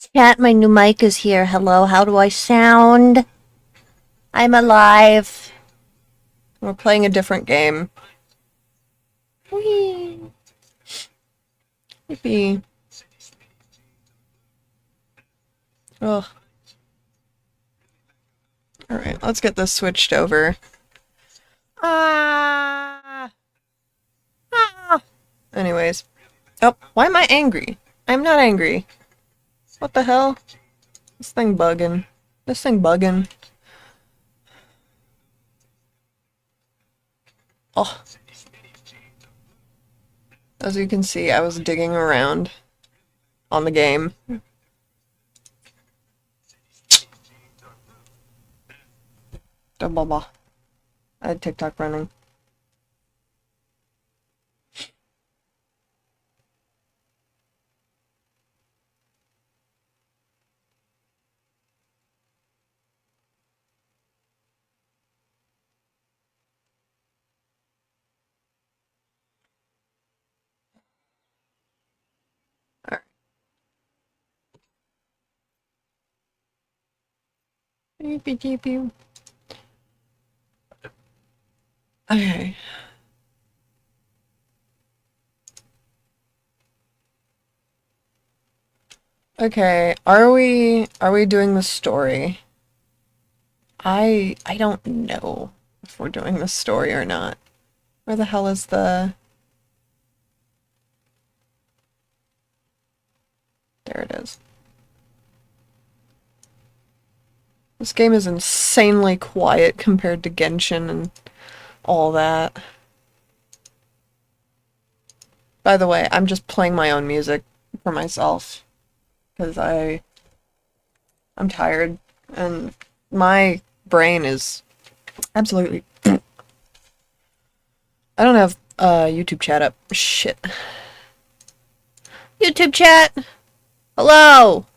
Chat, my new mic is here. Hello, how do I sound? I'm alive. We're playing a different game. Whee! Yippee. Ugh. Alright, let's get this switched over. Ah! Ah! Anyways. Oh, why am I angry? I'm not angry. What the hell? This thing bugging. This thing bugging. Oh. As you can see, I was digging around on the game. Blah blah blah. I had TikTok running. Alright. Beep beep beep. Okay. Okay, are we doing the story? I don't know if we're doing the story or not. Where the hell is the... There it is. This game is insanely quiet compared to Genshin and all that. By the way, I'm just playing my own music for myself because I'm tired and my brain is absolutely... I don't have YouTube chat up. Shit. YouTube chat! Hello!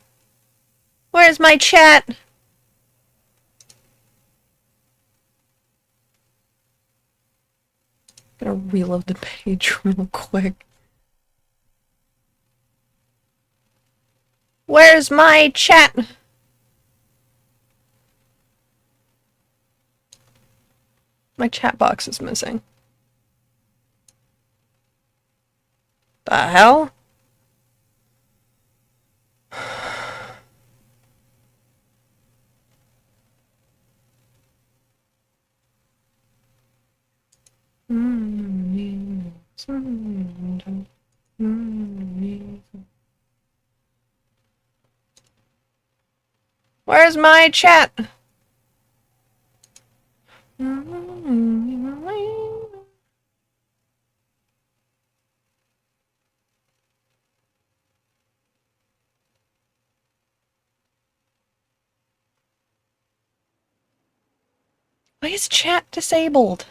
Where's my chat? Gonna reload the page real quick. Where's my chat? My chat box is missing. The hell? Where's my chat? Why is chat disabled?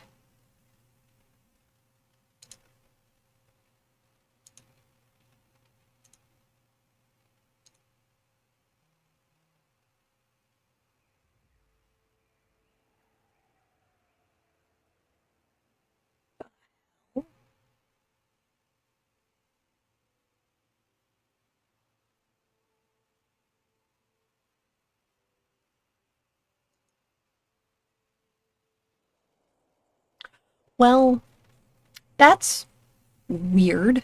Well, that's weird.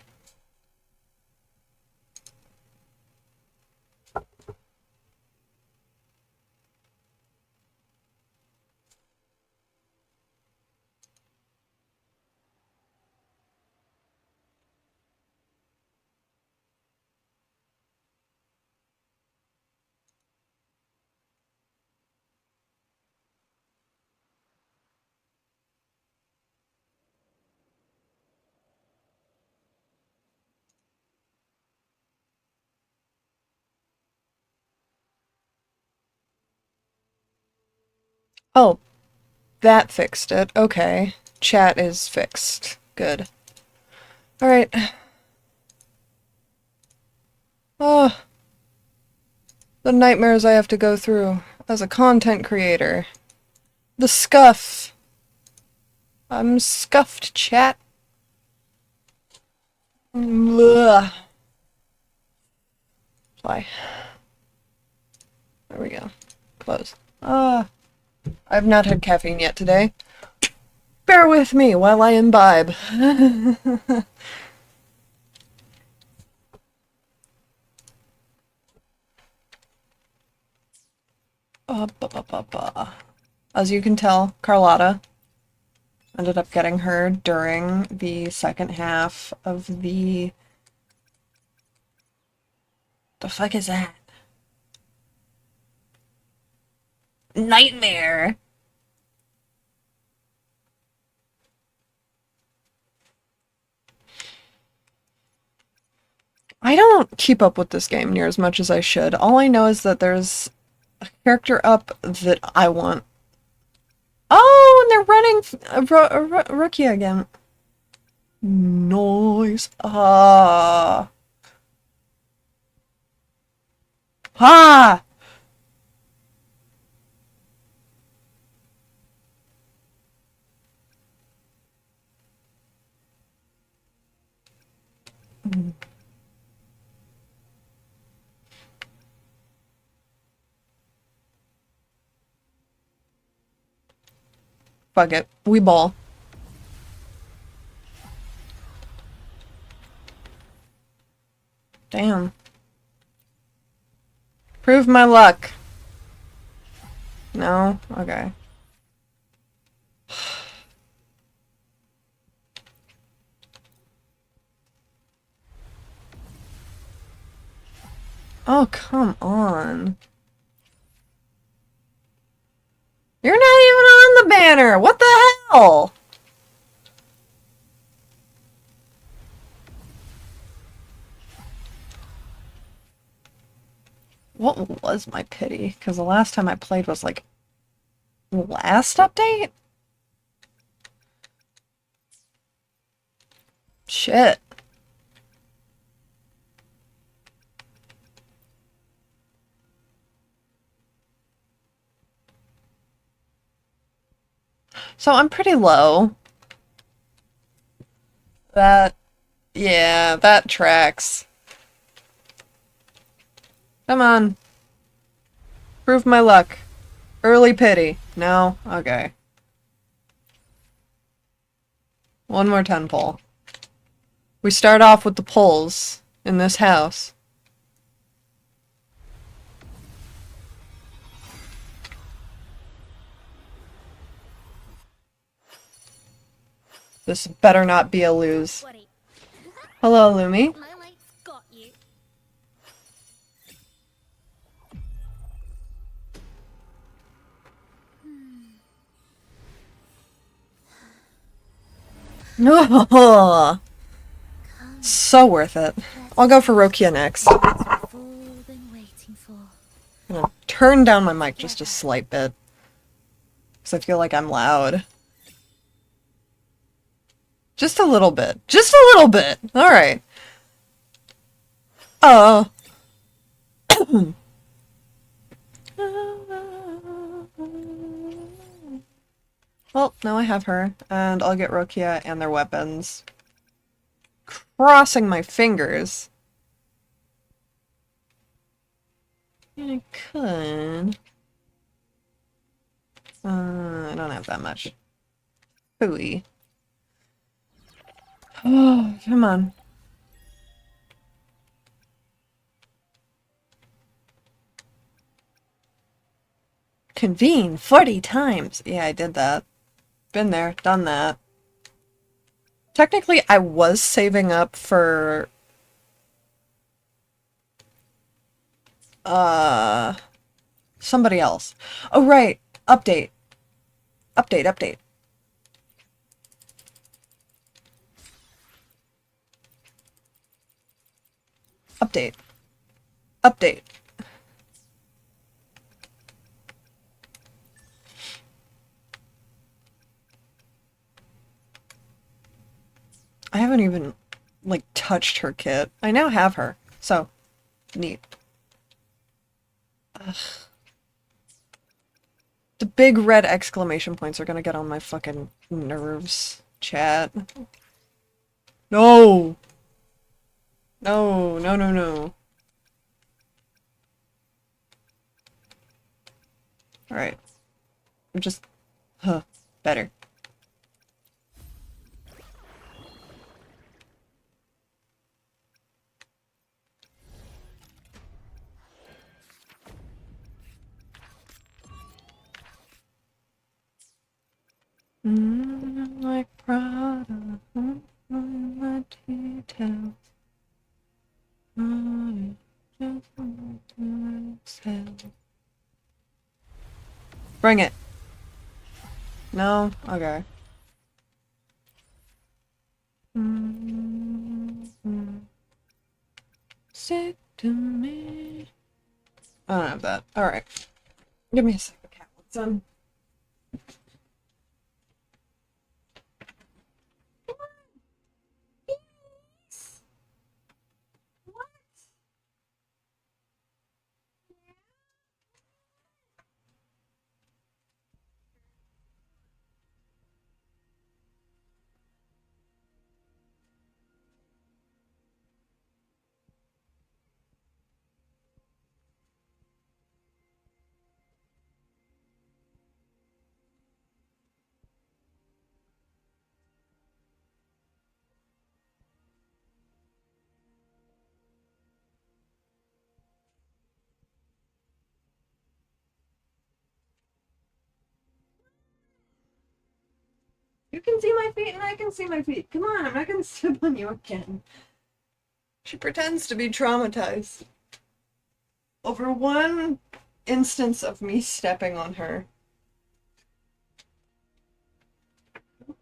Oh, that fixed it. Okay. Chat is fixed. Good. Alright. Oh, the nightmares I have to go through as a content creator. The scuff. I'm scuffed, chat. Ugh. Fly. There we go. Close. I've not had caffeine yet today. Bear with me while I imbibe. As you can tell, Carlotta ended up getting her during the second half of the... The fuck is that? Nightmare! I don't keep up with this game near as much as I should. All I know is that there's a character up that I want. Oh, and they're running Rookie again. Noise. Ah. Ha! Fuck it. We ball. Damn. Prove my luck. No? Okay. Oh, come on. You're not even on the banner! What the hell? What was my pity? Because the last time I played was like... last update? Shit. So I'm pretty low. Yeah, that tracks. Come on. Prove my luck. Early pity. No? Okay. One more 10 pull. We start off with the pulls in this house. This better not be a lose. Hello, Lumi. Oh, so worth it. I'll go for Rokia next. I'm gonna turn down my mic just a slight bit. Because I feel like I'm loud. Just a little bit. Just a little bit! Alright. Oh. Well, now I have her, and I'll get Rokia and their weapons. Crossing my fingers. I could... I don't have that much. Hooey. Oh, come on. Convene 40 times! Yeah, I did that. Been there, done that. Technically, I was saving up for... somebody else. Oh, right! Update. Update, update. Update. Update. I haven't even, like, touched her kit. I now have her. So, neat. Ugh. The big red exclamation points are gonna get on my fucking nerves, chat. No! No, no, no, no. Alright. I'm just... Huh. Better. Like Prada, my details. I just want to exhale. Bring it. No? Okay. Sick to me. I don't have that. Alright. Give me a second, cat. What's on? You can see my feet and I can see my feet. Come on, I'm not gonna step on you again. She pretends to be traumatized over one instance of me stepping on her.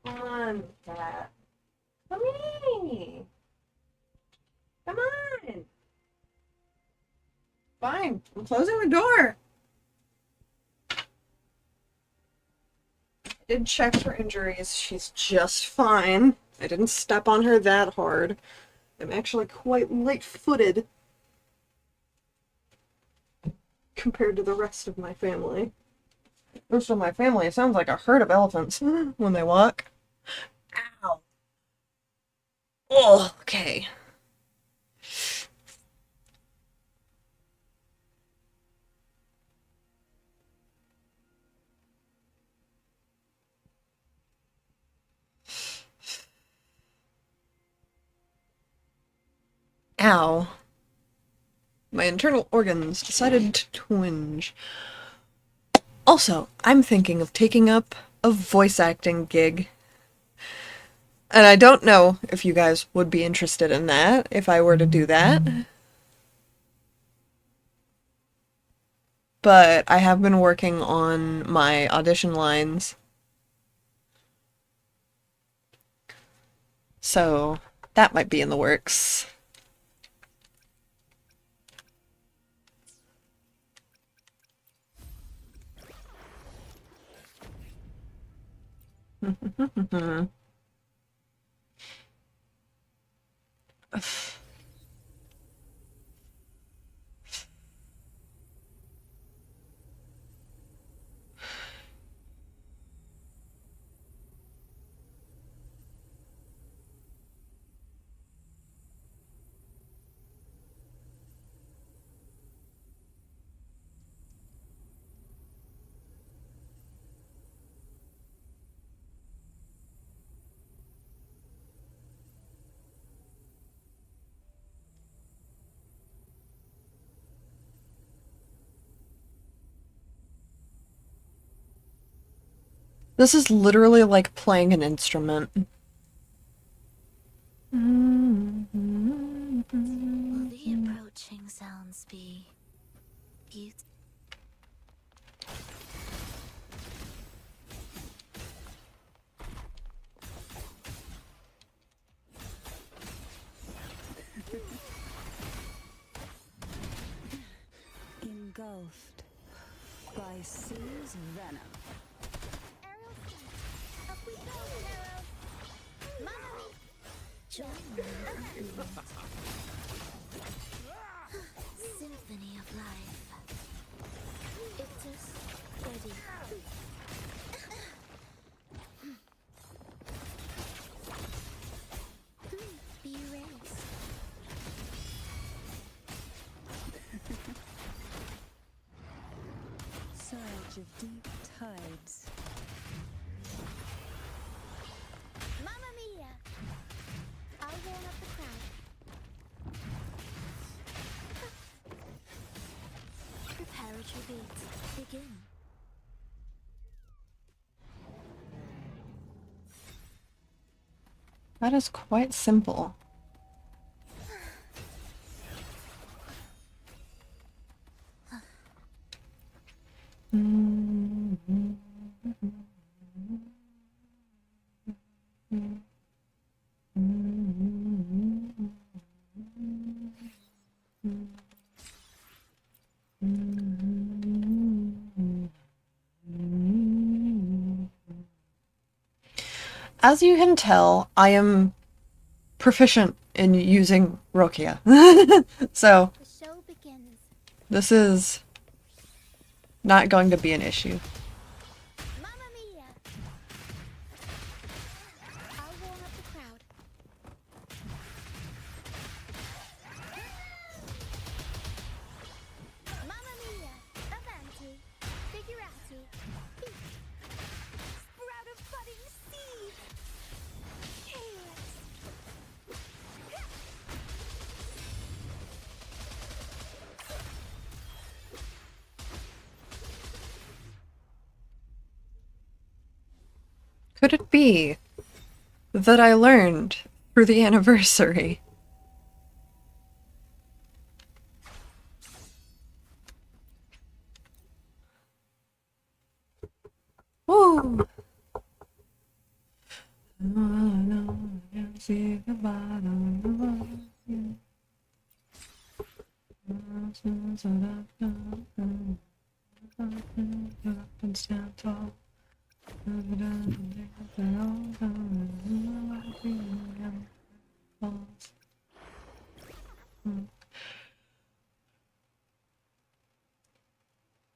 Come on, cat. Come here. Come on. Fine, I'm closing the door. I did check for injuries. She's just fine. I didn't step on her that hard. I'm actually quite light-footed compared to the rest of my family. Most of my family sounds like a herd of elephants when they walk. Ow. Oh, okay. Ow. My internal organs decided to twinge. Also, I'm thinking of taking up a voice acting gig. And I don't know if you guys would be interested in that, if I were to do that. But I have been working on my audition lines. So, that might be in the works. This is literally like playing an instrument. Will the approaching sounds be beautiful? Engulfed by Sue's venom. Symphony of life. Ictus ready. Be erased. Surge of deep tides. Mamma mia! I'll warm up the crowd. Preparatory beats begin. That is quite simple. As you can tell, I am proficient in using Rokia. So The show begins. this is not going to be an issue. Mamma mia! I'll warm up the crowd. Mamma mia! Avanti! Figurati! Sprout of budding seed! Chaos! Could it be that I learned through the anniversary? Woo! See the bottom of and stand tall.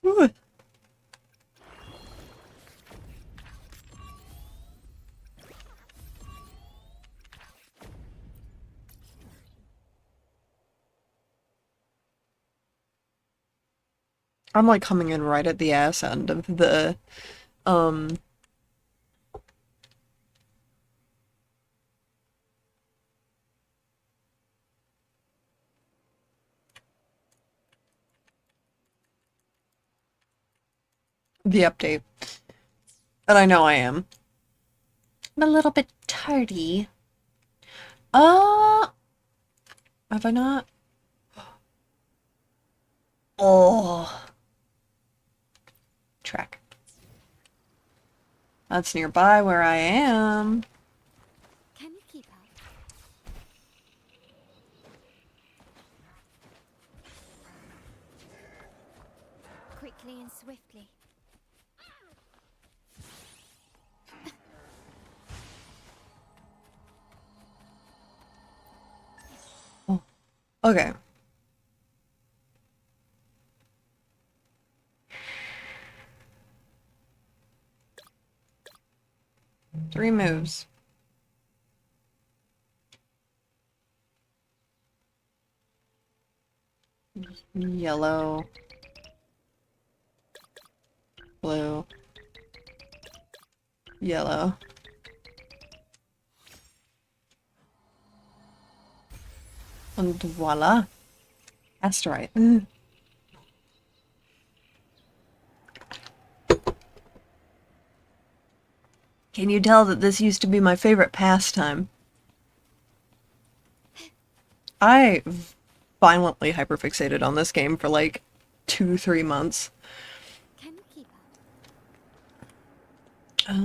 Ooh. I'm like coming in right at the ass end of um the update. And I know I am. I'm a little bit tardy. Have I not? Oh. Track. That's nearby where I am. Can you keep up? Quickly and swiftly. Oh. Okay. Three moves. Yellow. Blue. Yellow. And voila. Asteroid. Can you tell that this used to be my favorite pastime? I violently hyperfixated on this game for like 2-3 months. Can you keep up?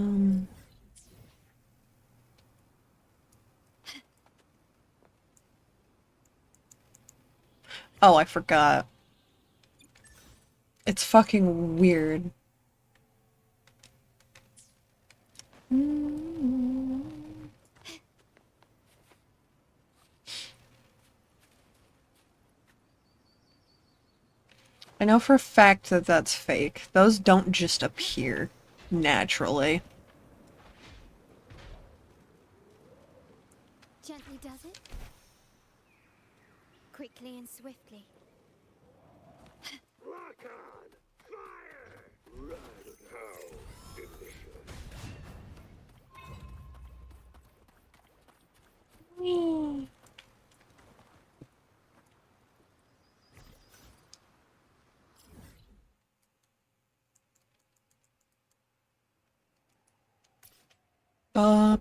Oh, I forgot. It's fucking weird. I know for a fact that that's fake. Those don't just appear naturally. Gently does it. Quickly and swiftly. Lock on! Fire! Run! Whee!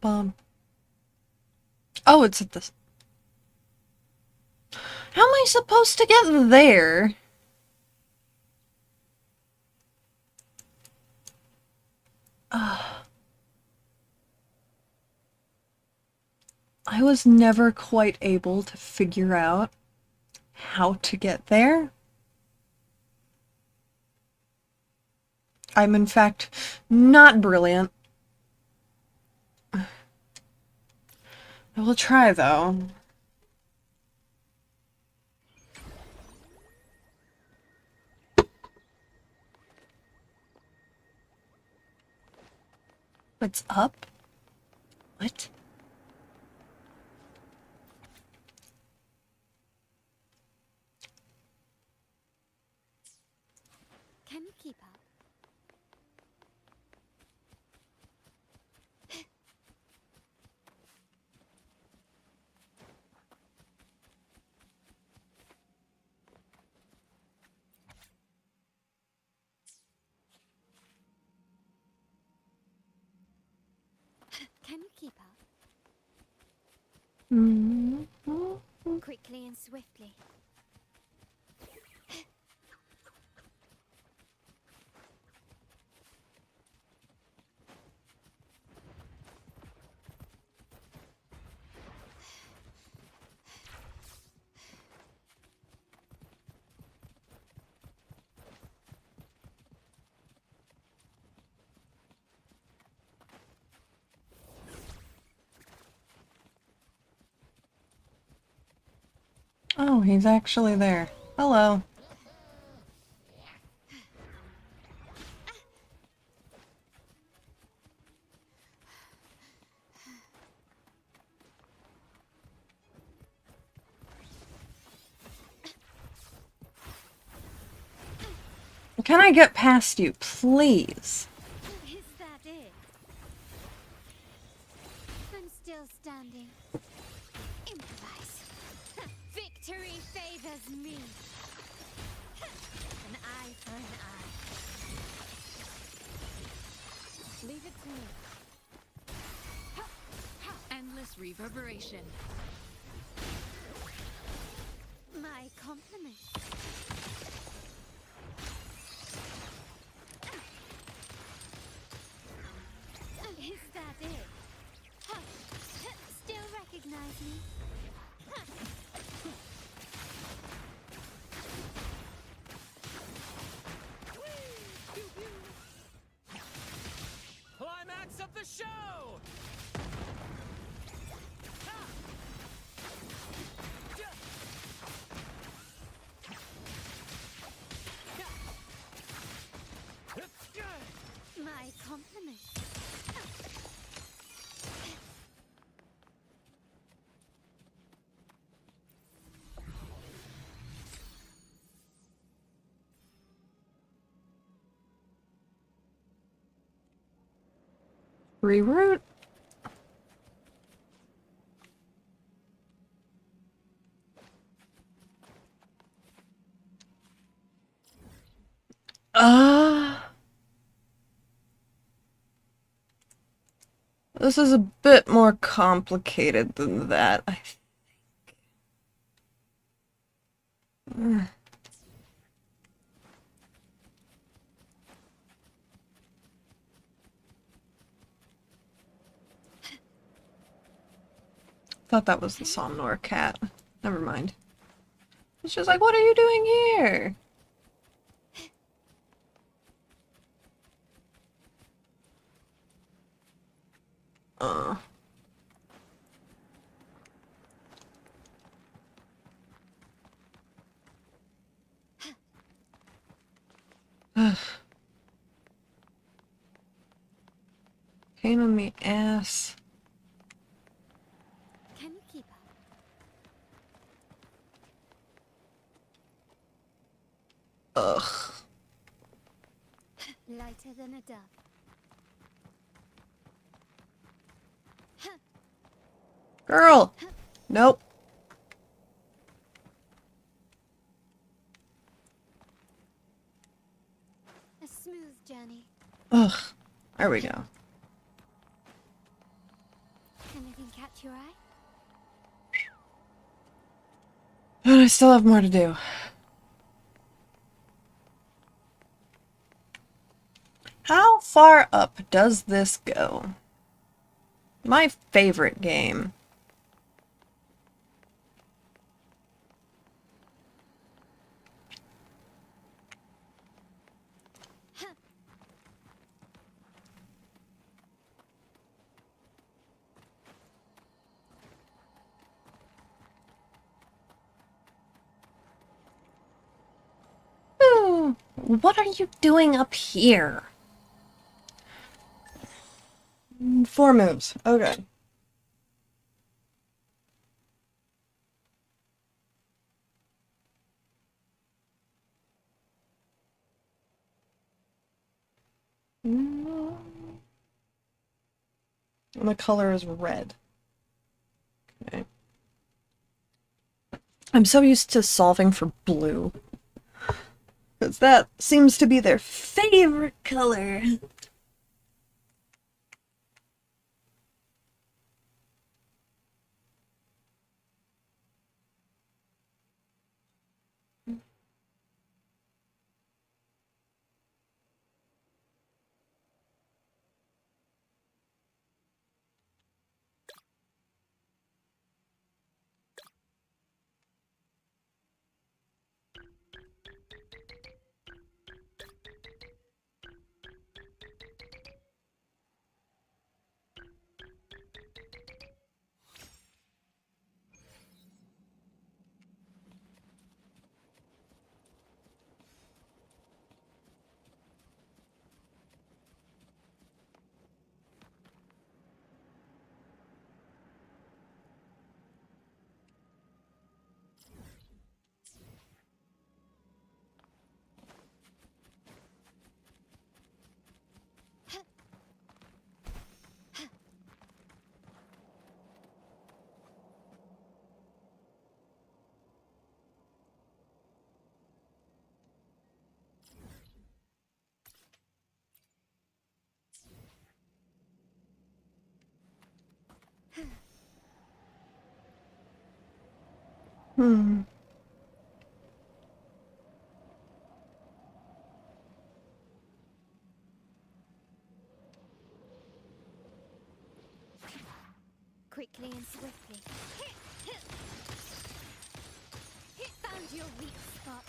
Bum. Oh, it's at this. How am I supposed to get there? I was never quite able to figure out how to get there. I'm in fact not brilliant. I will try though. What's up? What? Can you keep up? Can you keep up? Quickly and swiftly. Oh, he's actually there. Hello. Can I get past you, please? Is that it? I'm still standing. Improvise. Victory favors me. An eye for an eye. Leave it to me. Endless reverberation. My compliment. Is that it? Still recognize me? Climax of the show! My compliment. Reroute? This is a bit more complicated than that, I think. Thought that was the Somnor cat. Never mind. It's just like, what are you doing here? Uh. Pain in the ass. Can you keep up? Ugh. Lighter than a dove. Girl! Nope. A smooth journey. Ugh. There we go. Anything catch your eye? And I still have more to do. How far up does this go? My favorite game. Ooh, what are you doing up here? 4 moves. Okay. And the color is red. Okay. I'm so used to solving for blue. Because that seems to be their favorite color. Hmm. Quickly and swiftly. Found your weak spot.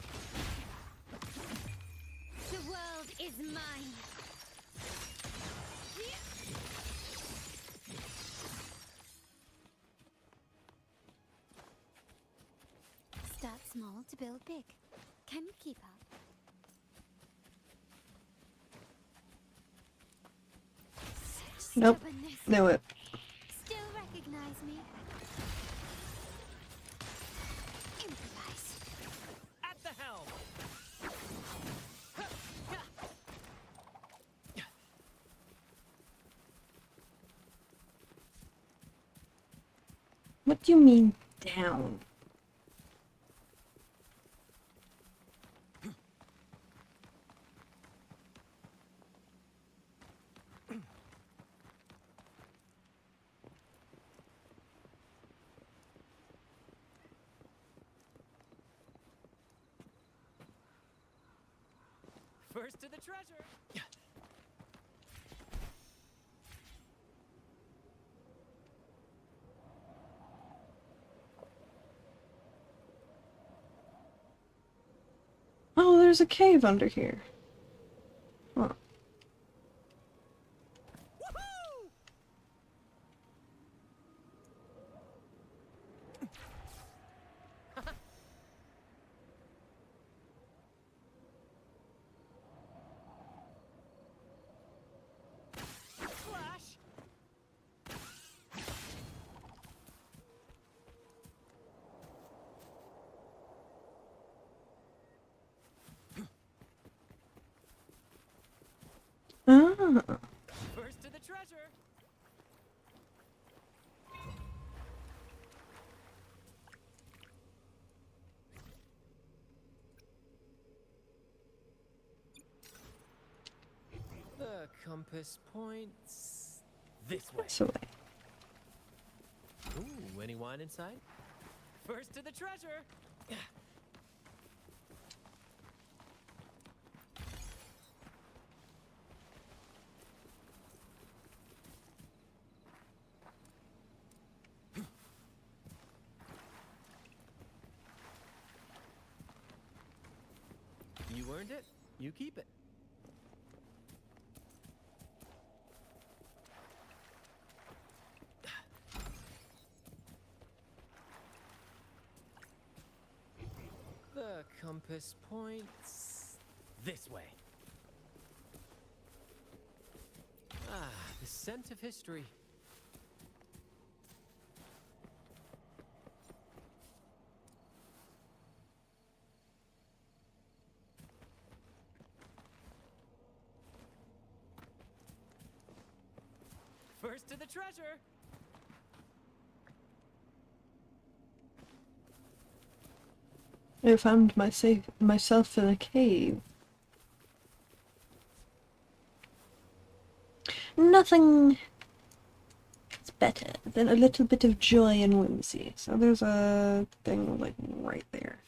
The world is mine. Start small to build big. Can you keep up? Nope. Stubbornness. Knew it. Still recognize me? Improvise. At the helm. What do you mean, down? First to the treasure. Oh, there's a cave under here. Huh. Woohoo! Flash. Ah. First to the treasure. compass points this way. So Ooh, any wine inside? First to the treasure. You earned it. You keep it. The compass points this way. Ah, the scent of history. First to the treasure. I found myself in a cave. Nothing is better than a little bit of joy and whimsy. So there's a thing like right there.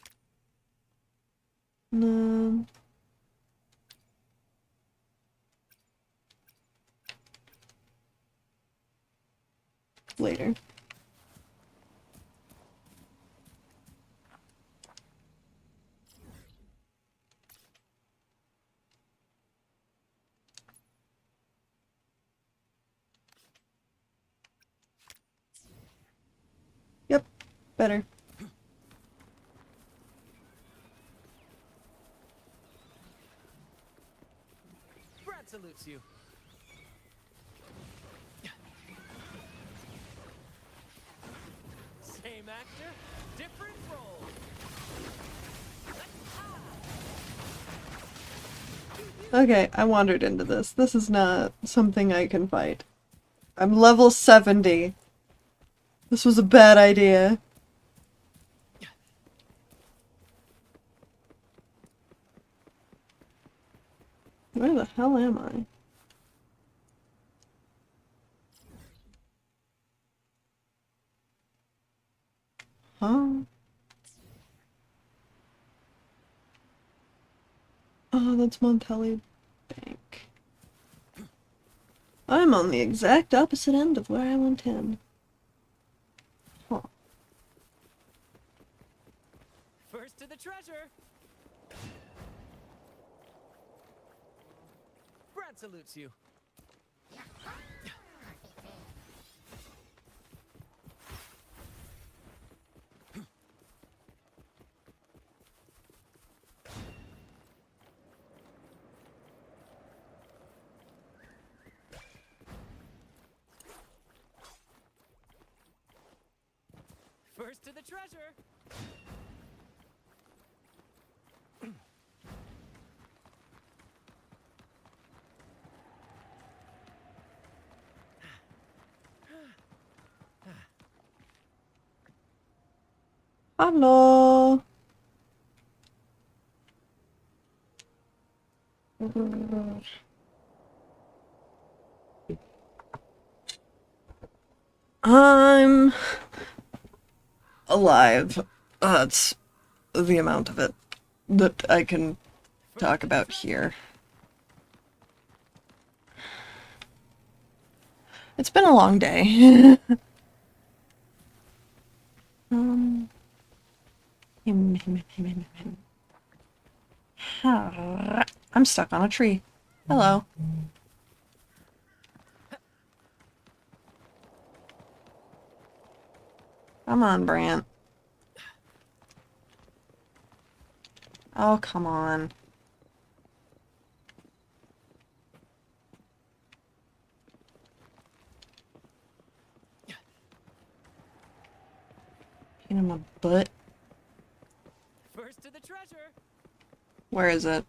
Later. Yep, better. Brad salutes you. Same actor, different role. Okay, I wandered into this. This is not something I can fight. I'm level 70. This was a bad idea. Where the hell am I? Huh? Oh, that's Montelli Bank. I'm on the exact opposite end of where I went in. Huh. First to the treasure. Brad salutes you. First to the treasure. Hello. I'm alive. That's the amount of it that I can talk about here. It's been a long day. I'm stuck on a tree. Hello. Come on, Brant. Oh, come on. Pain in my butt. First to the treasure. Where is it?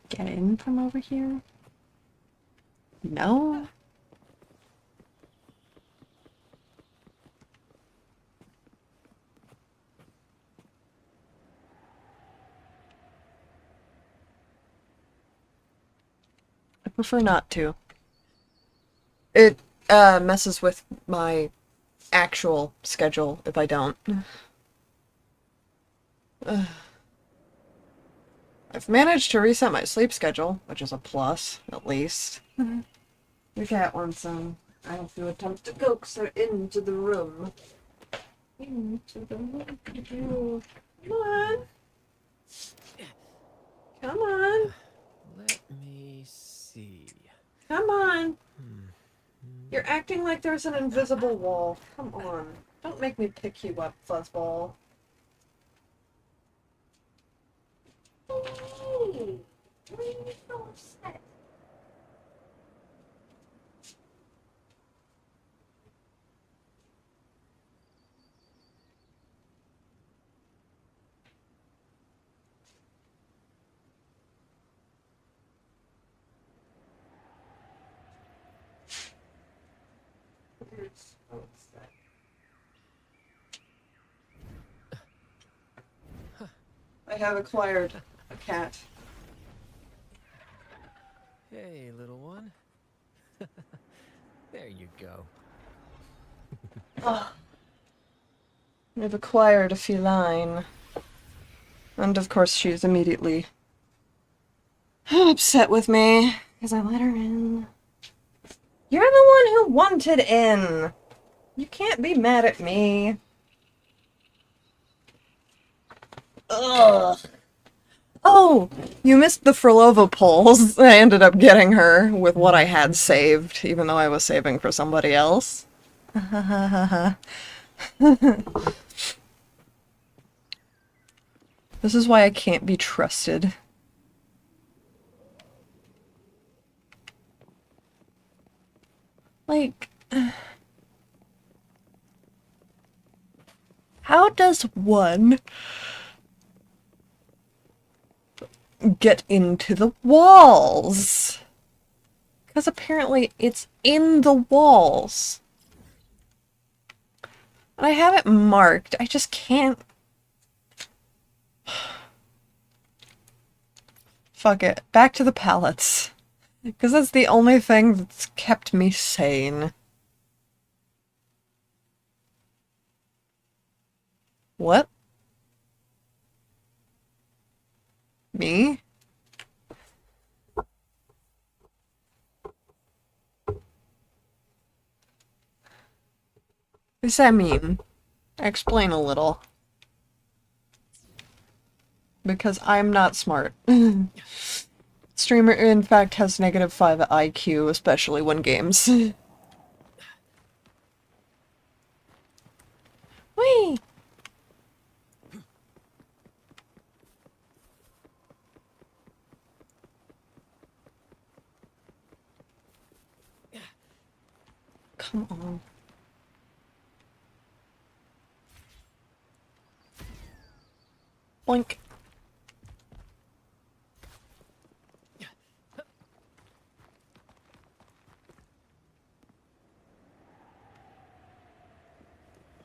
Can I get in from over here? No? I prefer not to. It messes with my actual schedule if I don't. I've managed to reset my sleep schedule, which is a plus, at least. The cat wants some. I have to attempt to coax her into the room. Into the room. Come on. Come on. Let me see. Come on. You're acting like there's an invisible wall. Come on. Don't make me pick you up, fuzzball. Hey, why are you so upset? You're so upset. I have acquired a cat. Hey, little one. There you go. I've acquired a feline. And of course she's immediately upset with me because I let her in. You're the one who wanted in. You can't be mad at me. Ugh. Oh, you missed the Frolova polls. I ended up getting her with what I had saved, even though I was saving for somebody else. This is why I can't be trusted. Like, how does one get into the walls? Because apparently it's in the walls. And I have it marked. I just can't. Fuck it. Back to the pallets. Because that's the only thing that's kept me sane. What? Me? What does that mean? Explain a little. Because I'm not smart. Streamer, in fact, has -5 IQ, especially when games. Whee! Come on. Boink.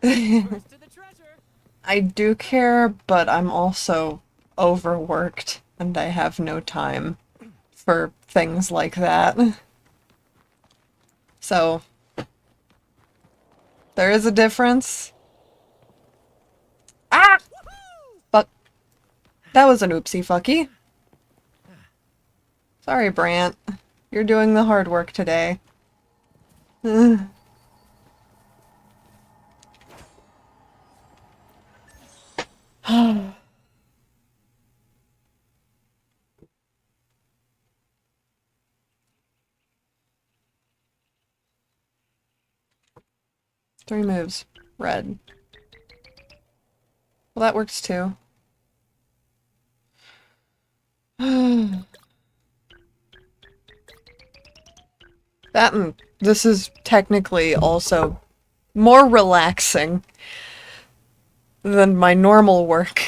First to the treasure. I do care, but I'm also overworked, and I have no time for things like that. So, there is a difference. Ah! Fuck. That was an oopsie fucky. Sorry, Brant. You're doing the hard work today. Three moves. Red. Well, that works too. That and this is technically also more relaxing than my normal work.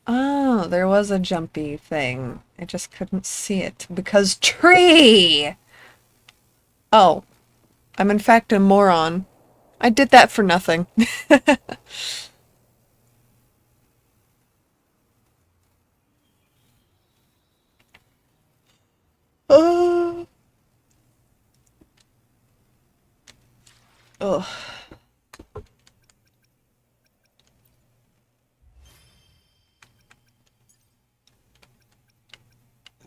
Oh, there was a jumpy thing. I just couldn't see it because tree! Oh, I'm in fact a moron. I did that for nothing. Oh.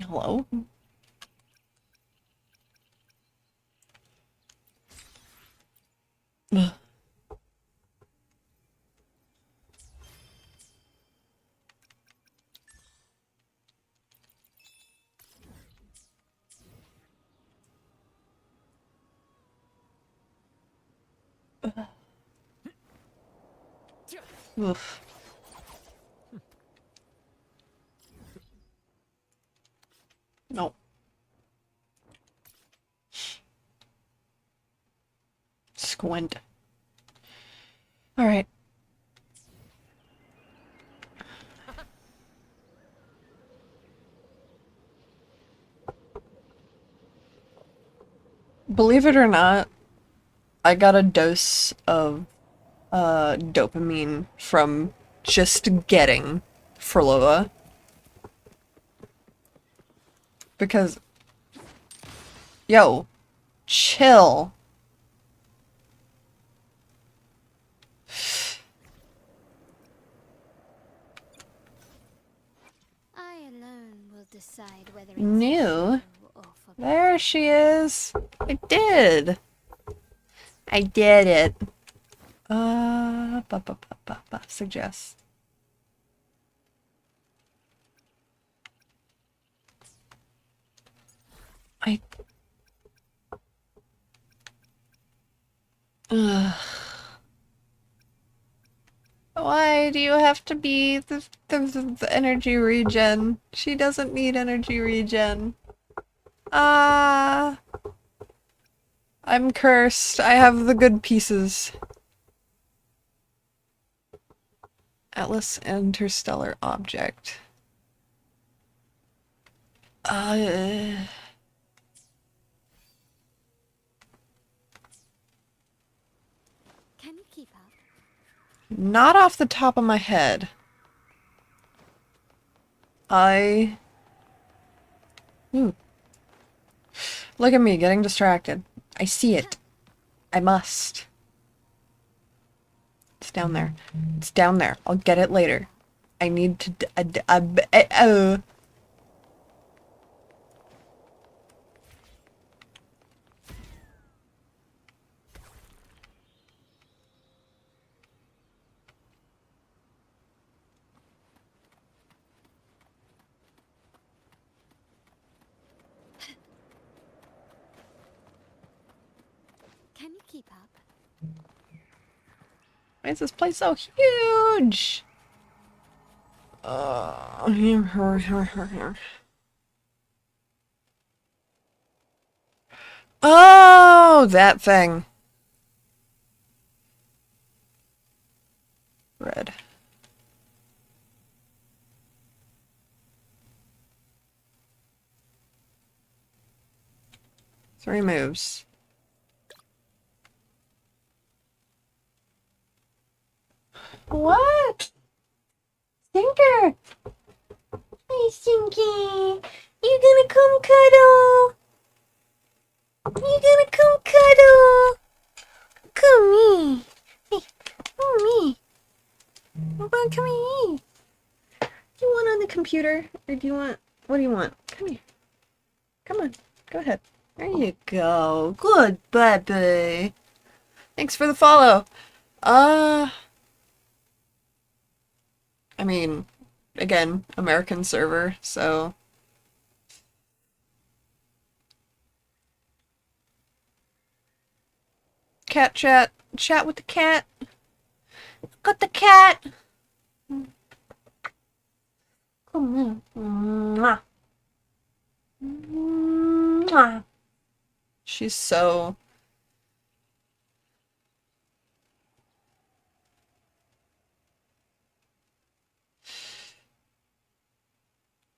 Hello? Ugh. Oof. No. Squint. All right. Believe it or not, I got a dose of dopamine from just getting Frolova. Because, yo, chill. I alone will decide whether it's New. true or for There she is. I did. I did it. Suggest. I. Ugh. Why do you have to be the energy regen? She doesn't need energy regen. Ah. I'm cursed. I have the good pieces. Atlas interstellar object. Can you keep up? Not off the top of my head. Ooh. Look at me getting distracted. I see it. I must. It's down there. It's down there. I'll get it later. I need to. Can you keep up? Why is this place so huge? Oh, that thing. Red. 3 moves. What? Stinker! Hey, Stinky! You gonna come cuddle? You gonna come cuddle? Come me. Hey, come me. Well, come here. Do you want on the computer? Or do you want... What do you want? Come here. Come on. Go ahead. There you go. Good baby. Thanks for the follow. I mean, again, American server, so... Cat chat. Chat with the cat. Got the cat. Come on. Mwah. Mwah. She's so...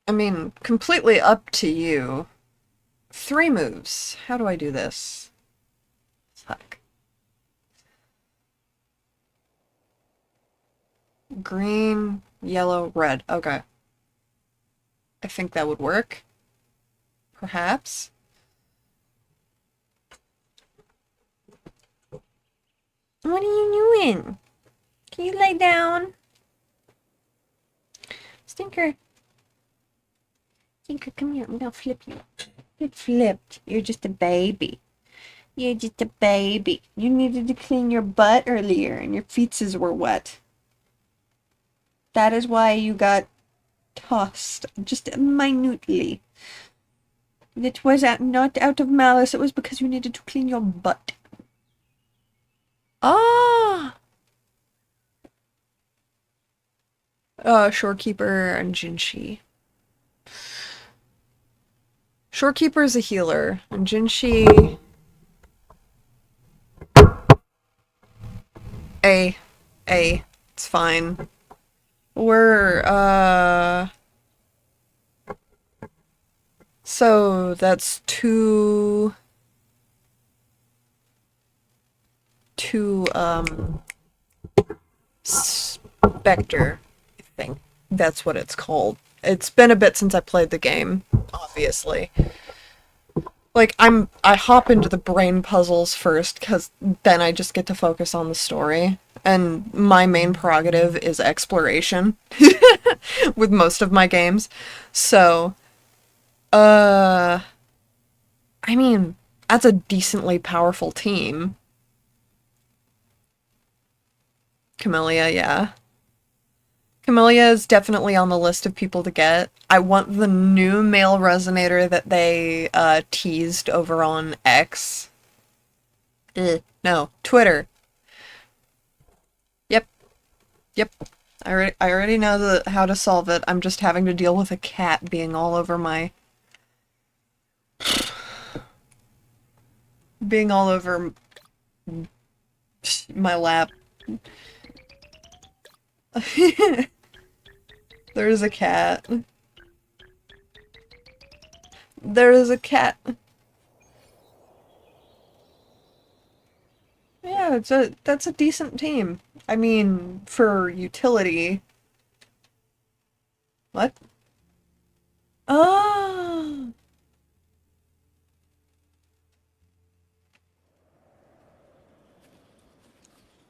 I mean, completely up to you. 3 moves. How do I do this? Fuck. Green, yellow, red. Okay. I think that would work. Perhaps. What are you doing? Can you lay down? Stinker. Stinker, come here. I'm gonna flip you. Get flipped. You're just a baby. You're just a baby. You needed to clean your butt earlier and your feetsies were wet. That is why you got tossed just minutely. It was not out of malice. It was because you needed to clean your butt. Ah! Shorekeeper and Jinshi. Shorekeeper is a healer, and Jinshi... A. It's fine. We're, so that's two, Spectre, I think. That's what it's called. It's been a bit since I played the game, obviously. Like, I hop into the brain puzzles first, because then I just get to focus on the story. And my main prerogative is exploration, with most of my games. So, I mean, that's a decently powerful team. Camellia, yeah. Camellia is definitely on the list of people to get. I want the new male resonator that they teased over on X. No, Twitter. Yep. I already know how to solve it. I'm just having to deal with a cat being all over my... being all over my lap. There is a cat. There is a cat. Yeah, that's a decent team. I mean, for utility. What? Oh.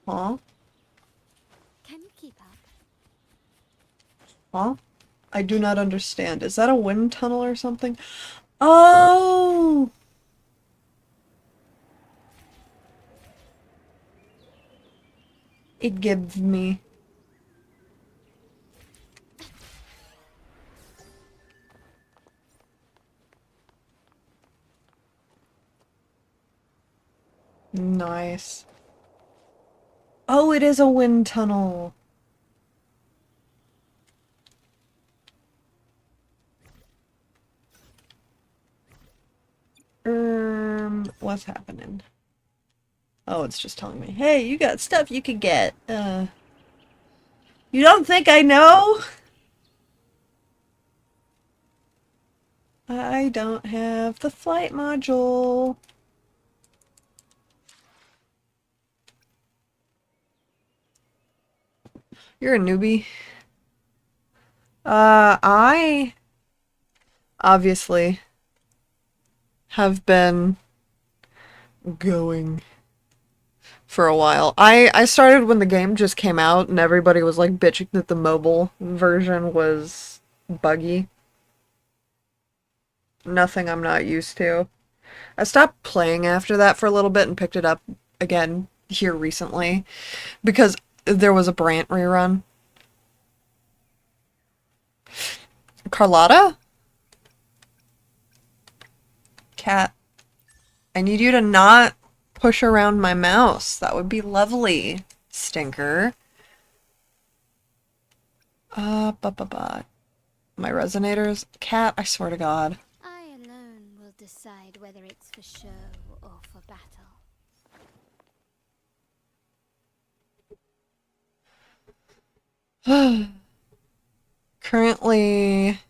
Huh? Can you keep up? Huh? I do not understand. Is that a wind tunnel or something? Oh! It gives me. Nice. Oh, it is a wind tunnel. What's happening? Oh, it's just telling me, hey, you got stuff you could get. You don't think I know? I don't have the flight module. You're a newbie. I obviously have been going for a while. I started when the game just came out and everybody was like bitching that the mobile version was buggy. Nothing I'm not used to. I stopped playing after that for a little bit and picked it up again here recently because there was a Brant rerun. Carlotta? Cat. I need you to not push around my mouse. That would be lovely, Stinker. My resonators? Cat, I swear to God. I alone will decide whether it's for show or for battle. Currently...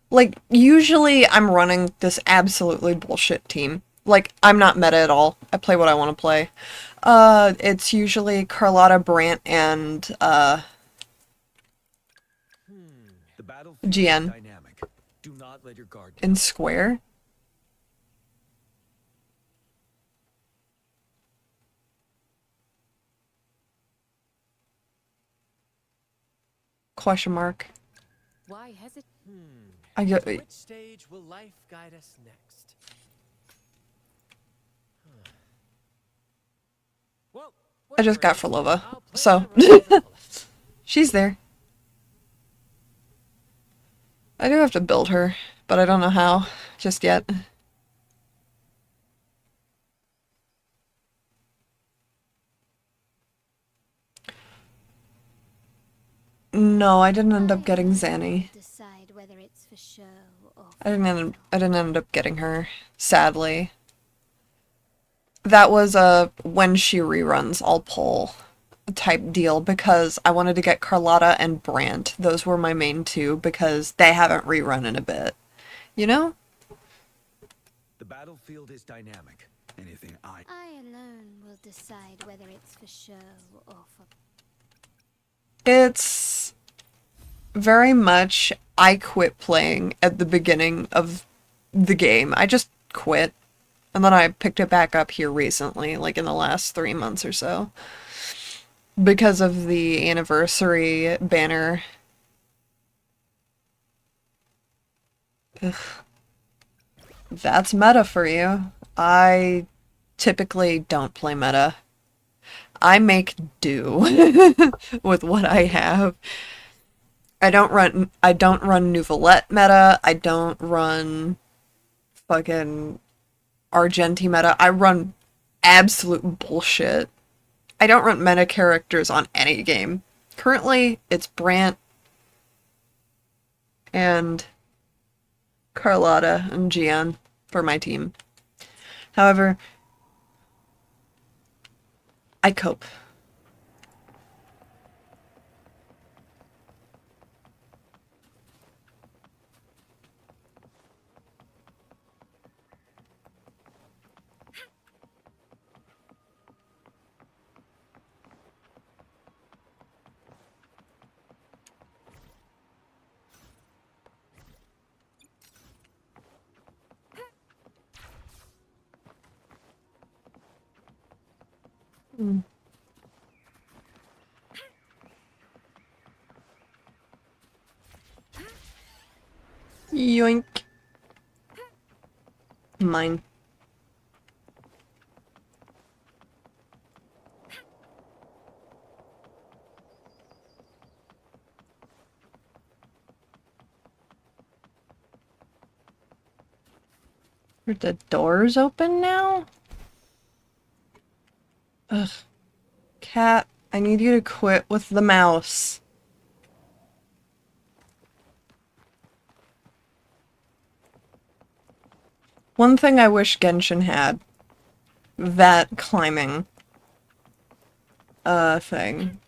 Like, usually I'm running this absolutely bullshit team. Like, I'm not meta at all. I play what I want to play. It's usually Carlotta, Brant, and, The battlefield is GN. dynamic. Do not let your guard down. In Square. Question mark. Why hesitate? I get. Which stage will life guide us next? Well, I just got wherever it is, Falova, I'll play so my role to the fullest. she's there. I do have to build her, but I don't know how just yet. No, I didn't end up getting Zanny. Decide whether it's for show or I didn't end up getting her, sadly. That was a when she reruns, I'll pull type deal because I wanted to get Carlotta and Brant. Those were my main two because they haven't rerun in a bit. You know? The battlefield is dynamic. Anything I alone will decide whether it's for show or for... It's very much I quit playing at the beginning of the game. I just quit. And then I picked it back up here recently, like in the last 3 months or so. Because of the anniversary banner. Ugh. That's meta for you. I typically don't play meta. I make do with what I have. I don't run Nouvellette meta. I don't run fucking Argenti meta. I run absolute bullshit. I don't run meta characters on any game. Currently, it's Brant and Carlotta and Gian for my team. However, I cope. Yoink. Mine. Are the doors open now? Ugh. Cat, I need you to quit with the mouse. One thing I wish Genshin had. That climbing thing.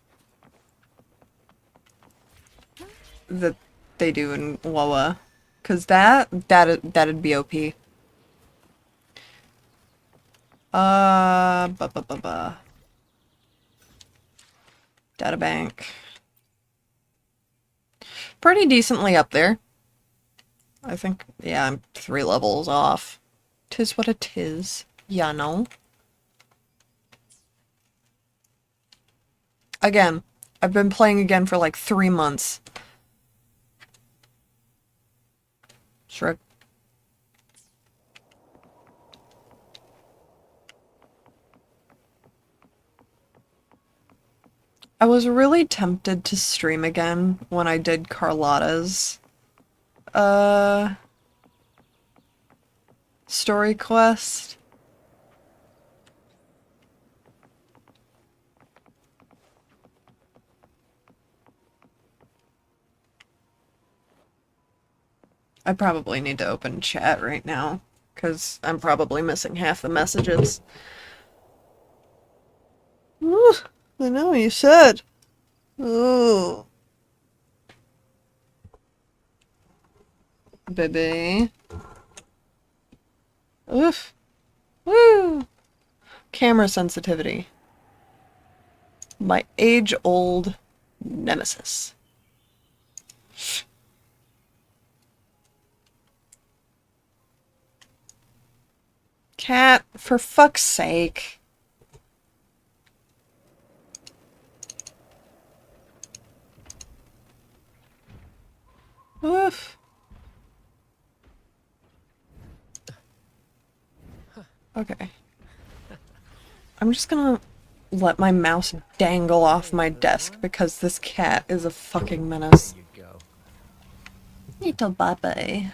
That they do in WoWA. Cause that'd be OP. Ba. Databank. Pretty decently up there. I think, yeah, I'm 3 levels off. 'Tis what it is. Ya know. Again, I've been playing again for like 3 months. Shrug. I was really tempted to stream again when I did Carlotta's story quest. I probably need to open chat right now, because I'm probably missing half the messages. Ooh, I know you said. Ooh. Baby. Oof. Woo! Camera sensitivity. My age-old nemesis. Cat, for fuck's sake. Oof. Okay. I'm just gonna let my mouse dangle off my desk because this cat is a fucking menace. There you go. Little baby.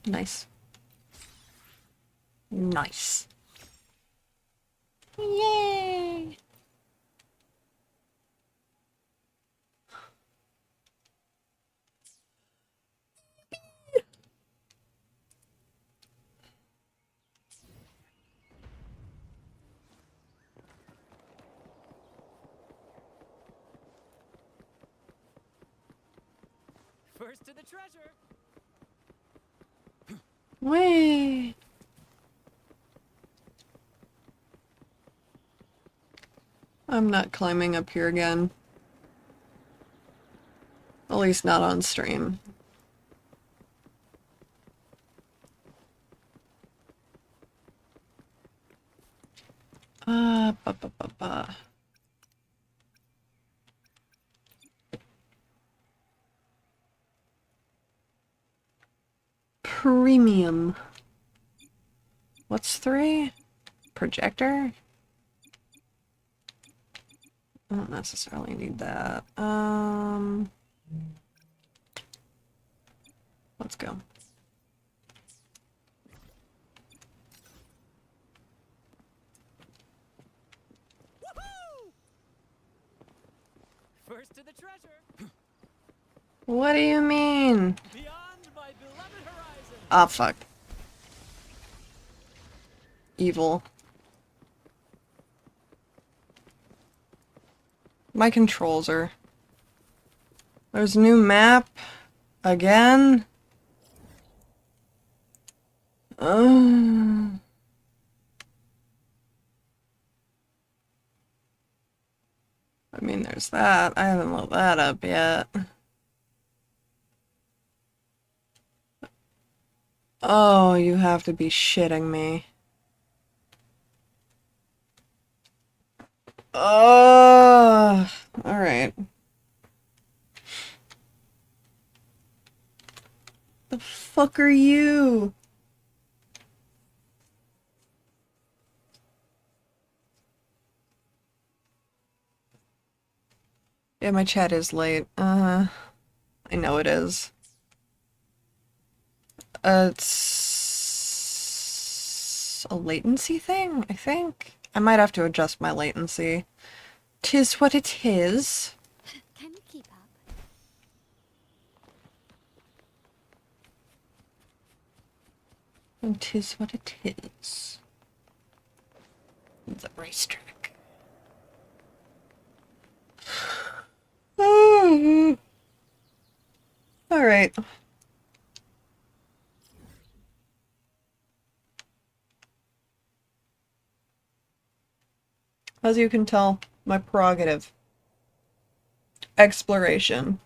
Nice. Nice. Yay! First to the treasure. Wait. I'm not climbing up here again. At least not on stream. Ba ba ba ba. Premium. What's 3? Projector? I don't necessarily need that. Let's go. First to the treasure. What do you mean? Beyond my beloved horizon. Ah, fuck. Evil. My controls are... There's a new map. Again? I mean, there's that. I haven't loaded that up yet. Oh, you have to be shitting me. Oh, alright. The fuck are you? Yeah, my chat is late. I know it is. It's a latency thing, I think. I might have to adjust my latency. 'Tis what it is. Can you keep up? And 'tis what it is. The racetrack. Alright. As you can tell, my prerogative. Exploration.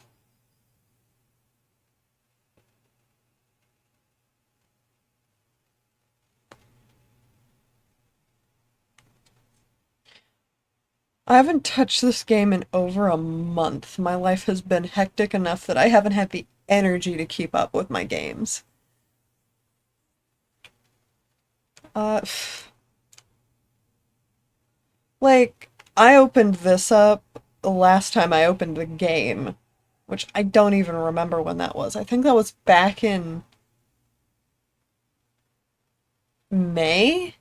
I haven't touched this game in over a month. My life has been hectic enough that I haven't had the energy to keep up with my games. Like, I opened this up the last time I opened the game, which I don't even remember when that was. I think that was back in May?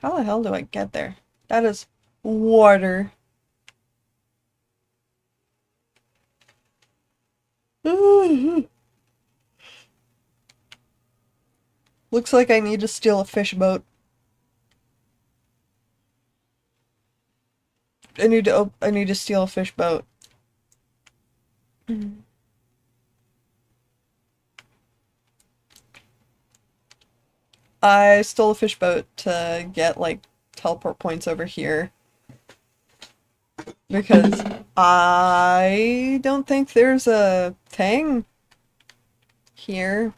How the hell do I get there? That is water. Looks like I need to steal a fish boat. I need to steal a fish boat. I stole a fish boat to get like teleport points over here. Because I don't think there's a thing here.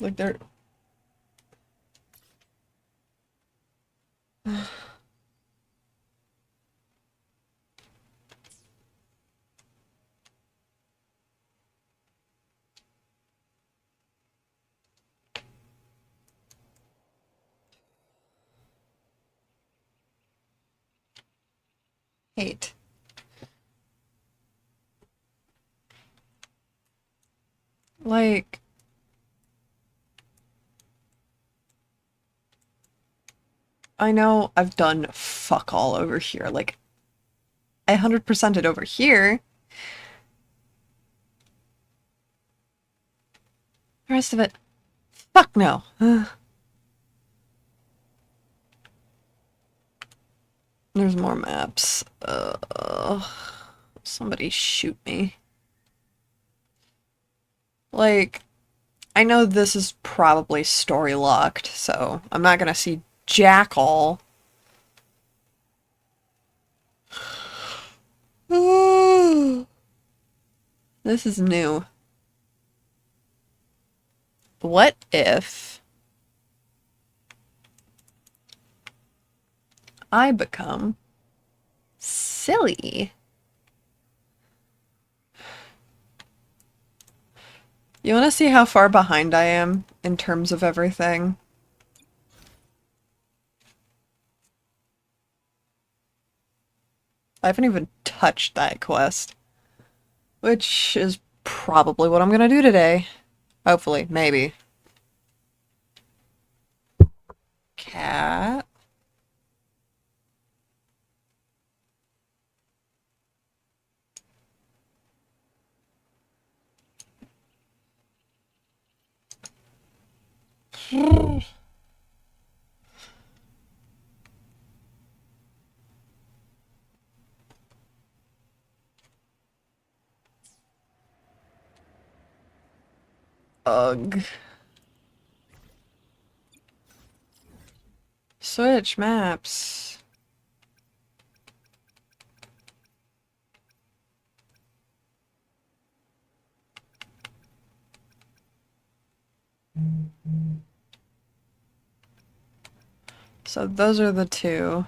Like they're... Hate. Like... I know I've done fuck all over here. Like, I 100%ed over here. The rest of it, fuck no. There's more maps. Somebody shoot me. Like, I know this is probably story locked, so I'm not gonna see jack all. This is new. What if I become silly? You want to see how far behind I am in terms of everything? I haven't even touched that quest. Which is probably what I'm gonna do today. Hopefully, maybe. Cat. Ugh. Switch maps. So those are the two.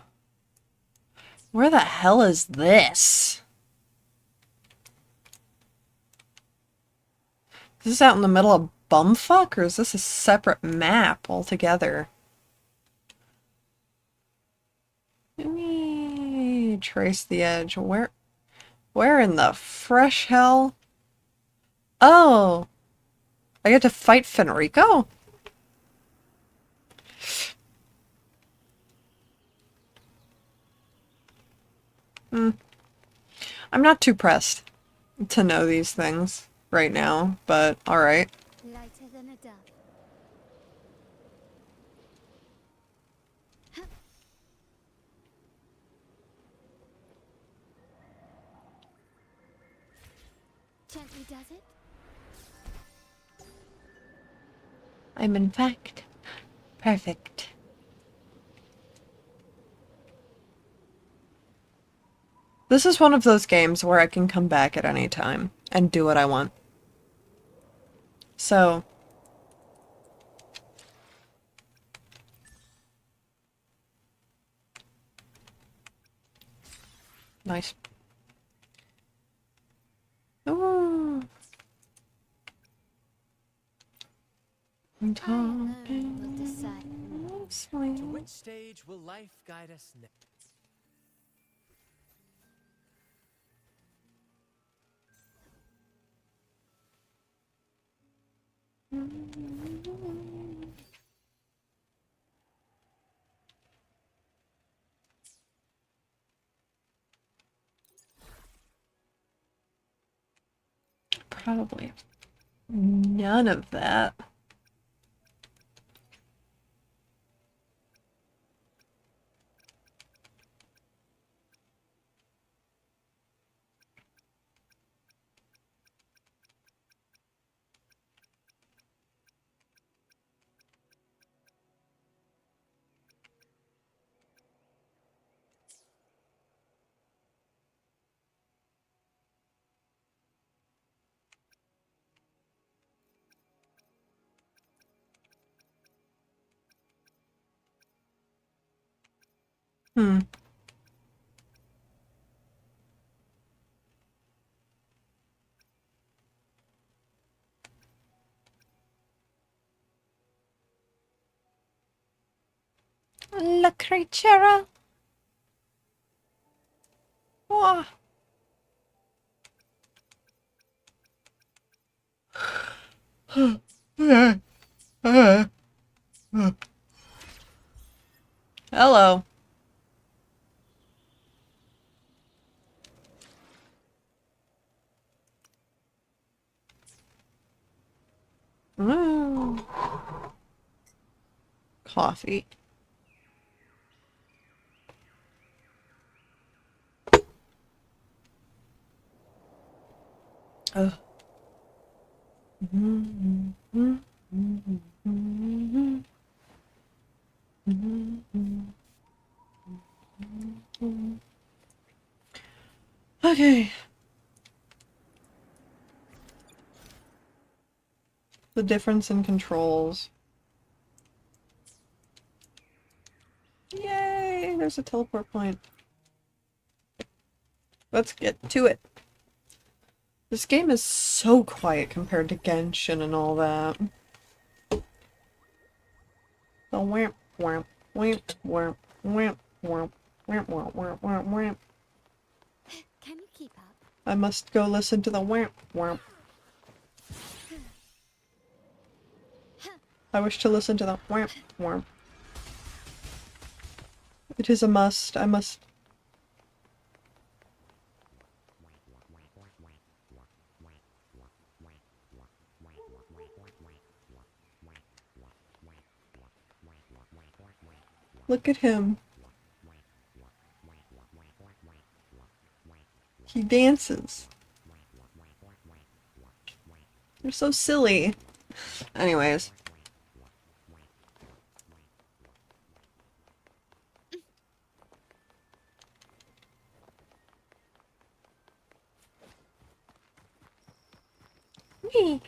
Where the hell is this? Is this out in the middle of bumfuck, or is this a separate map altogether? Let me trace the edge. Where in the fresh hell? Oh! I get to fight Fenrico? I'm not too pressed to know these things right now, but alright. Lighter than a dove. Gently does it. I'm in fact perfect. This is one of those games where I can come back at any time and do what I want. So, nice. Ooh. I'm I alone talking will decide. To sweet. which stage will life guide us next? Probably none of that. Hmm. La creatura. Wah. Hello. Mm. Coffee. Ugh. Okay. The difference in controls. Yay! There's a teleport point. Let's get to it. This game is so quiet compared to Genshin and all that. The whamp, whamp, whamp, whamp, whamp, whamp, whamp, whamp, whamp, whamp, whamp. Can you keep up? I must go listen to the whamp, whamp. I wish to listen to the whamp, whamp. It is a must. I must. Look at him. He dances. You're so silly. Anyways. Me.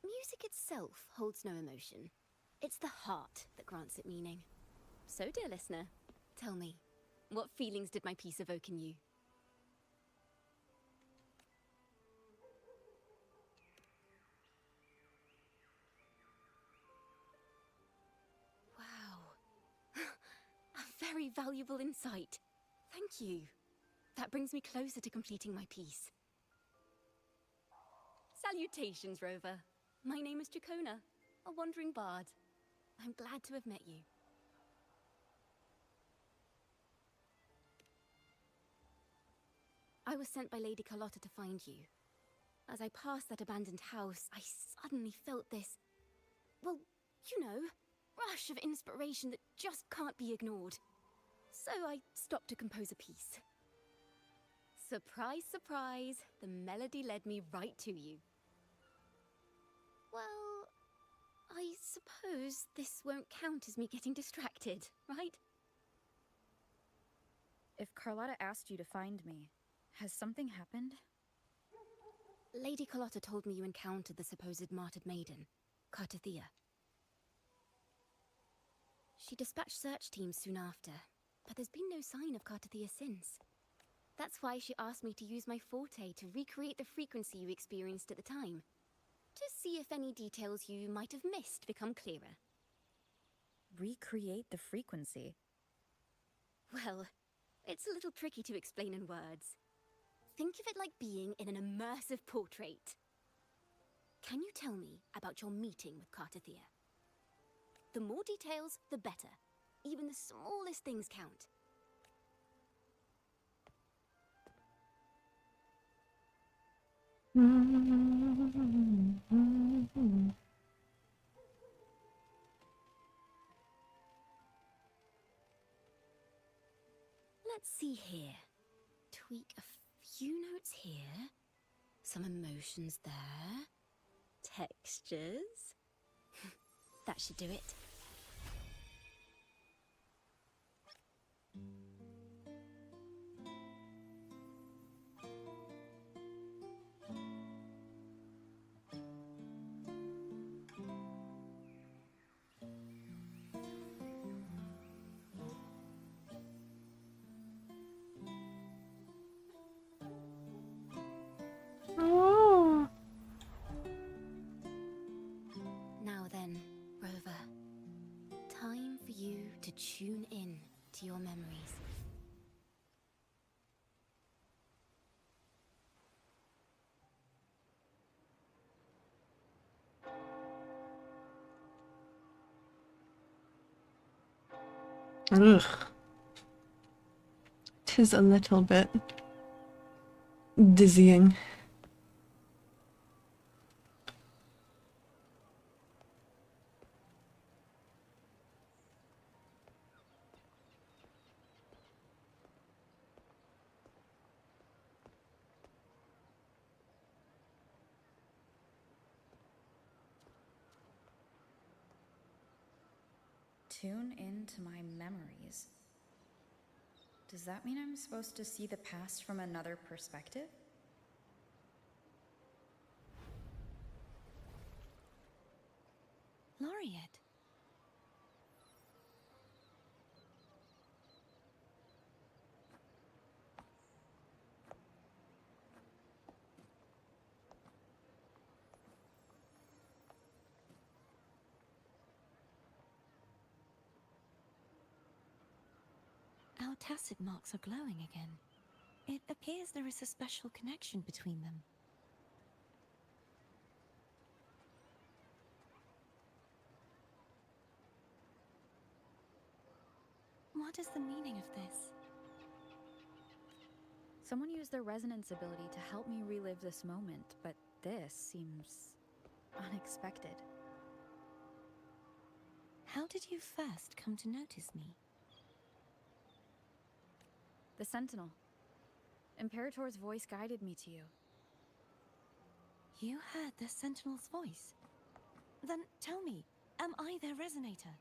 Music itself holds no emotion. It's the heart that grants it meaning. So, dear listener, tell me, what feelings did my piece evoke in you? Wow. A very valuable insight. Thank you. That brings me closer to completing my piece. Salutations, Rover. My name is Jacona, a wandering bard. I'm glad to have met you. I was sent by Lady Carlotta to find you. As I passed that abandoned house, I suddenly felt this, well, you know, rush of inspiration that just can't be ignored. So I stopped to compose a piece. Surprise, surprise, the melody led me right to you. Well, I suppose this won't count as me getting distracted, right? If Carlotta asked you to find me, has something happened? Lady Carlotta told me you encountered the supposed martyred maiden, Cartathea. She dispatched search teams soon after, but there's been no sign of Cartathea since. That's why she asked me to use my forte to recreate the frequency you experienced at the time, to see if any details you might have missed become clearer. Recreate the frequency? Well, it's a little tricky to explain in words. Think of it like being in an immersive portrait. Can you tell me about your meeting with Cartathea? The more details, the better. Even the smallest things count. Let's see here. tweak a few notes here, some emotions there, textures. That should do it. Oh. Now then, Rover. Time for you to tune in to your memories. Ugh. 'Tis a little bit dizzying. Tune into my memories. Does that mean I'm supposed to see the past from another perspective? Laureate. Our tacit marks are glowing again. It appears there is a special connection between them. What is the meaning of this? Someone used their resonance ability to help me relive this moment, but this seems unexpected. How did you first come to notice me? The Sentinel. Imperator's voice guided me to you. You heard the Sentinel's voice? Then tell me, am I their resonator?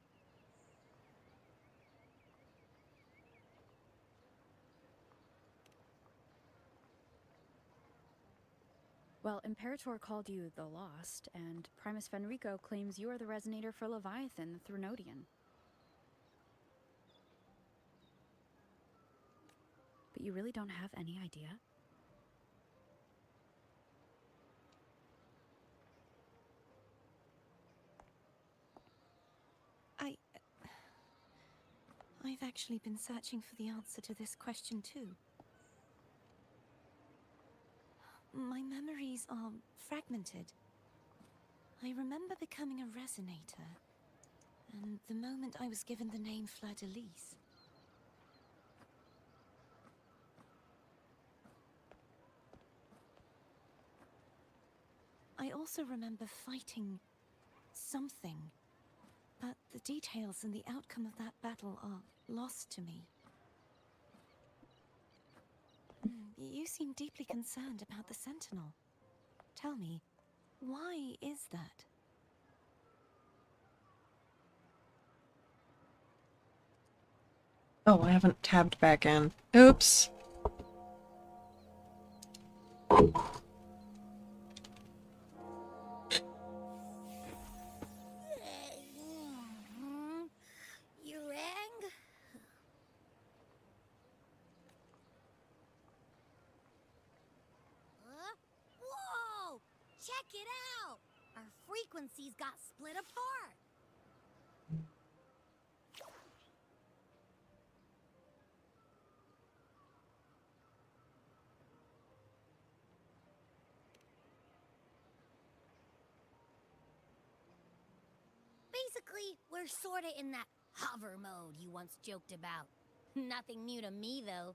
Well, Imperator called you the Lost, and Primus Fenrico claims you are the resonator for Leviathan, the Thrunodian. But you really don't have any idea? I've actually been searching for the answer to this question too. My memories are fragmented. I remember becoming a resonator, and the moment I was given the name Fleur-de-Lis. I also remember fighting something, but the details and the outcome of that battle are lost to me. You seem deeply concerned about the Sentinel. Tell me, why is that? Oh, I haven't tabbed back in. Oops. You rang? Whoa! Check it out! Our frequencies got split apart. Basically, we're sorta in that hover mode you once joked about. Nothing new to me, though.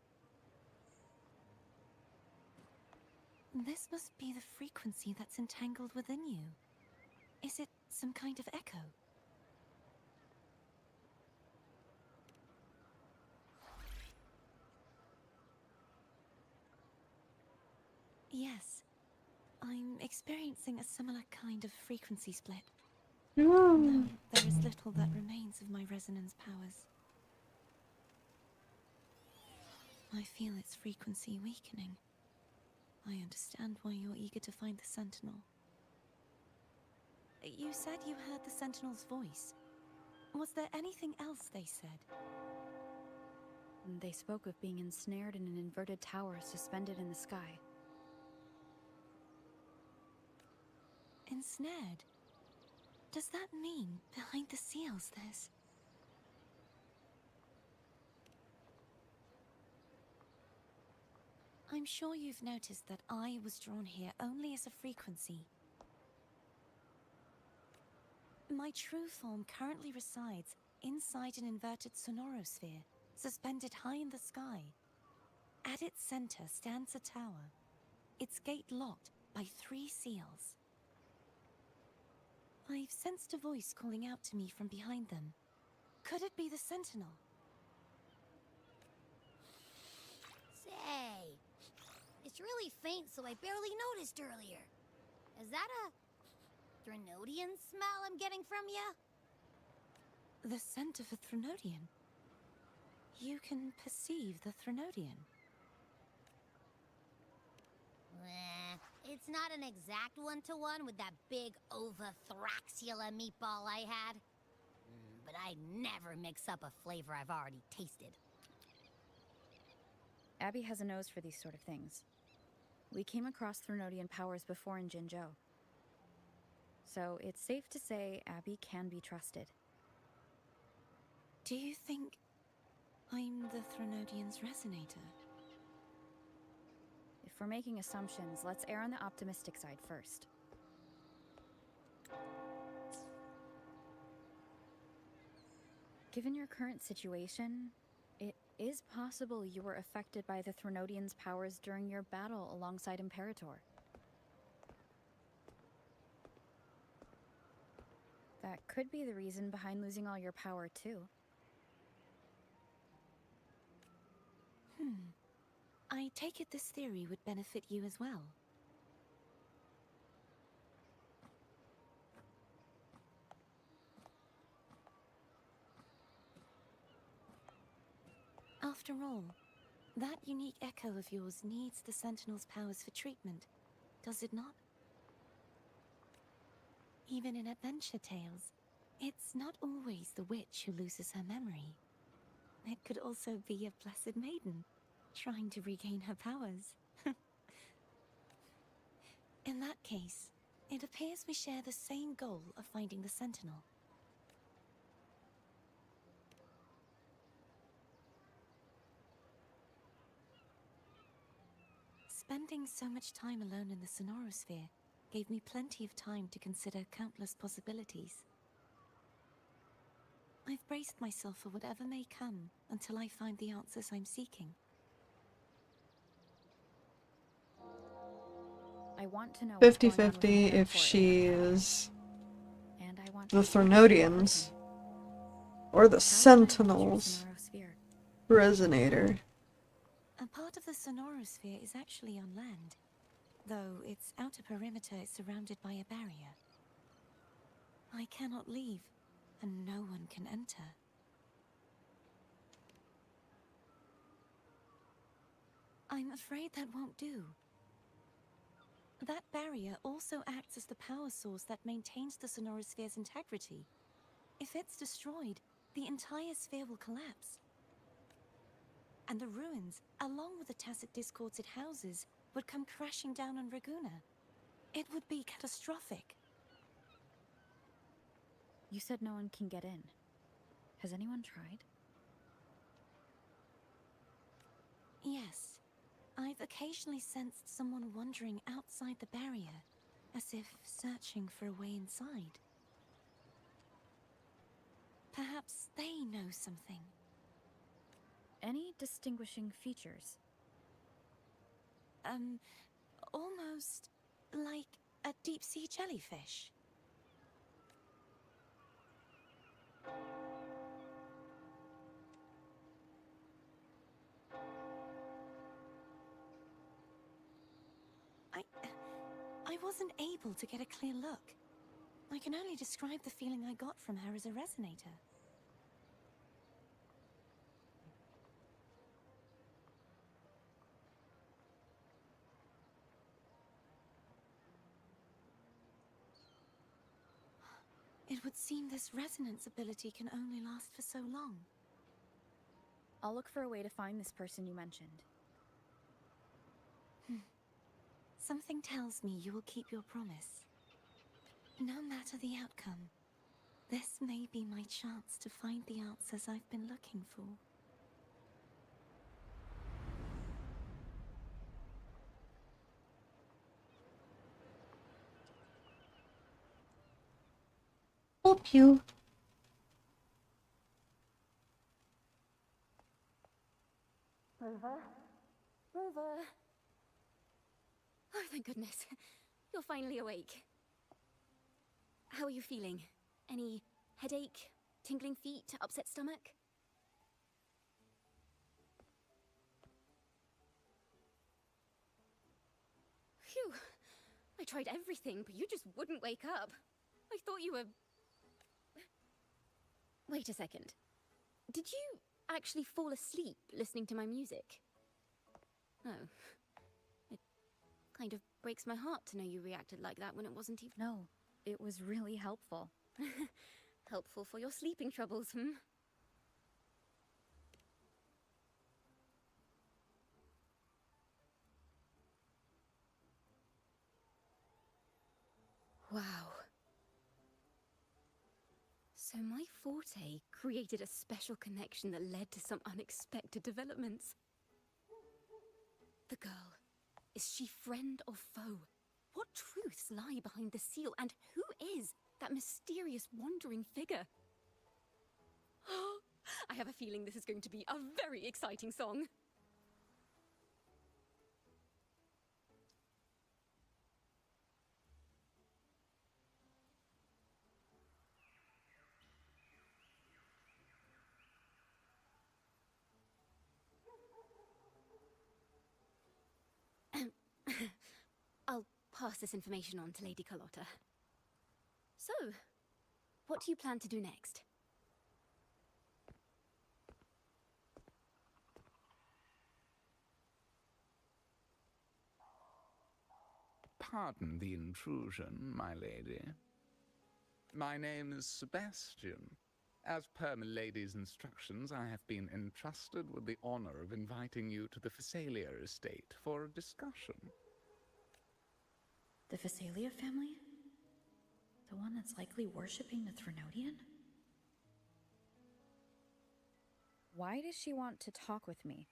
This must be the frequency that's entangled within you. Is it some kind of echo? Yes. I'm experiencing a similar kind of frequency split. Ooh. Though there is little that remains of my resonance powers. I feel its frequency weakening. I understand why you're eager to find the Sentinel. You said you heard the Sentinel's voice. Was there anything else they said? They spoke of being ensnared in an inverted tower suspended in the sky. Ensnared? Does that mean behind the seals there's... I'm sure you've noticed that I was drawn here only as a frequency. My true form currently resides inside an inverted sonorosphere, suspended high in the sky. At its center stands a tower, its gate locked by 3 seals. I've sensed a voice calling out to me from behind them. Could it be the Sentinel? Say, it's really faint, so I barely noticed earlier. Is that a Threnodian smell I'm getting from you? The scent of a Threnodian. You can perceive the Threnodian. It's not an exact one-to-one with that big Ovathraxula meatball I had. But I never mix up a flavor I've already tasted. Abby has a nose for these sort of things. We came across Threnodian powers before in Jinzhou. So it's safe to say Abby can be trusted. Do you think I'm the Threnodian's resonator? If we're making assumptions, let's err on the optimistic side first. Given your current situation, it is possible you were affected by the Threnodian's powers during your battle alongside Imperator. That could be the reason behind losing all your power, too. I take it this theory would benefit you as well. After all, that unique echo of yours needs the Sentinel's powers for treatment, does it not? Even in adventure tales, it's not always the witch who loses her memory. It could also be a blessed maiden, trying to regain her powers. In that case, it appears we share the same goal of finding the Sentinel. Spending so much time alone in the sonorosphere gave me plenty of time to consider countless possibilities. I've braced myself for whatever may come until I find the answers I'm seeking. I want to know what's going on with 50-50 if Imperator she and is and I want the to speak to that Threnodians person. or the How can I reach your Sentinels sonorosphere? resonator. A part of the sonorosphere is actually on land, though its outer perimeter is surrounded by a barrier. I cannot leave, and no one can enter. I'm afraid that won't do. That barrier also acts as the power source that maintains the sonorosphere's integrity. If it's destroyed, the entire sphere will collapse. And the ruins, along with the tacit discords it houses, would come crashing down on Raguna. It would be catastrophic. You said no one can get in. Has anyone tried? Yes. I've occasionally sensed someone wandering outside the barrier, as if searching for a way inside. Perhaps they know something. Any distinguishing features? Almost like a deep-sea jellyfish. wasn't able to get a clear look. I can only describe the feeling I got from her as a resonator. It would seem this resonance ability can only last for so long. I'll look for a way to find this person you mentioned. Something tells me you will keep your promise. No matter the outcome, this may be my chance to find the answers I've been looking for. Help you. Rover? Rover? Oh, thank goodness. You're finally awake. How are you feeling? Any headache, tingling feet, upset stomach? Phew. I tried everything, but you just wouldn't wake up. I thought you were... Wait a second. Did you actually fall asleep listening to my music? Oh. It kind of breaks my heart to know you reacted like that when it wasn't even... No, it was really helpful. Helpful for your sleeping troubles, hmm? Wow. So my forte created a special connection that led to some unexpected developments. The girl, is she friend or foe? What truths lie behind the seal, and who is that mysterious wandering figure? I have a feeling this is going to be a very exciting song. I'll pass this information on to Lady Carlotta. So, what do you plan to do next? Pardon the intrusion, my lady. My name is Sebastian. As per milady's instructions, I have been entrusted with the honor of inviting you to the Phasalia estate for a discussion. The Phasalia family? The one that's likely worshipping the Threnodian? Why does she want to talk with me?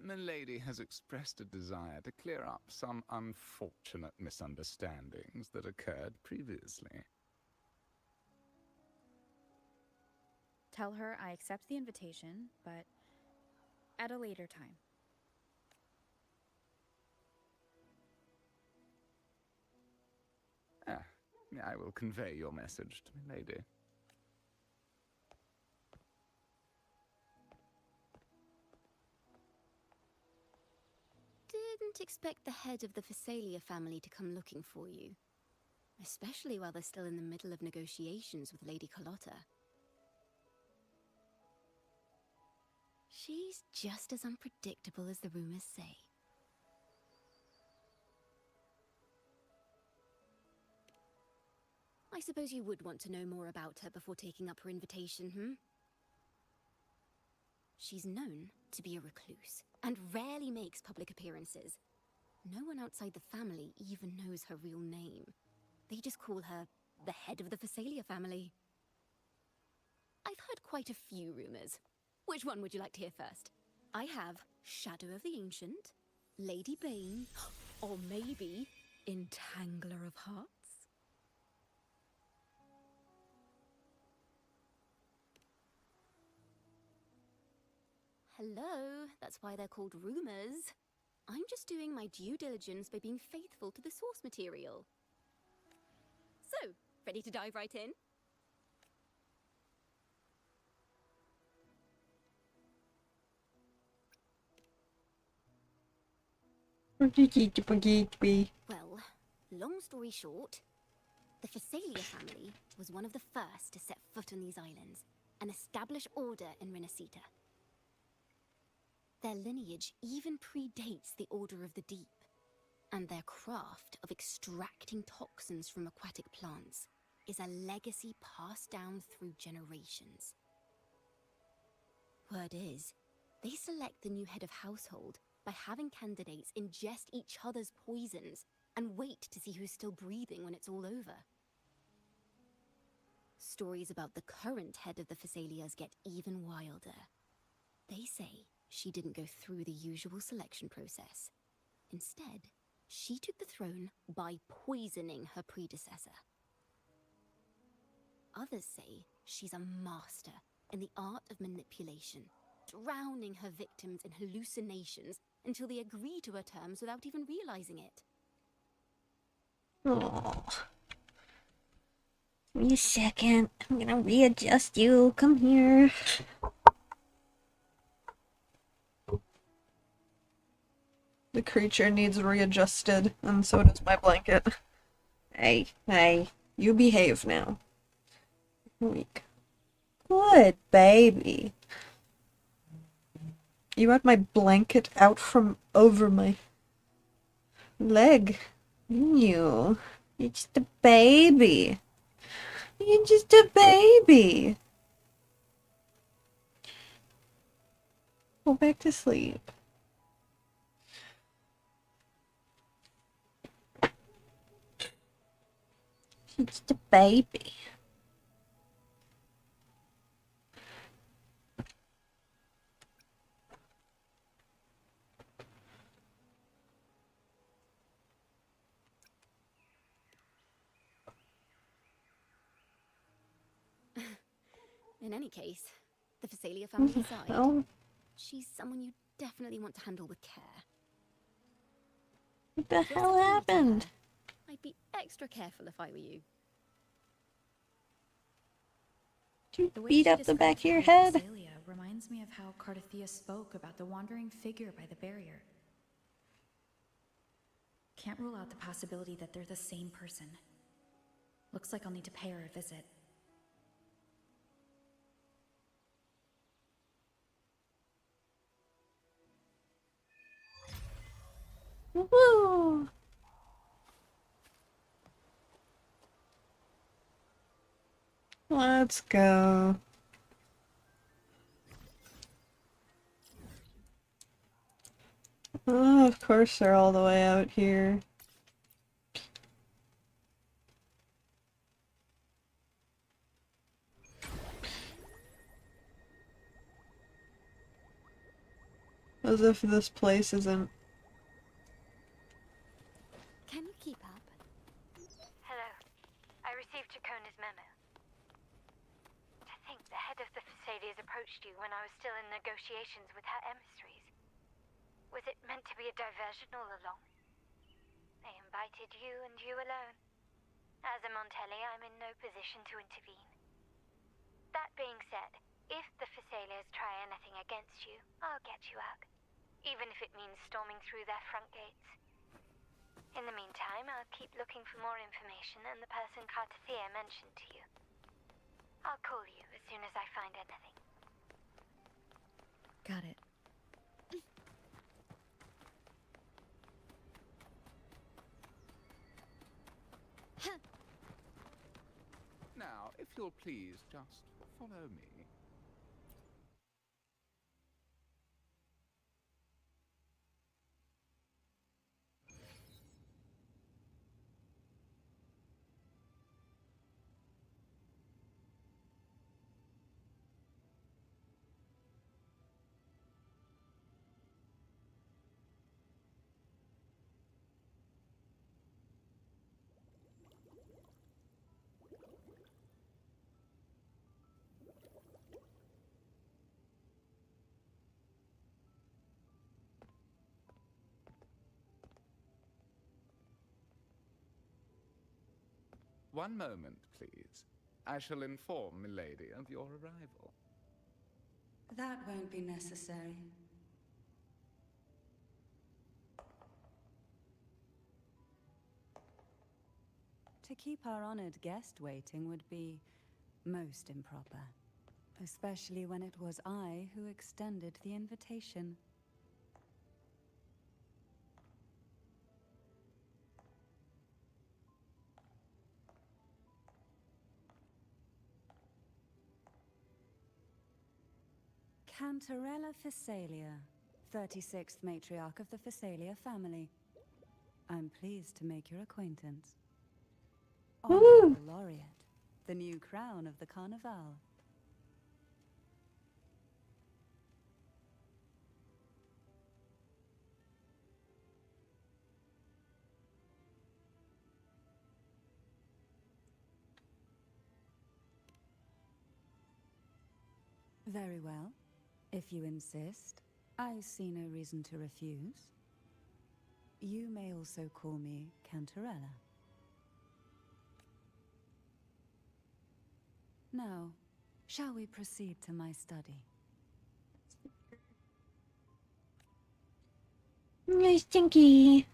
Milady has expressed a desire to clear up some unfortunate misunderstandings that occurred previously. Tell her I accept the invitation, but at a later time. I will convey your message to Milady. Didn't expect the head of the Phasalia family to come looking for you. Especially while they're still in the middle of negotiations with Lady Carlotta. She's just as unpredictable as the rumors say. I suppose you would want to know more about her before taking up her invitation, hmm? She's known to be a recluse, and rarely makes public appearances. No one outside the family even knows her real name. They just call her the head of the Phasalia family. I've heard quite a few rumors. Which one would you like to hear first? I have Shadow of the Ancient, Lady Bane, or maybe Entangler of Hearts. Hello, that's why they're called rumors. I'm just doing my due diligence by being faithful to the source material. So, ready to dive right in? Well, long story short, the Phasalia family was one of the first to set foot on these islands and establish order in Renacita. Their lineage even predates the Order of the Deep, and their craft of extracting toxins from aquatic plants is a legacy passed down through generations. Word is, they select the new head of household by having candidates ingest each other's poisons and wait to see who's still breathing when it's all over. Stories about the current head of the Phasalias get even wilder. They say she didn't go through the usual selection process. Instead, she took the throne by poisoning her predecessor. Others say she's a master in the art of manipulation, drowning her victims in hallucinations until they agree to her terms without even realizing it. Oh. Give me a second. I'm gonna readjust you. Come here. The creature needs readjusted, and so does my blanket. Hey, you behave now. Weak. Good baby. You had my blanket out from over my leg. You're just a baby. You're just a baby. Go back to sleep. She's just a baby. In any case, the Phasalia family aside, Oh, she's someone you definitely want to handle with care. what the If you're hell still meeting happened? her, I'd be extra careful if I were you. Did you The way beat she up the back describes of your Poor head? Phasalia reminds me of how Cardathea spoke about the wandering figure by the barrier. Can't rule out the possibility that they're the same person. Looks like I'll need to pay her a visit. Woo! Let's go. Oh, of course they're all the way out here. As if this place isn't. Can you keep up? Hello. I received Chacona's memo. To think the head of the Phasalias approached you when I was still in negotiations with her emissaries. Was it meant to be a diversion all along? They invited you and you alone. As a Montelli, I'm in no position to intervene. That being said, if the Phasalias try anything against you, I'll get you out. Even if it means storming through their front gates. In the meantime, I'll keep looking for more information and the person Cardathea mentioned to you. I'll call you as soon as I find anything. Got it. Now, if you'll please just follow me. One moment, please. I shall inform Milady of your arrival. That won't be necessary. To keep our honored guest waiting would be most improper. Especially when it was I who extended the invitation. Cantarella Phasalia, 36th matriarch of the Phasalia family. I'm pleased to make your acquaintance. Honorable Laureate, the new crown of the Carnival. Very well. If you insist, I see no reason to refuse. You may also call me Cantarella. Now, shall we proceed to my study? Stinky.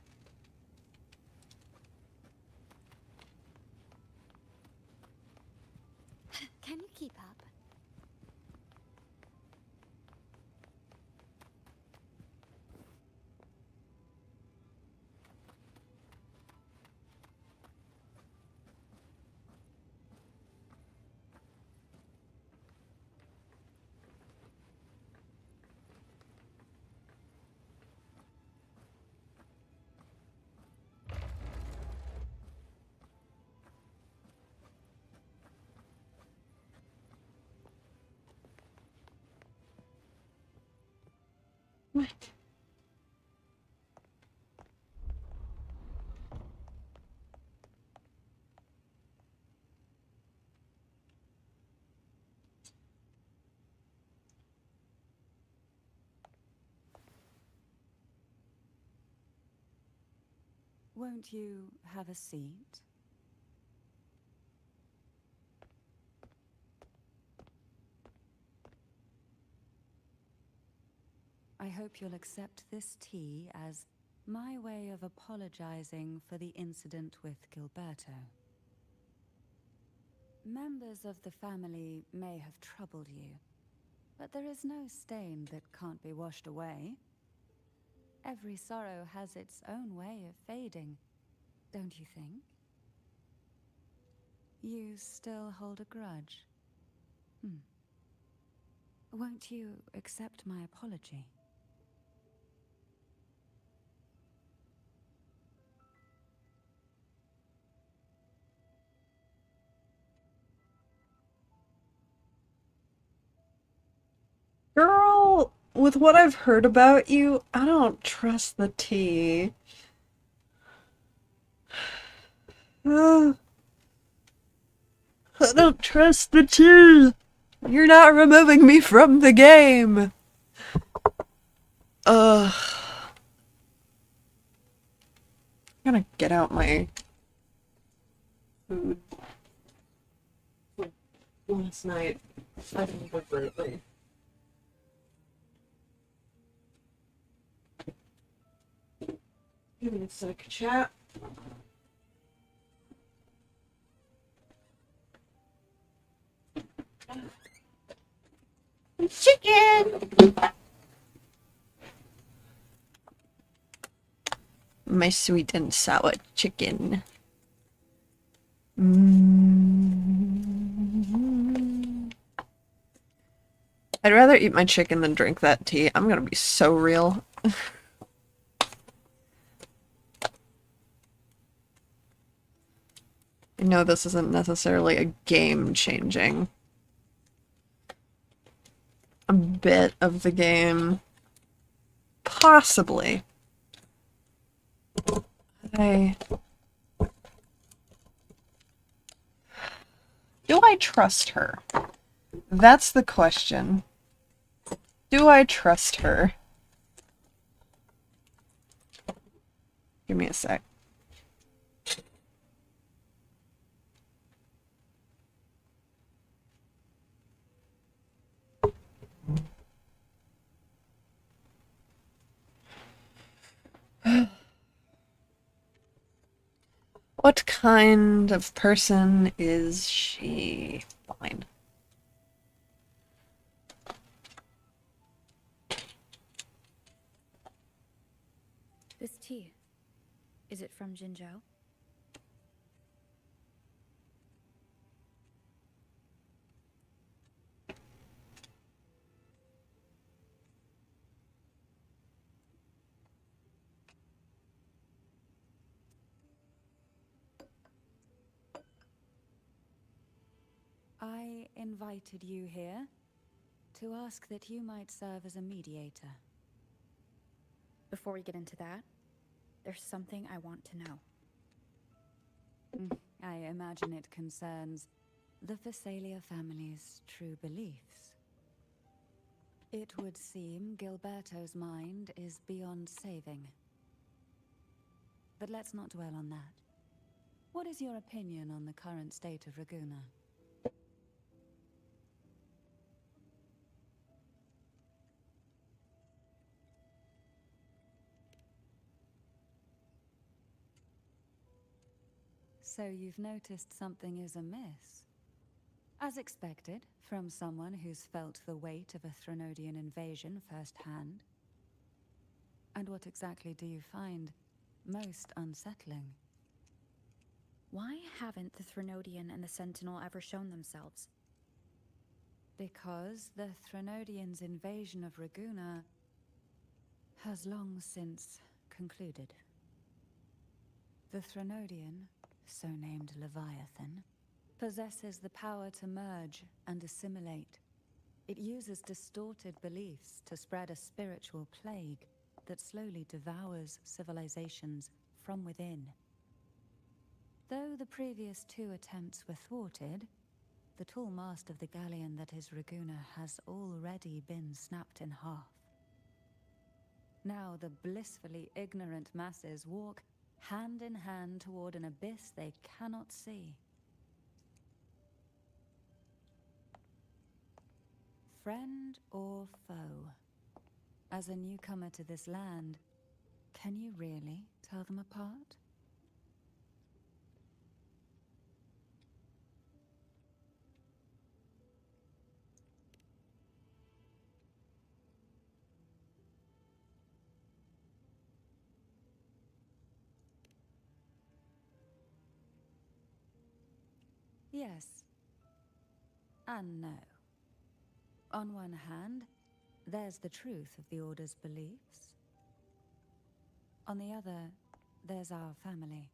Can you keep up? What? Won't you have a seat? I hope you'll accept this tea as my way of apologizing for the incident with Gilberto. Members of the family may have troubled you, but there is no stain that can't be washed away. Every sorrow has its own way of fading, don't you think? You still hold a grudge? Won't you accept my apology? Girl, with what I've heard about you, I don't trust the tea. I don't trust the tea. You're not removing me from the game. I'm gonna get out my food. Last night, I didn't go greatly. Give me a sec, chat. Chicken! My sweet and sour chicken. I'd rather eat my chicken than drink that tea. I'm gonna be so real. I know this isn't necessarily a game-changing a bit of the game. Possibly. Do I trust her? That's the question. Do I trust her? Give me a sec. What kind of person is she? Fine. This tea, is it from Jinzhou? I invited you here to ask that you might serve as a mediator. Before we get into that, there's something I want to know. I imagine it concerns the Phasalia family's true beliefs. It would seem Gilberto's mind is beyond saving. But let's not dwell on that. What is your opinion on the current state of Raguna? So you've noticed something is amiss. As expected, from someone who's felt the weight of a Threnodian invasion firsthand. And what exactly do you find most unsettling? Why haven't the Threnodian and the Sentinel ever shown themselves? Because the Threnodians' invasion of Raguna has long since concluded. The Threnodian, so named Leviathan, possesses the power to merge and assimilate. It uses distorted beliefs to spread a spiritual plague that slowly devours civilizations from within. Though the previous two attempts were thwarted, the tall mast of the galleon that is Raguna has already been snapped in half. Now the blissfully ignorant masses walk hand in hand toward an abyss they cannot see. Friend or foe? As a newcomer to this land, can you really tell them apart? Yes. And no. On one hand, there's the truth of the Order's beliefs. On the other, there's our family.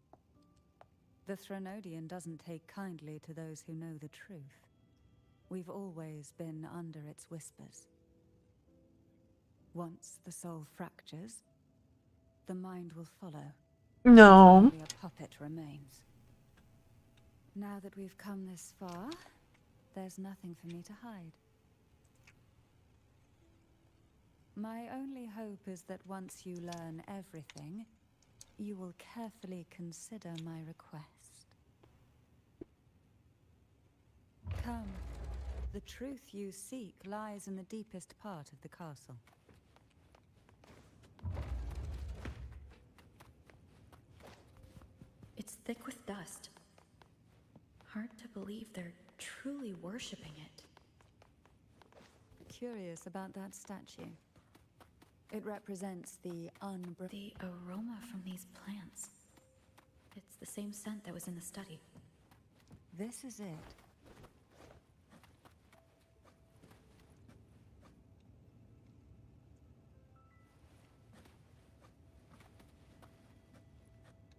The Threnodian doesn't take kindly to those who know the truth. We've always been under its whispers. Once the soul fractures, the mind will follow. No. Only a puppet remains. Now that we've come this far, there's nothing for me to hide. My only hope is that once you learn everything, you will carefully consider my request. Come. The truth you seek lies in the deepest part of the castle. It's thick with dust. Hard to believe they're truly worshipping it. Curious about that statue. It represents the The aroma from these plants. It's the same scent that was in the study. This is it.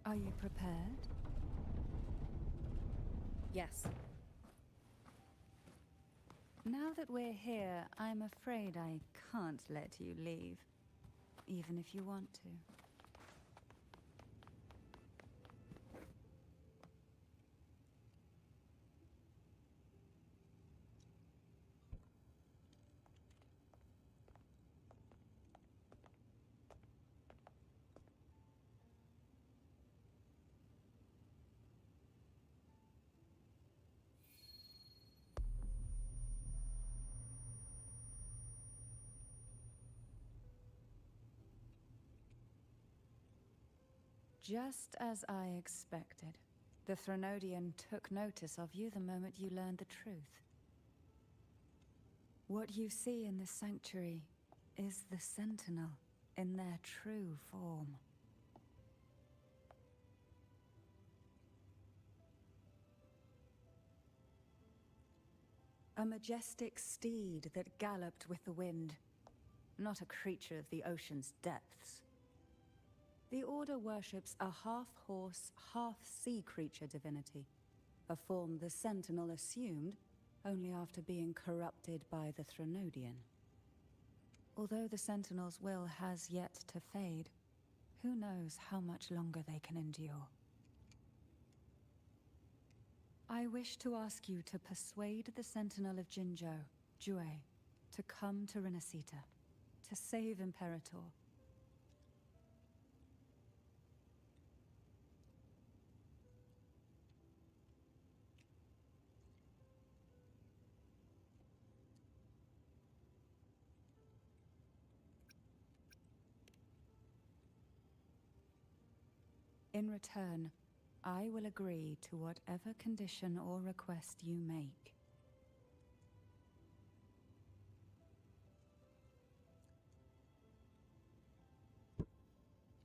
Are you prepared? Yes. Now that we're here, I'm afraid I can't let you leave, even if you want to. Just as I expected. The Threnodian took notice of you the moment you learned the truth. What you see in this sanctuary is the Sentinel in their true form. A majestic steed that galloped with the wind, not a creature of the ocean's depths. The Order worships a half-horse, half-sea creature divinity, a form the Sentinel assumed only after being corrupted by the Threnodian. Although the Sentinel's will has yet to fade, who knows how much longer they can endure. I wish to ask you to persuade the Sentinel of Jinzhou, Jue, to come to Renacita, to save Imperator. In return, I will agree to whatever condition or request you make.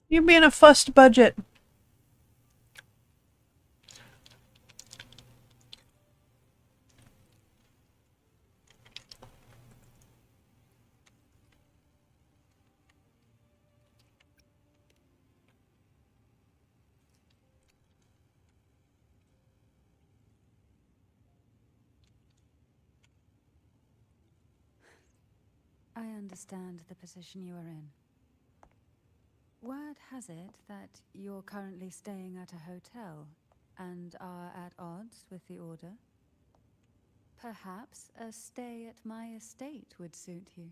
You're being a fussed budget. I understand the position you are in. Word has it that you're currently staying at a hotel and are at odds with the Order. Perhaps a stay at my estate would suit you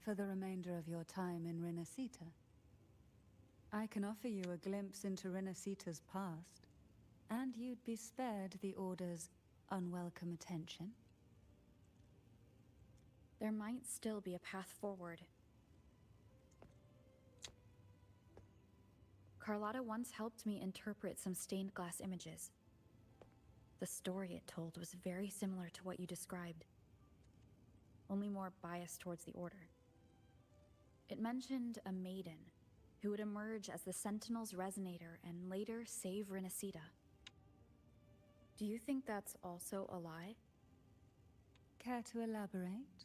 for the remainder of your time in Renacita. I can offer you a glimpse into Renacita's past, and you'd be spared the Order's unwelcome attention. There might still be a path forward. Carlotta once helped me interpret some stained glass images. The story it told was very similar to what you described, only more biased towards the Order. It mentioned a maiden who would emerge as the Sentinel's resonator and later save Renacita. Do you think that's also a lie? Care to elaborate?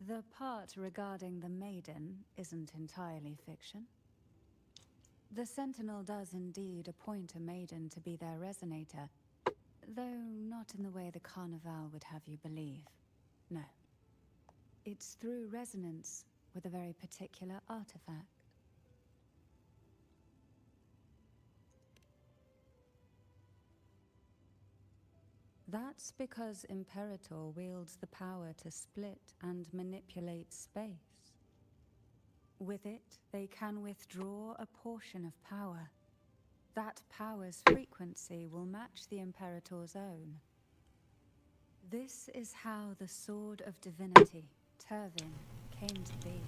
The part regarding the maiden isn't entirely fiction. The Sentinel does indeed appoint a maiden to be their resonator, though not in the way the Carnival would have you believe. No. It's through resonance with a very particular artifact. That's because Imperator wields the power to split and manipulate space. With it, they can withdraw a portion of power. That power's frequency will match the Imperator's own. This is how the Sword of Divinity, Turvin, came to be.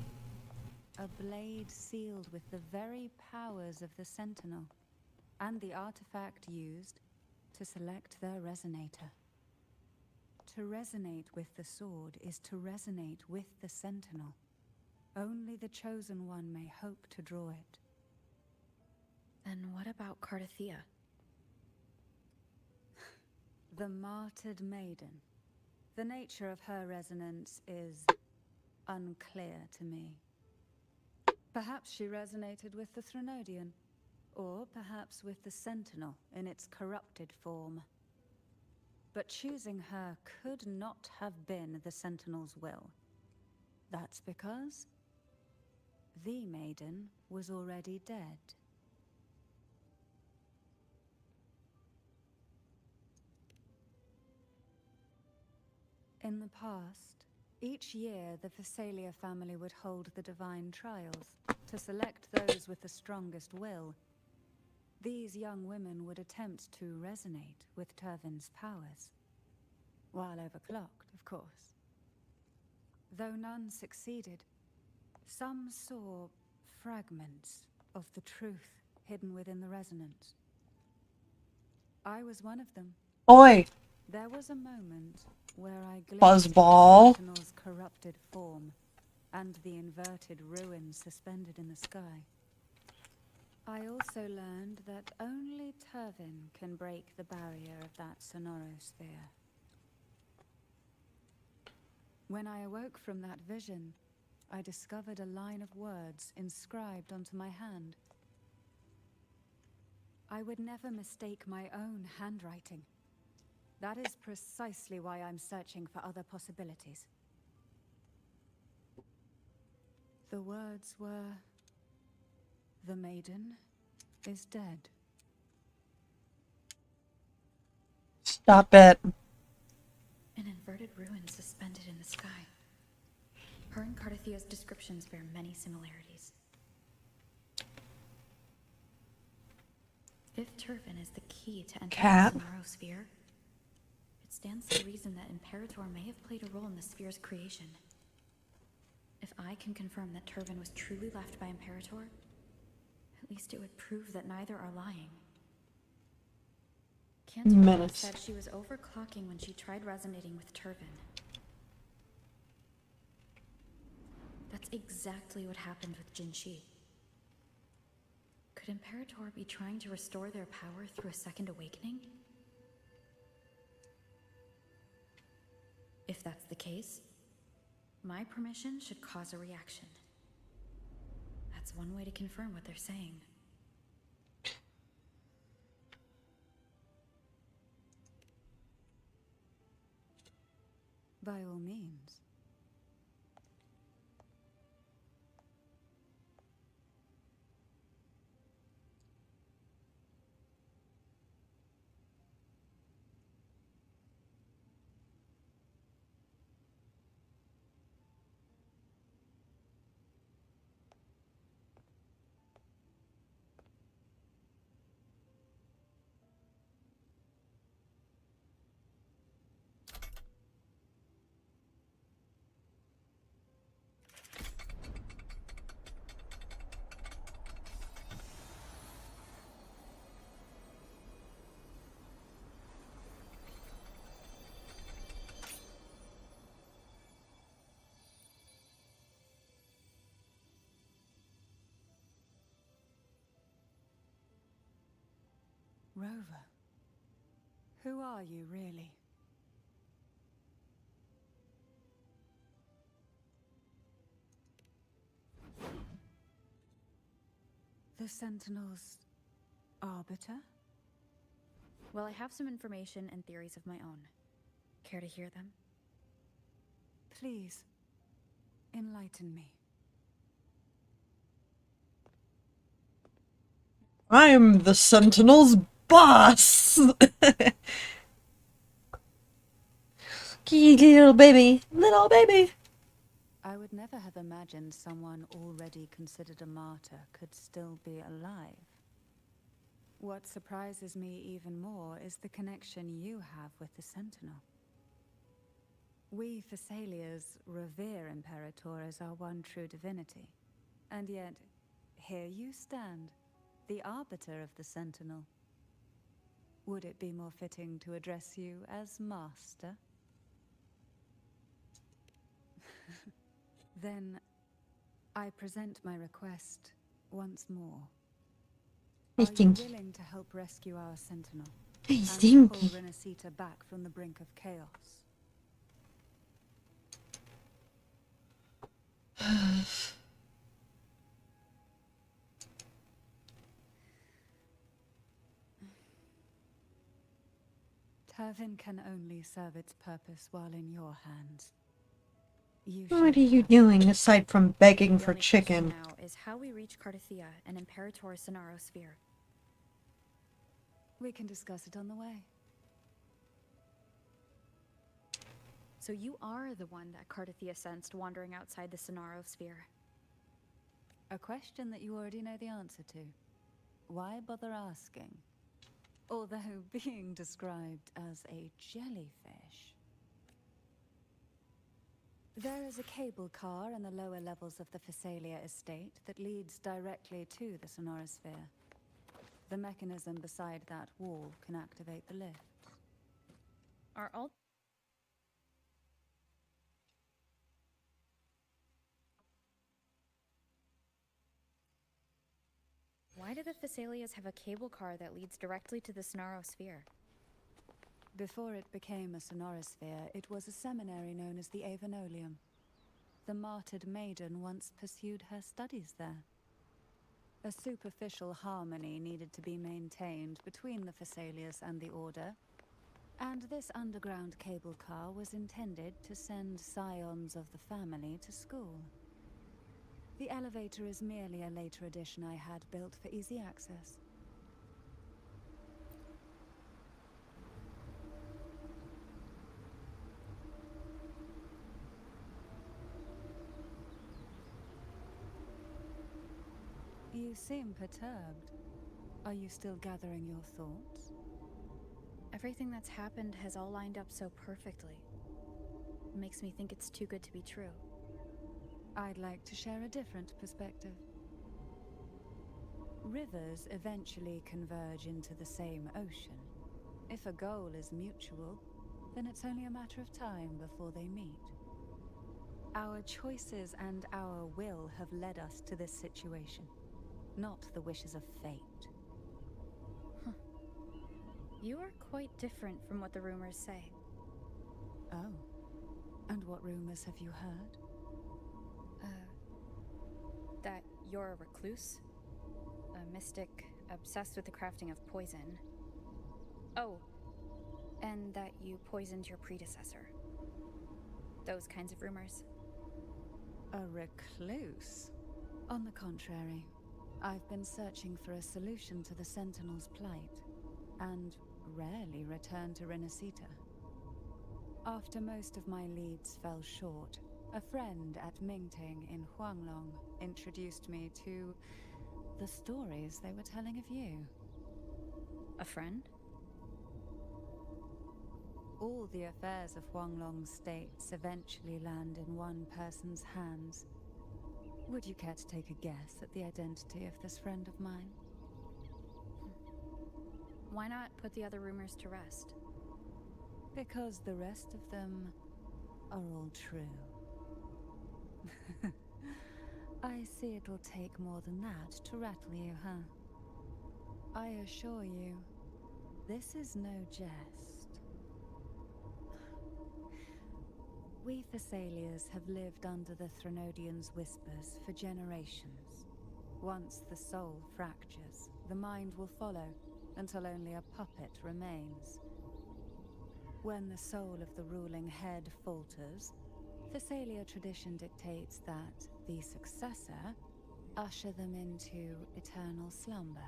A blade sealed with the very powers of the Sentinel, and the artifact used to select their resonator. To resonate with the sword is to resonate with the Sentinel. Only the Chosen One may hope to draw it. And what about Cardathea? The martyred maiden. The nature of her resonance is unclear to me. Perhaps she resonated with the Threnodian, or perhaps with the Sentinel in its corrupted form. But choosing her could not have been the Sentinel's will. That's because the maiden was already dead. In the past, each year the Phasalia family would hold the divine trials to select those with the strongest will. These young women would attempt to resonate with Turvin's powers, while overclocked, of course. Though none succeeded, some saw fragments of the truth hidden within the resonance. I was one of them. Oi! There was a moment where I glimpsed Buzzball. the Sentinel's corrupted form and the inverted ruins suspended in the sky. I also learned that only Turvin can break the barrier of that sonorosphere. When I awoke from that vision, I discovered a line of words inscribed onto my hand. I would never mistake my own handwriting. That is precisely why I'm searching for other possibilities. The words were, "The maiden is dead." Stop it. An inverted ruin suspended in the sky. Her and Cardathia's descriptions bear many similarities. If Turvin is the key to entering Cat. the Sonorosphere, it stands to reason that Imperator may have played a role in the sphere's creation. If I can confirm that Turvin was truly left by Imperator, at least it would prove that neither are lying. Cantor Menace. said she was overclocking when she tried resonating with Turvin. That's exactly what happened with Jinshi. Could Imperator be trying to restore their power through a second awakening? If that's the case, my permission should cause a reaction. That's one way to confirm what they're saying. By all means. Rover, who are you really? The Sentinel's arbiter? Well, I have some information and theories of my own. Care to hear them? Please, enlighten me. I'm the Sentinel's boss! Little baby, little baby. I would never have imagined someone already considered a martyr could still be alive. What surprises me even more is the connection you have with the Sentinel. We Thessalians revere Imperator as our one true divinity. And yet, here you stand, the arbiter of the Sentinel. Would it be more fitting to address you as Master? Then, I present my request once more. Are you Thank you. willing to help rescue our Sentinel? Thank And pull you. Renacita back from the brink of chaos? Turvin can only serve its purpose while in your hands. You What should are you have- doing aside from begging The for only question chicken? now is how we reach Cardathia and Imperator's Sonorosphere. We can discuss it on the way. So you are the one that Cardathia sensed wandering outside the Sonorosphere. A question that you already know the answer to. Why bother asking? Although being described as a jellyfish. There is a cable car in the lower levels of the Phasalia estate that leads directly to the Sonorosphere. The mechanism beside that wall can activate the lifts. Are all... Why do the Phasalias have a cable car that leads directly to the Sonorosphere? Before it became a Sonorosphere, it was a seminary known as the Avenolium. The martyred maiden once pursued her studies there. A superficial harmony needed to be maintained between the Phasalias and the Order, and this underground cable car was intended to send scions of the family to school. The elevator is merely a later addition I had built for easy access. You seem perturbed. Are you still gathering your thoughts? Everything that's happened has all lined up so perfectly. It makes me think it's too good to be true. I'd like to share a different perspective. Rivers eventually converge into the same ocean. If a goal is mutual, then it's only a matter of time before they meet. Our choices and our will have led us to this situation, not the wishes of fate. You are quite different from what the rumors say. Oh. And what rumors have you heard? That you're a recluse, a mystic obsessed with the crafting of poison. Oh, and that you poisoned your predecessor. Those kinds of rumors. A recluse? On the contrary, I've been searching for a solution to the Sentinel's plight, and rarely return to Renacita. After most of my leads fell short, a friend at Mingting in Huanglong introduced me to the stories they were telling of you. A friend? All the affairs of Huanglong states eventually land in one person's hands. Would you care to take a guess at the identity of this friend of mine? Why not put the other rumors to rest? Because the rest of them are all true. I see it'll take more than that to rattle you, huh? I assure you, this is no jest. We Phasalias have lived under the Threnodians' whispers for generations. Once the soul fractures, the mind will follow, until only a puppet remains. When the soul of the ruling head falters, Phasalia tradition dictates that the successor usher them into eternal slumber,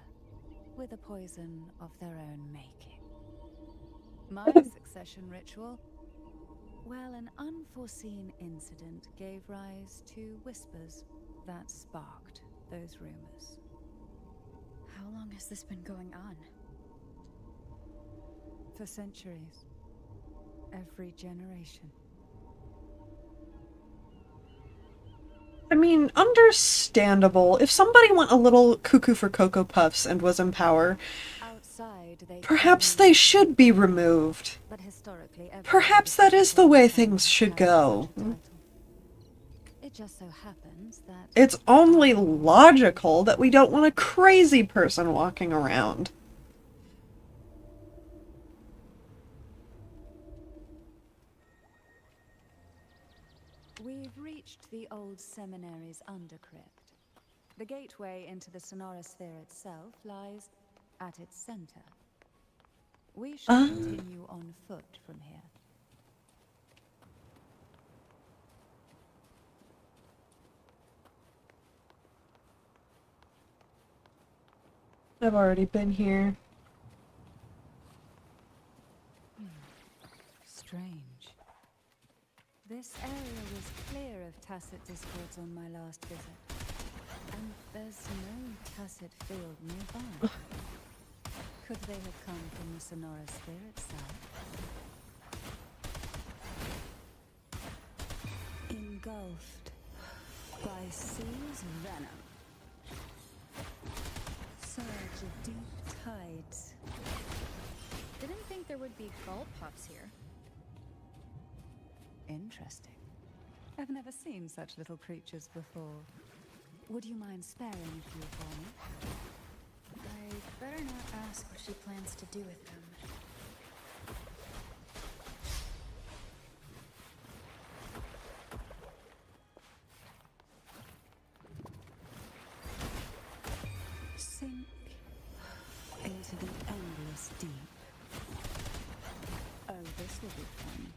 with a poison of their own making. My succession ritual? Well, an unforeseen incident gave rise to whispers that sparked those rumors. How long has this been going on? For centuries. Every generation. I mean, understandable. If somebody went a little cuckoo for Cocoa Puffs and was in power, Outside, perhaps they should be removed. But historically, Perhaps that is the way things should go. It just so happens that It's only logical that we don't want a crazy person walking around. we've reached the old seminary's undercrypt. The gateway into the Sonorosphere itself lies at its center. We should continue on foot from here. I've already been here. Strange. This area was clear of tacit discords on my last visit. And there's no tacit field nearby. Could they have come from the Sonoran Sphere itself? Engulfed by sea's venom. Surge of deep tides. Didn't think there would be gull pops here. Interesting. I've never seen such little creatures before. Would you mind sparing a few for me? I better not ask what she plans to do with them. Sink into the endless deep. Oh, this will be fun.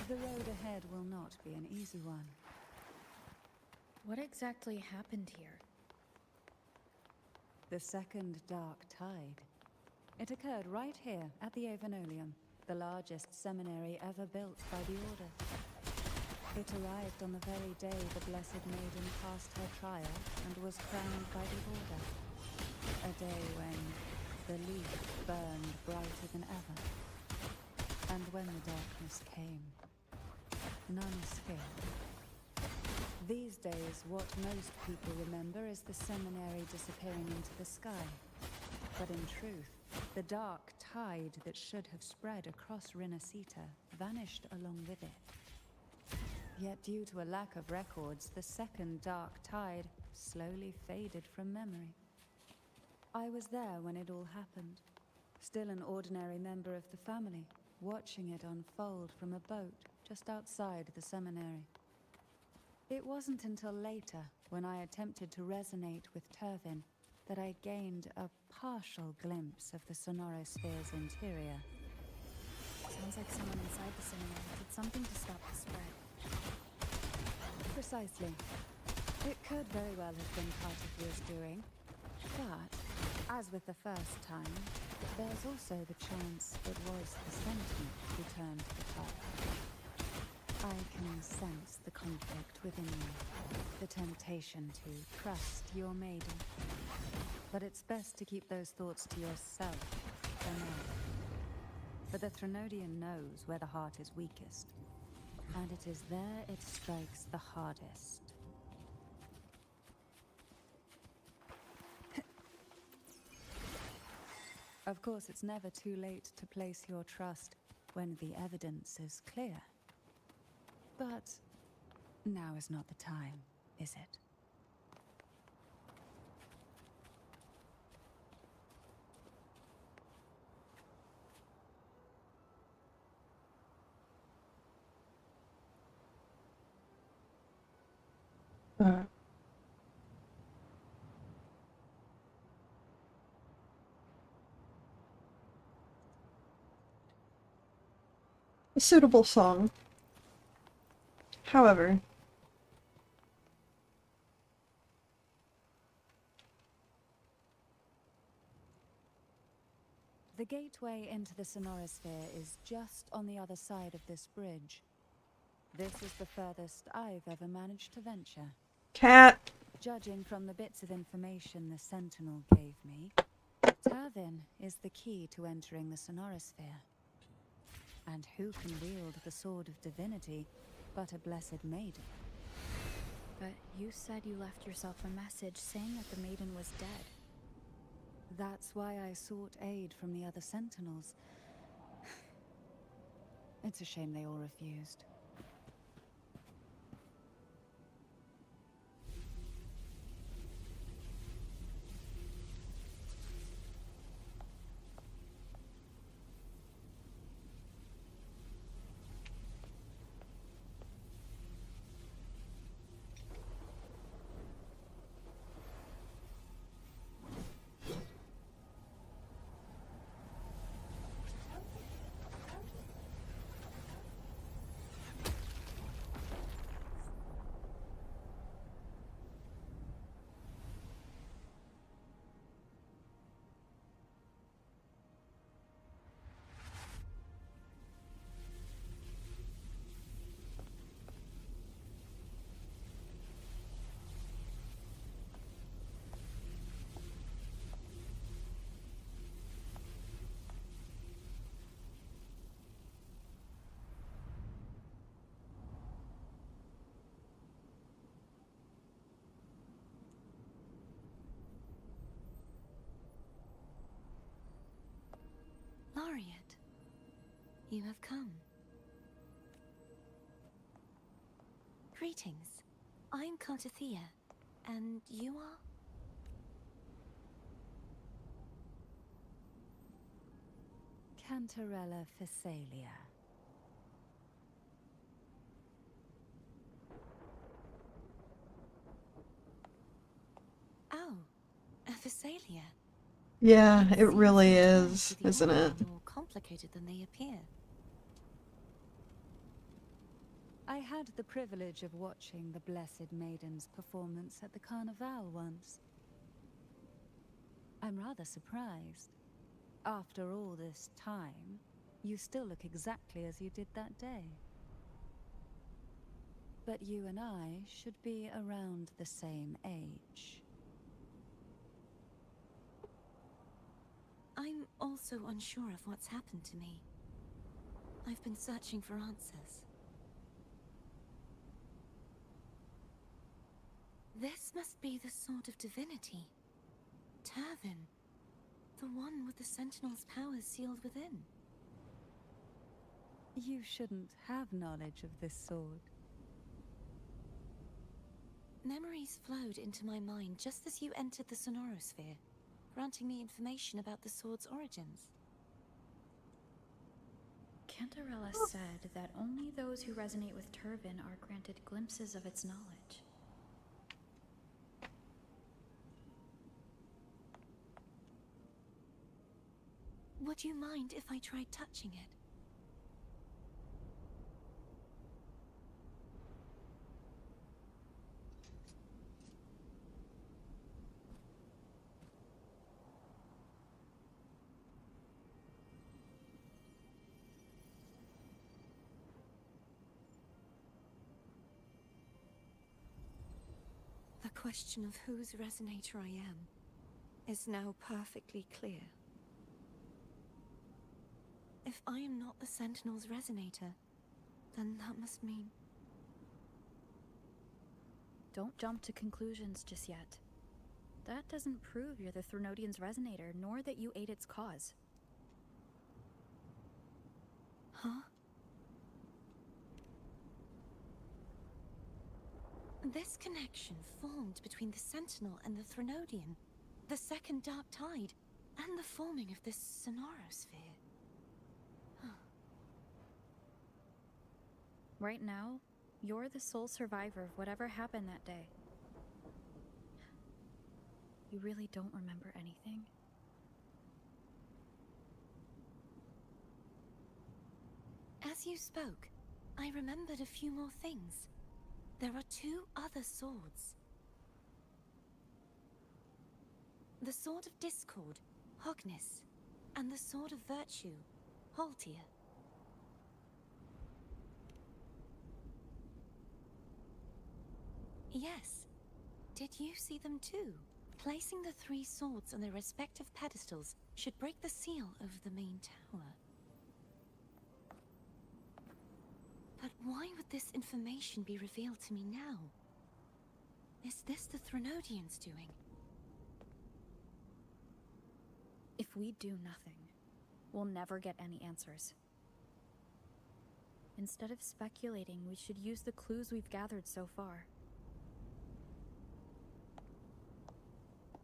The road ahead will not be an easy one. What exactly happened here? The second dark tide. It occurred right here at the Avenolium, the largest seminary ever built by the Order. It arrived on the very day the Blessed Maiden passed her trial and was crowned by the Order. A day when the leaf burned brighter than ever. And when the darkness came, none escaped. These days, what most people remember is the seminary disappearing into the sky. But in truth, the dark tide that should have spread across Rinasita vanished along with it. Yet due to a lack of records, the second dark tide slowly faded from memory. I was there when it all happened, still an ordinary member of the family, watching it unfold from a boat just outside the seminary. It wasn't until later, when I attempted to resonate with Turvin, that I gained a partial glimpse of the Sonorosphere's interior. Sounds like someone inside the seminary did something to stop the spread. Precisely. It could very well have been Cartifia's doing, but, as with the first time, there's also the chance it was the Sentient who turned the tide. I can sense the conflict within you, the temptation to trust your maiden. But it's best to keep those thoughts to yourself for now. For the Threnodian knows where the heart is weakest, and it is there it strikes the hardest. Of course, it's never too late to place your trust when the evidence is clear. But now is not the time, is it? A suitable song. However, the gateway into the Sonorosphere is just on the other side of this bridge. This is the furthest I've ever managed to venture. cat. Judging from the bits of information the Sentinel gave me, Turvin is the key to entering the Sonorosphere. And who can wield the Sword of Divinity but a Blessed Maiden? But you said you left yourself a message saying that the maiden was dead. That's why I sought aid from the other Sentinels. It's a shame they all refused. You have come. Greetings. I'm Cartathea, and you are? Cantarella Physalia. Oh, a Physalia. Yeah, it seems really the terms is, of the isn't order it? are more complicated than they appear. I had the privilege of watching the Blessed Maiden's performance at the Carnival once. I'm rather surprised. After all this time, you still look exactly as you did that day. But you and I should be around the same age. I'm also unsure of what's happened to me. I've been searching for answers. This must be the sword of divinity. Turvin. The one with the Sentinel's powers sealed within. You shouldn't have knowledge of this sword. Memories flowed into my mind just as you entered the Sonorosphere, granting me information about the sword's origins. Cantarella said that only those who resonate with Turvin are granted glimpses of its knowledge. Would you mind if I tried touching it? The question of whose resonator I am is now perfectly clear. If I am not the Sentinel's resonator, then that must mean... Don't jump to conclusions just yet. That doesn't prove you're the Threnodian's resonator, nor that you aid its cause. Huh? This connection formed between the Sentinel and the Threnodian, the second Dark Tide, and the forming of this Sonorosphere. Right now, you're the sole survivor of whatever happened that day. You really don't remember anything? As you spoke, I remembered a few more things. There are two other swords. The Sword of Discord, Hognis, and the Sword of Virtue, Haltia. Yes. Did you see them too? Placing the three swords on their respective pedestals should break the seal over the main tower. But why would this information be revealed to me now? Is this the Threnodians' doing? If we do nothing, we'll never get any answers. Instead of speculating, we should use the clues we've gathered so far.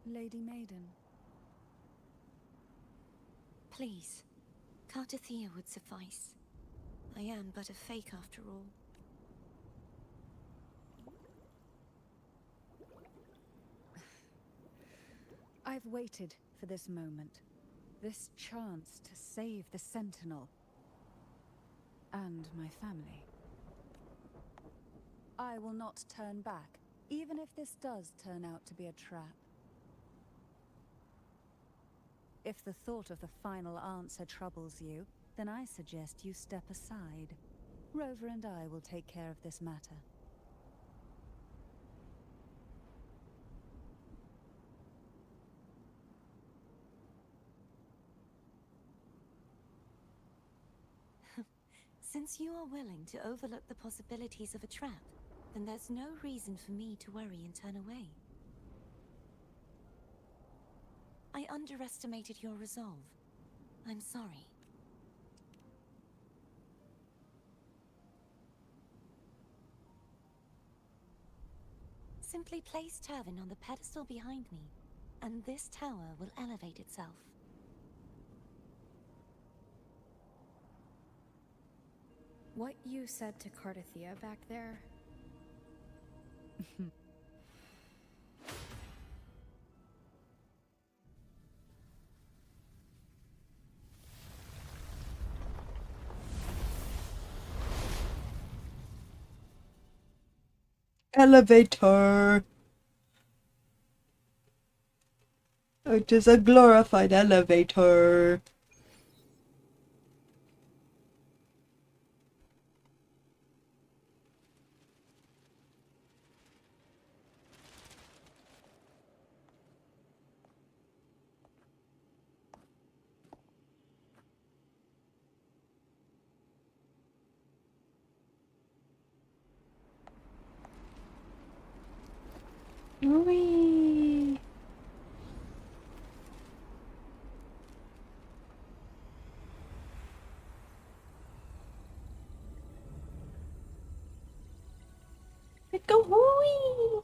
Lady Maiden. Please, Cartathea would suffice. I am but a fake after all. I've waited for this moment. This chance to save the Sentinel. And my family. I will not turn back, even if this does turn out to be a trap. If the thought of the final answer troubles you, then I suggest you step aside. Rover and I will take care of this matter. Since you are willing to overlook the possibilities of a trap, then there's no reason for me to worry and turn away. I underestimated your resolve. I'm sorry. Simply place Turvin on the pedestal behind me, and this tower will elevate itself. What you said to Cardathia back there? Elevator. It is a glorified elevator. Whee! It go whee!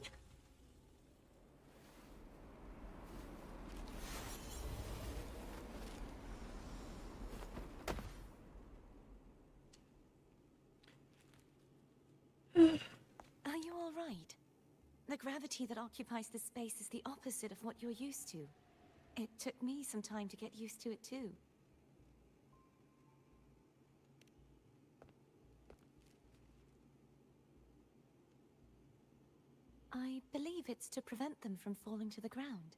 Are you all right? The gravity that occupies this space is the opposite of what you're used to. It took me some time to get used to it too. I believe it's to prevent them from falling to the ground.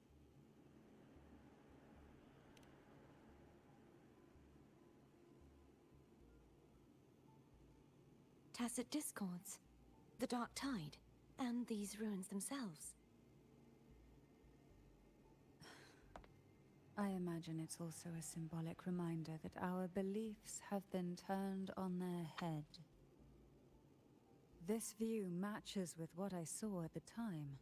Tacit discords, the dark tide, and these ruins themselves. I imagine it's also a symbolic reminder that our beliefs have been turned on their head. This view matches with what I saw at the time.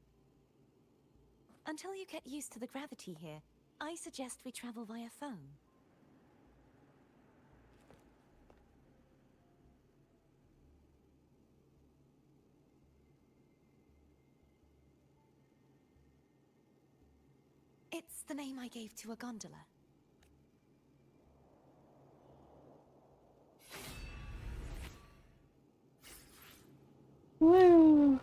Until you get used to the gravity here, I suggest we travel via foam. It's the name I gave to a gondola. Woo!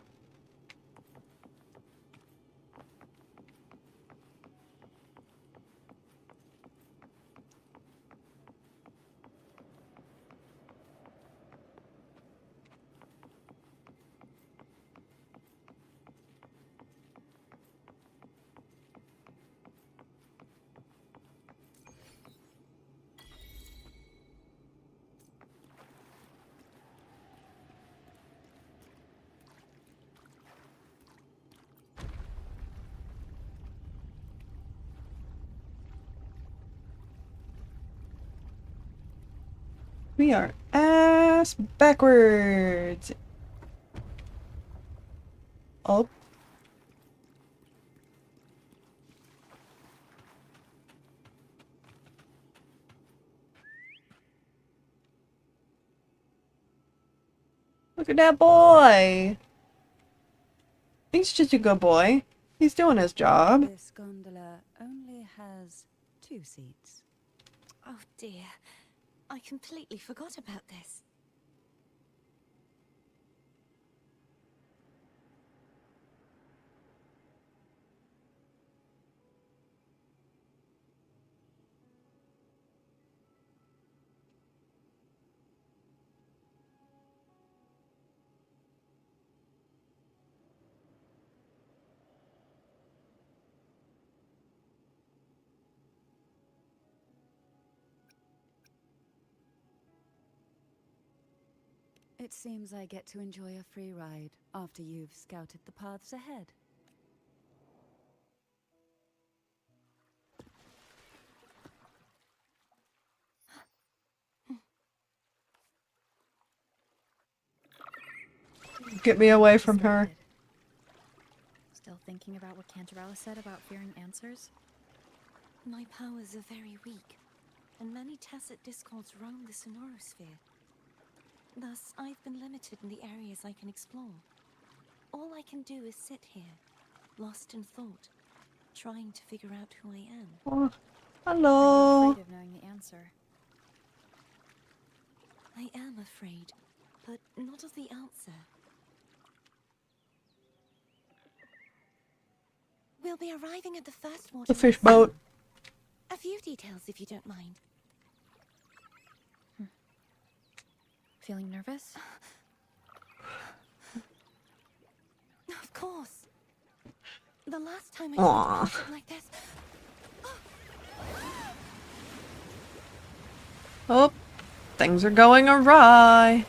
We are ass backwards. Oh. Look at that boy. He's just a good boy. He's doing his job. This gondola only has 2 seats. Oh dear, I completely forgot about this. It seems I get to enjoy a free ride after you've scouted the paths ahead. Get me away from her. Distracted. Still thinking about what Cantarella said about fearing answers? My powers are very weak, and many tacit discords roam the sonorosphere. Thus, I've been limited in the areas I can explore. all I can do is sit here, lost in thought, trying to figure out who I am. Oh, Are hello. you afraid of knowing the answer? I am afraid, but not of the answer. We'll be arriving at the first water. The fish boat. A few details, if you don't mind. Feeling nervous? Of course. The last time I Aw. tried to something like this. Oh, things are going awry.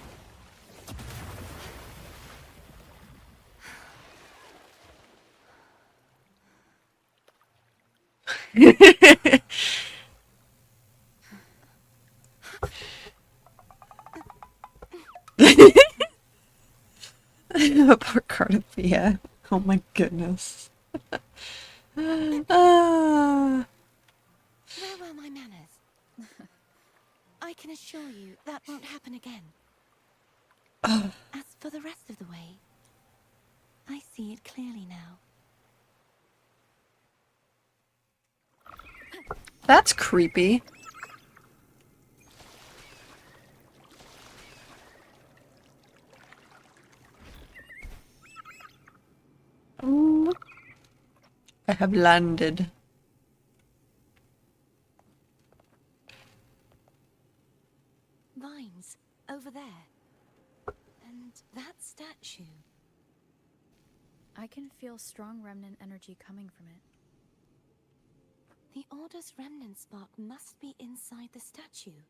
Poor Cardiff, oh my goodness. Ah. Where were my manners? I can assure you that won't happen again. As for the rest of the way, I see it clearly now. That's creepy. I have landed. Vines, over there. And that statue. I can feel strong remnant energy coming from it. The Order's remnant spark must be inside the statue.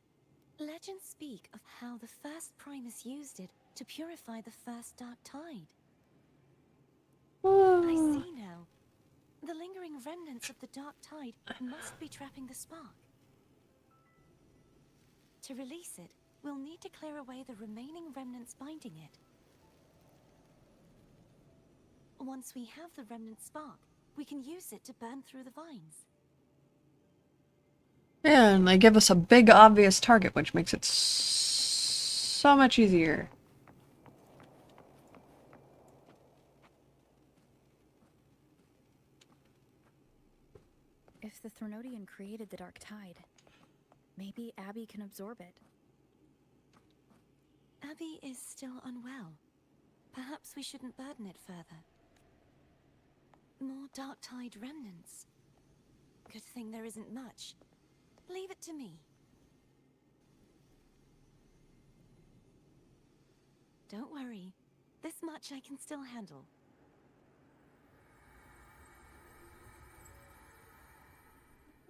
Legends speak of how the first Primus used it to purify the first Dark Tide. I see now. The lingering remnants of the Dark Tide must be trapping the spark. To release it, we'll need to clear away the remaining remnants binding it. Once we have the remnant spark, we can use it to burn through the vines. Yeah, and they give us a big obvious target, which makes it so much easier. If the Threnodian created the Dark Tide, maybe Abby can absorb it. Abby is still unwell. Perhaps we shouldn't burden it further. More Dark Tide remnants. Good thing there isn't much. Leave it to me. Don't worry. This much I can still handle.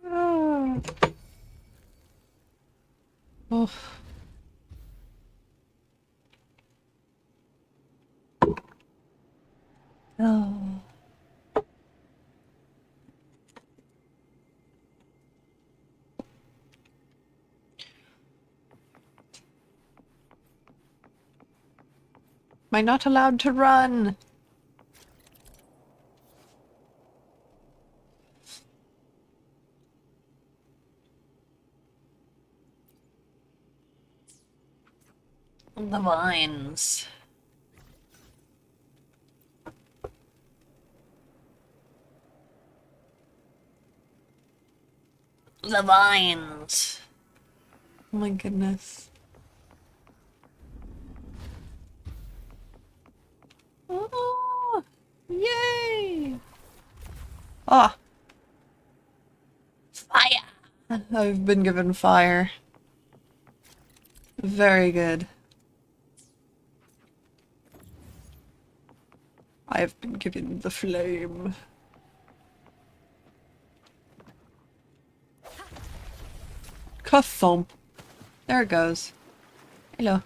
Oh. Oh. Oh. Am I not allowed to run? The vines. The vines. Oh my goodness. Oh, yay! Ah. Fire! I've been given fire. Very good. I have been given the flame. Cuff thump. There it goes. Hello.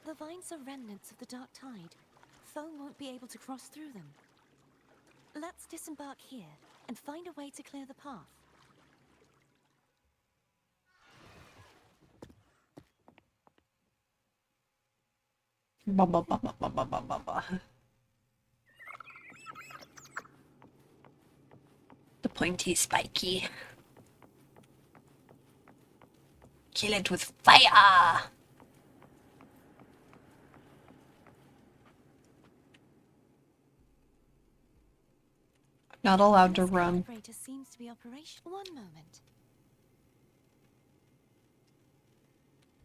The vines are remnants of the Dark Tide. Foe won't be able to cross through them. Let's disembark here and find a way to clear the path. Ba ba ba ba ba ba ba ba ba. The pointy spiky. Kill it with fire! Not allowed to This run. calibrator seems to be operational. One moment.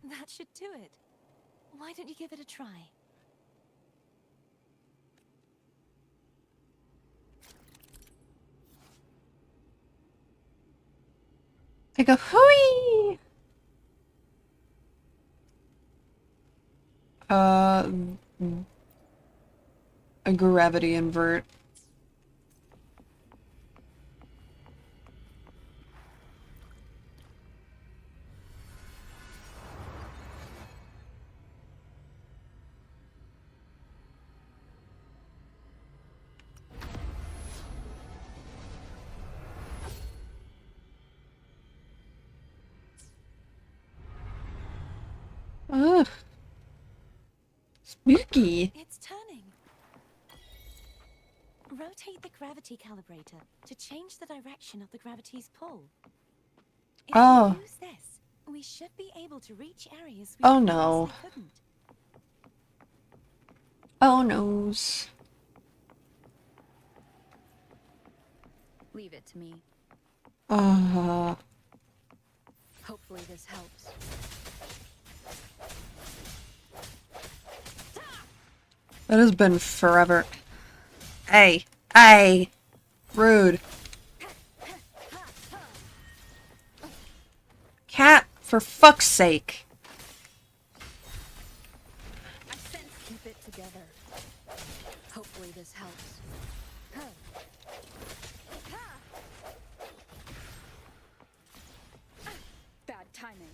That should do it. Why don't you give it a try? I go, hooey! A gravity invert. Ugh. Spooky. It's turning. Rotate the gravity calibrator to change the direction of the gravity's pull. If Oh. we use this, we should be able to reach areas we Oh no. previously couldn't. Oh noes. Leave it to me. Hopefully this helps. That has been forever. Hey. Hey. Rude. Cat, for fuck's sake. I sense keep it together. Hopefully this helps. Bad timing.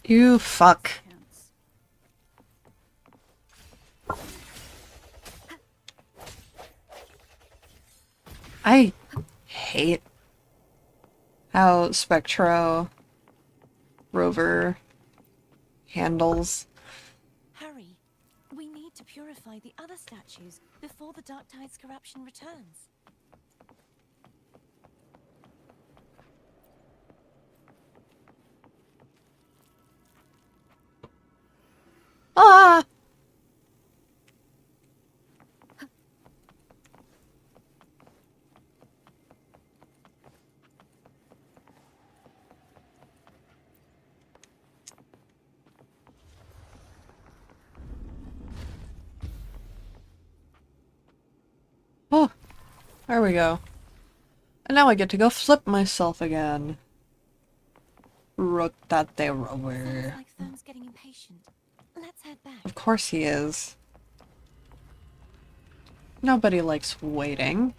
You fuck. Chance. I hate how Spectro Rover handles. Hurry. We need to purify the other statues before the Dark Tide's corruption returns. Ah! Oh, there we go. And now I get to go flip myself again. Rotate Sounds rover. like Therm's getting impatient. Let's head back. Of course he is. Nobody likes waiting.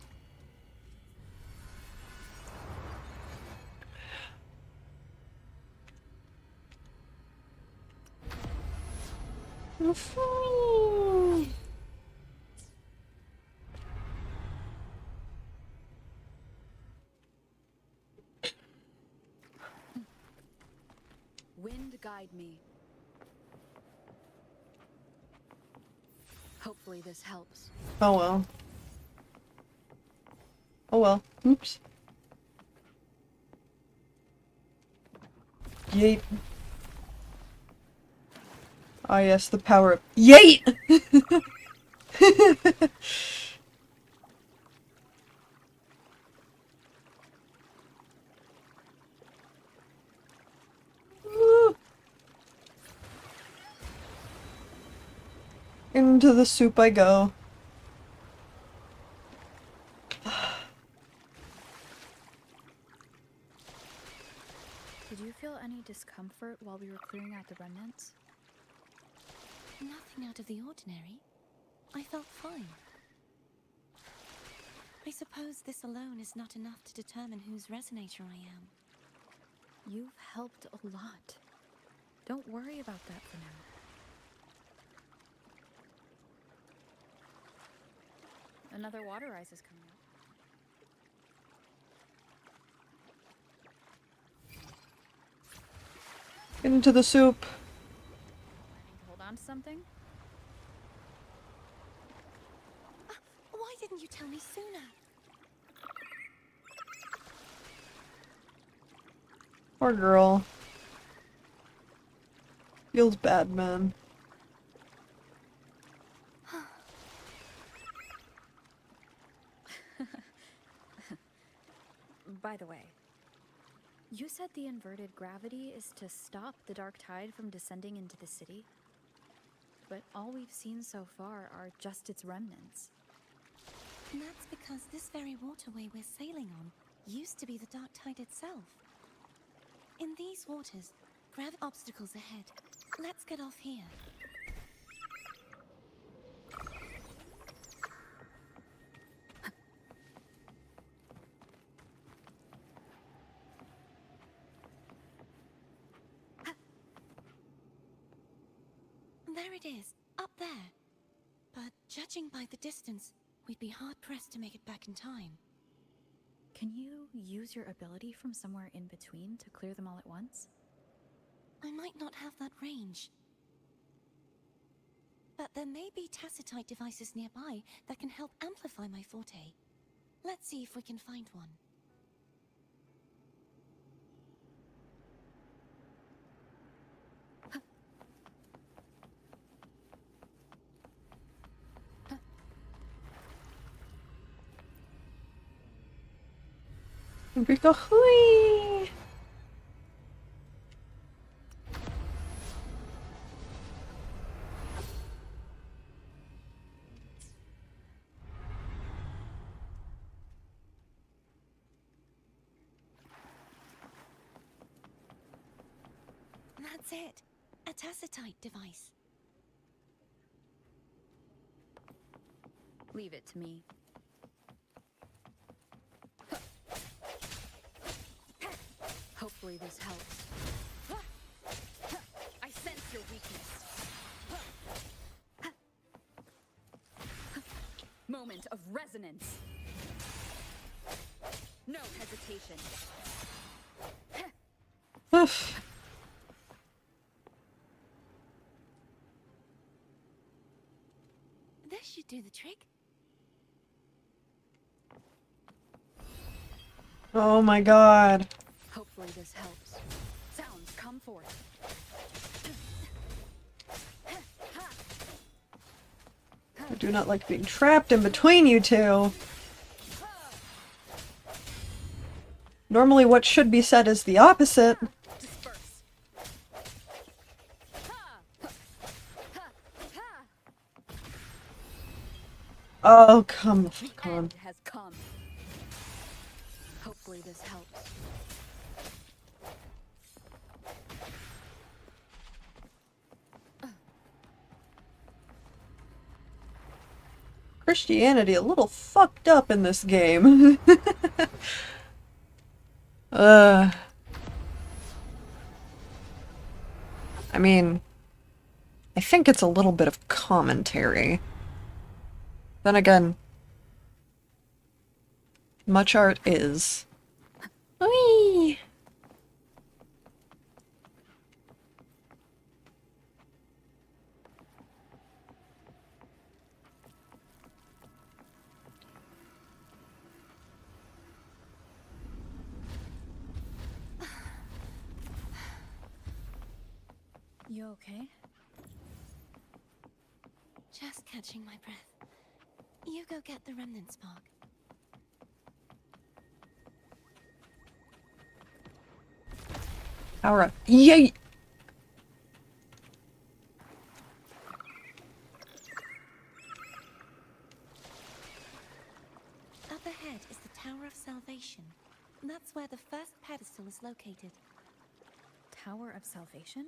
Wind guide me. Hopefully this helps. Oh well. Oh well. Oops. Yeet. Ah yes, the power up. Yeet! Woo. Into the soup I go. Did you feel any discomfort while we were clearing out the remnants? Nothing out of the ordinary. I felt fine. I suppose this alone is not enough to determine whose resonator I am. You've helped a lot. Don't worry about that for now. Another water rise is coming up. Into the soup. Planning to hold on to something? Why didn't you tell me sooner? Poor girl. Feels bad, man. By the way, you said the inverted gravity is to stop the dark tide from descending into the city? But all we've seen so far are just its remnants. And that's because this very waterway we're sailing on used to be the dark tide itself. In these waters, obstacles ahead. Let's get off here. There it is, up there. But judging by the distance, we'd be hard-pressed to make it back in time. Can you use your ability from somewhere in between to clear them all at once? I might not have that range. But there may be tacitite devices nearby that can help amplify my forte. Let's see if we can find one. Hui! That's it. A tacitite device. Leave it to me. Hopefully this helps. I sense your weakness. Moment of resonance. No hesitation. Oof. This should do the trick. Oh my god. Hopefully this helps. Sounds come forth. I do not like being trapped in between you two. Normally what should be said is the opposite. Disperse. Oh, come the The fuck on. end has come. Hopefully this helps. Christianity a little fucked up in this game. I mean, I think it's a little bit of commentary. Then again, much art is. Whee! You okay? Just catching my breath. You go get the remnant spark. Power up. Yay! Up ahead is the Tower of Salvation. That's where the first pedestal is located. Tower of Salvation?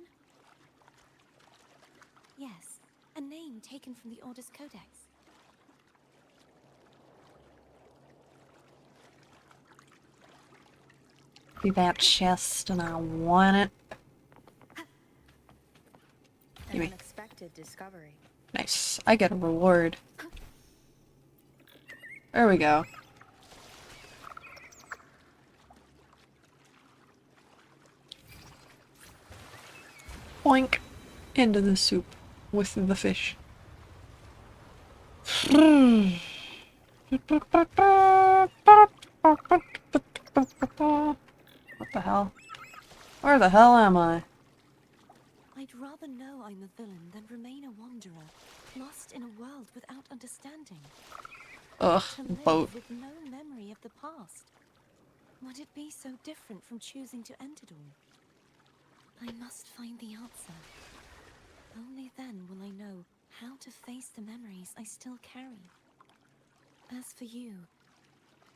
Yes, a name taken from the Order's Codex. Be that chest and I want it. An Gimme. unexpected discovery. Nice. I get a reward. There we go. Boink. Into the soup with the fish. What the hell? Where the hell am I? I'd rather rather know I'm a villain than remain a wanderer, lost in a world without understanding. Ugh, To live boat. with no memory of the past. Would it be so different from choosing to end it all? I must find the answer. Only then will I know how to face the memories I still carry. As for you,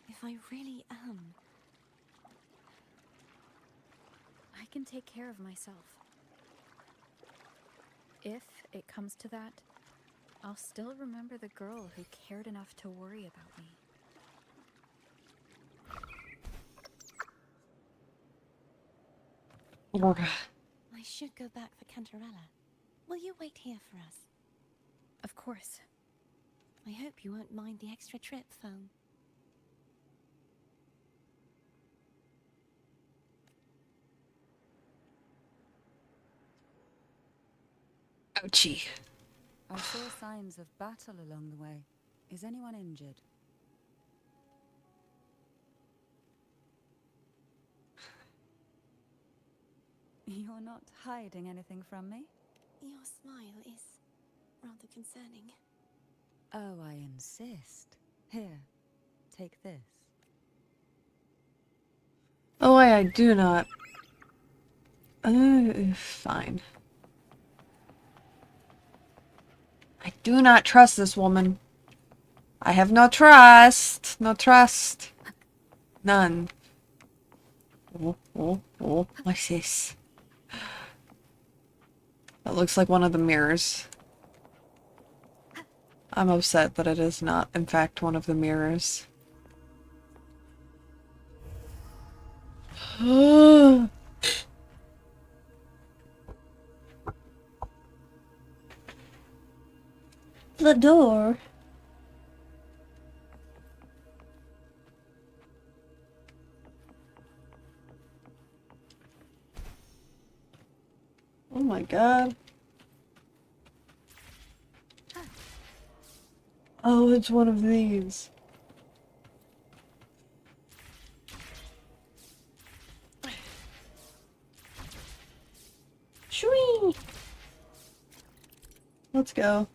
if I really am... I can take care of myself. If it comes to that, I'll still remember the girl who cared enough to worry about me. I should go back for Cantarella. Will you wait here for us? Of course. I hope you won't mind the extra trip, Foam. Ouchie. I saw signs of battle along the way. Is anyone injured? You're not hiding anything from me? Your smile is rather concerning. Oh, I insist. Here, take this. Oh, I do not. Fine. I do not trust this woman. I have no trust. No trust. None. Oh, what's this? That looks like one of the mirrors. I'm upset that it is not, in fact, one of the mirrors. The door. Oh my god. Oh, it's one of these. Shwee! Let's go.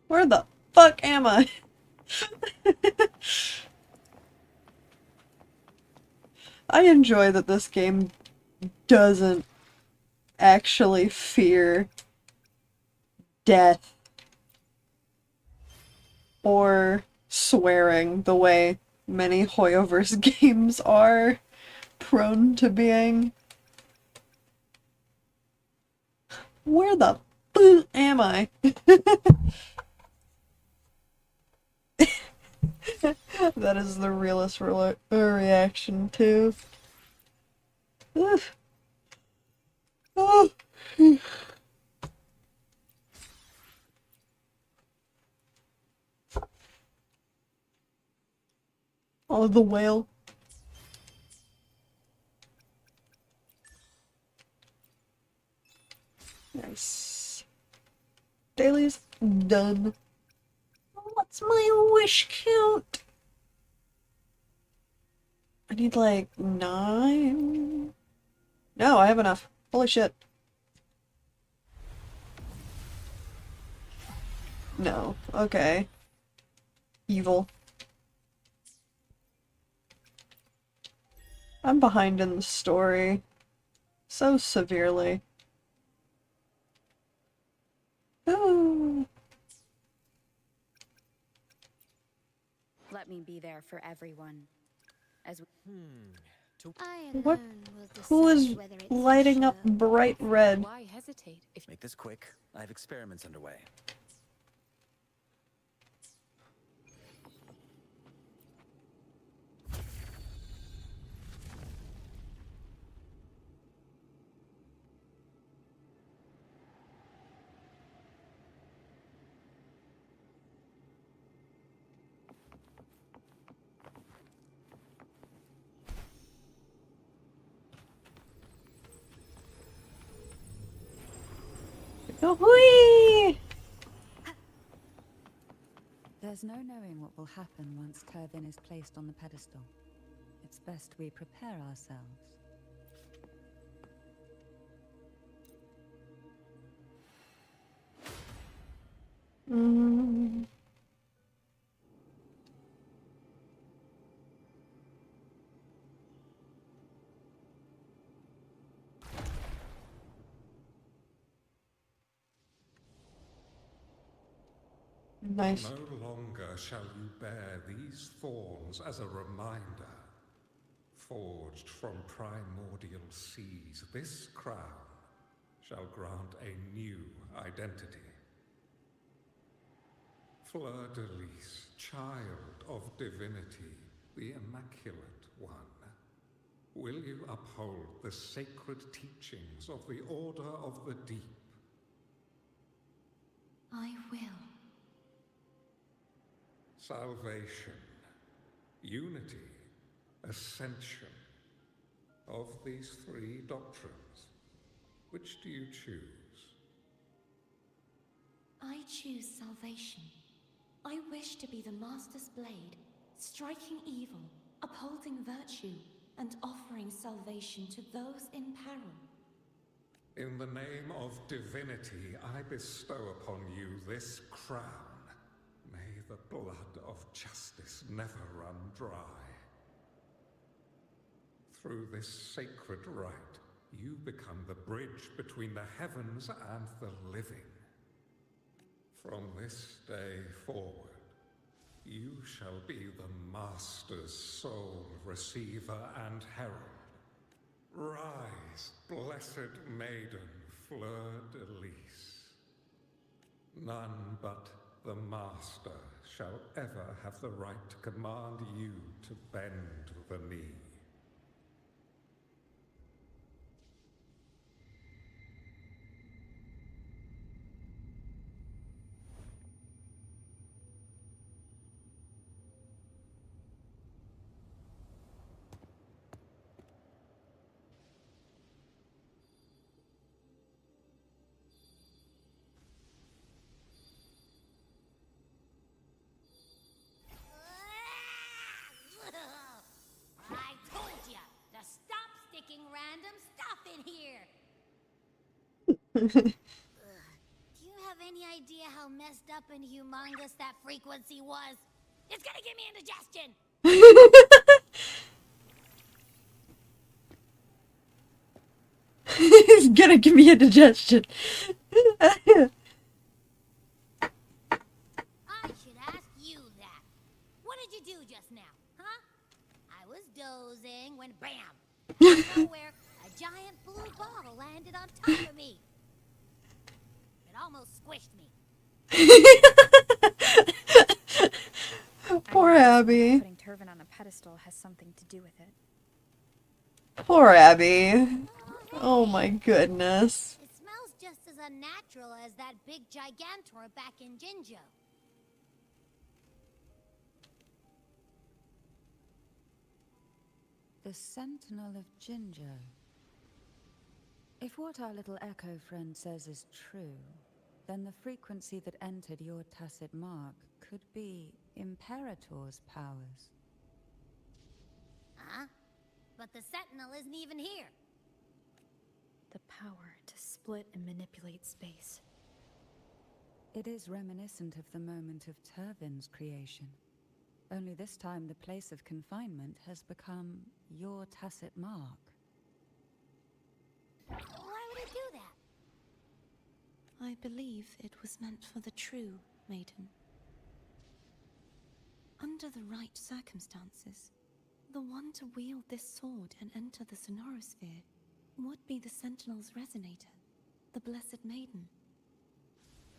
Where the fuck am I? I enjoy that this game doesn't actually fear death or swearing the way many Hoyoverse games are prone to being. Where the fuck am I? That is the realest reaction too. Oh. Oh, the whale. Nice. Daily's done. What's my wish count? I need like 9. No, I have enough. Holy shit. No. Okay. Evil. I'm behind in the story. So severely. Oh. Let me be there for everyone. As we I What? alone will Who is decide whether it's lighting up sure. bright red? Why hesitate if Make this quick. I have experiments underway. Whee! There's no knowing what will happen once Turvin is placed on the pedestal. It's best we prepare ourselves. Mm. Nice. No longer shall you bear these thorns as a reminder. Forged from primordial seas, this crown shall grant a new identity. Fleur-de-Lis, child of divinity, the Immaculate One, will you uphold the sacred teachings of the Order of the Deep? I will. Salvation, unity, ascension. Of these three doctrines, which do you choose? I choose salvation. I wish to be the Master's blade, striking evil, upholding virtue, and offering salvation to those in peril. In the name of divinity, I bestow upon you this crown. May the blood of justice never run dry. Through this sacred rite, you become the bridge between the heavens and the living. From this day forward, you shall be the Master's sole receiver and herald. Rise, blessed maiden Fleur-de-Lis. None but the Master shall ever have the right to command you to bend the knee. I told ya to stop sticking random stuff in here. Do you have any idea how messed up and humongous that frequency was? It's gonna give me indigestion. He's gonna give me indigestion. I should ask you that. What did you do just now, huh? I was dozing when bam! Out of nowhere, a giant blue ball landed on top of me. It almost squished me. Poor Abby. Putting Turvin on a pedestal has something to do with it. Poor Abby. Oh my goodness. It smells just as unnatural as that big gigantor back in Jinjo. The Sentinel of Jinjo. If what our little echo friend says is true, then the frequency that entered your tacit mark could be Imperator's powers. Huh? But the Sentinel isn't even here. The power to split and manipulate space. It is reminiscent of the moment of Turvin's creation. Only this time the place of confinement has become your tacit mark. Why would it do that? I believe it was meant for the true maiden. Under the right circumstances, the one to wield this sword and enter the Sonorosphere would be the Sentinel's resonator, the Blessed Maiden.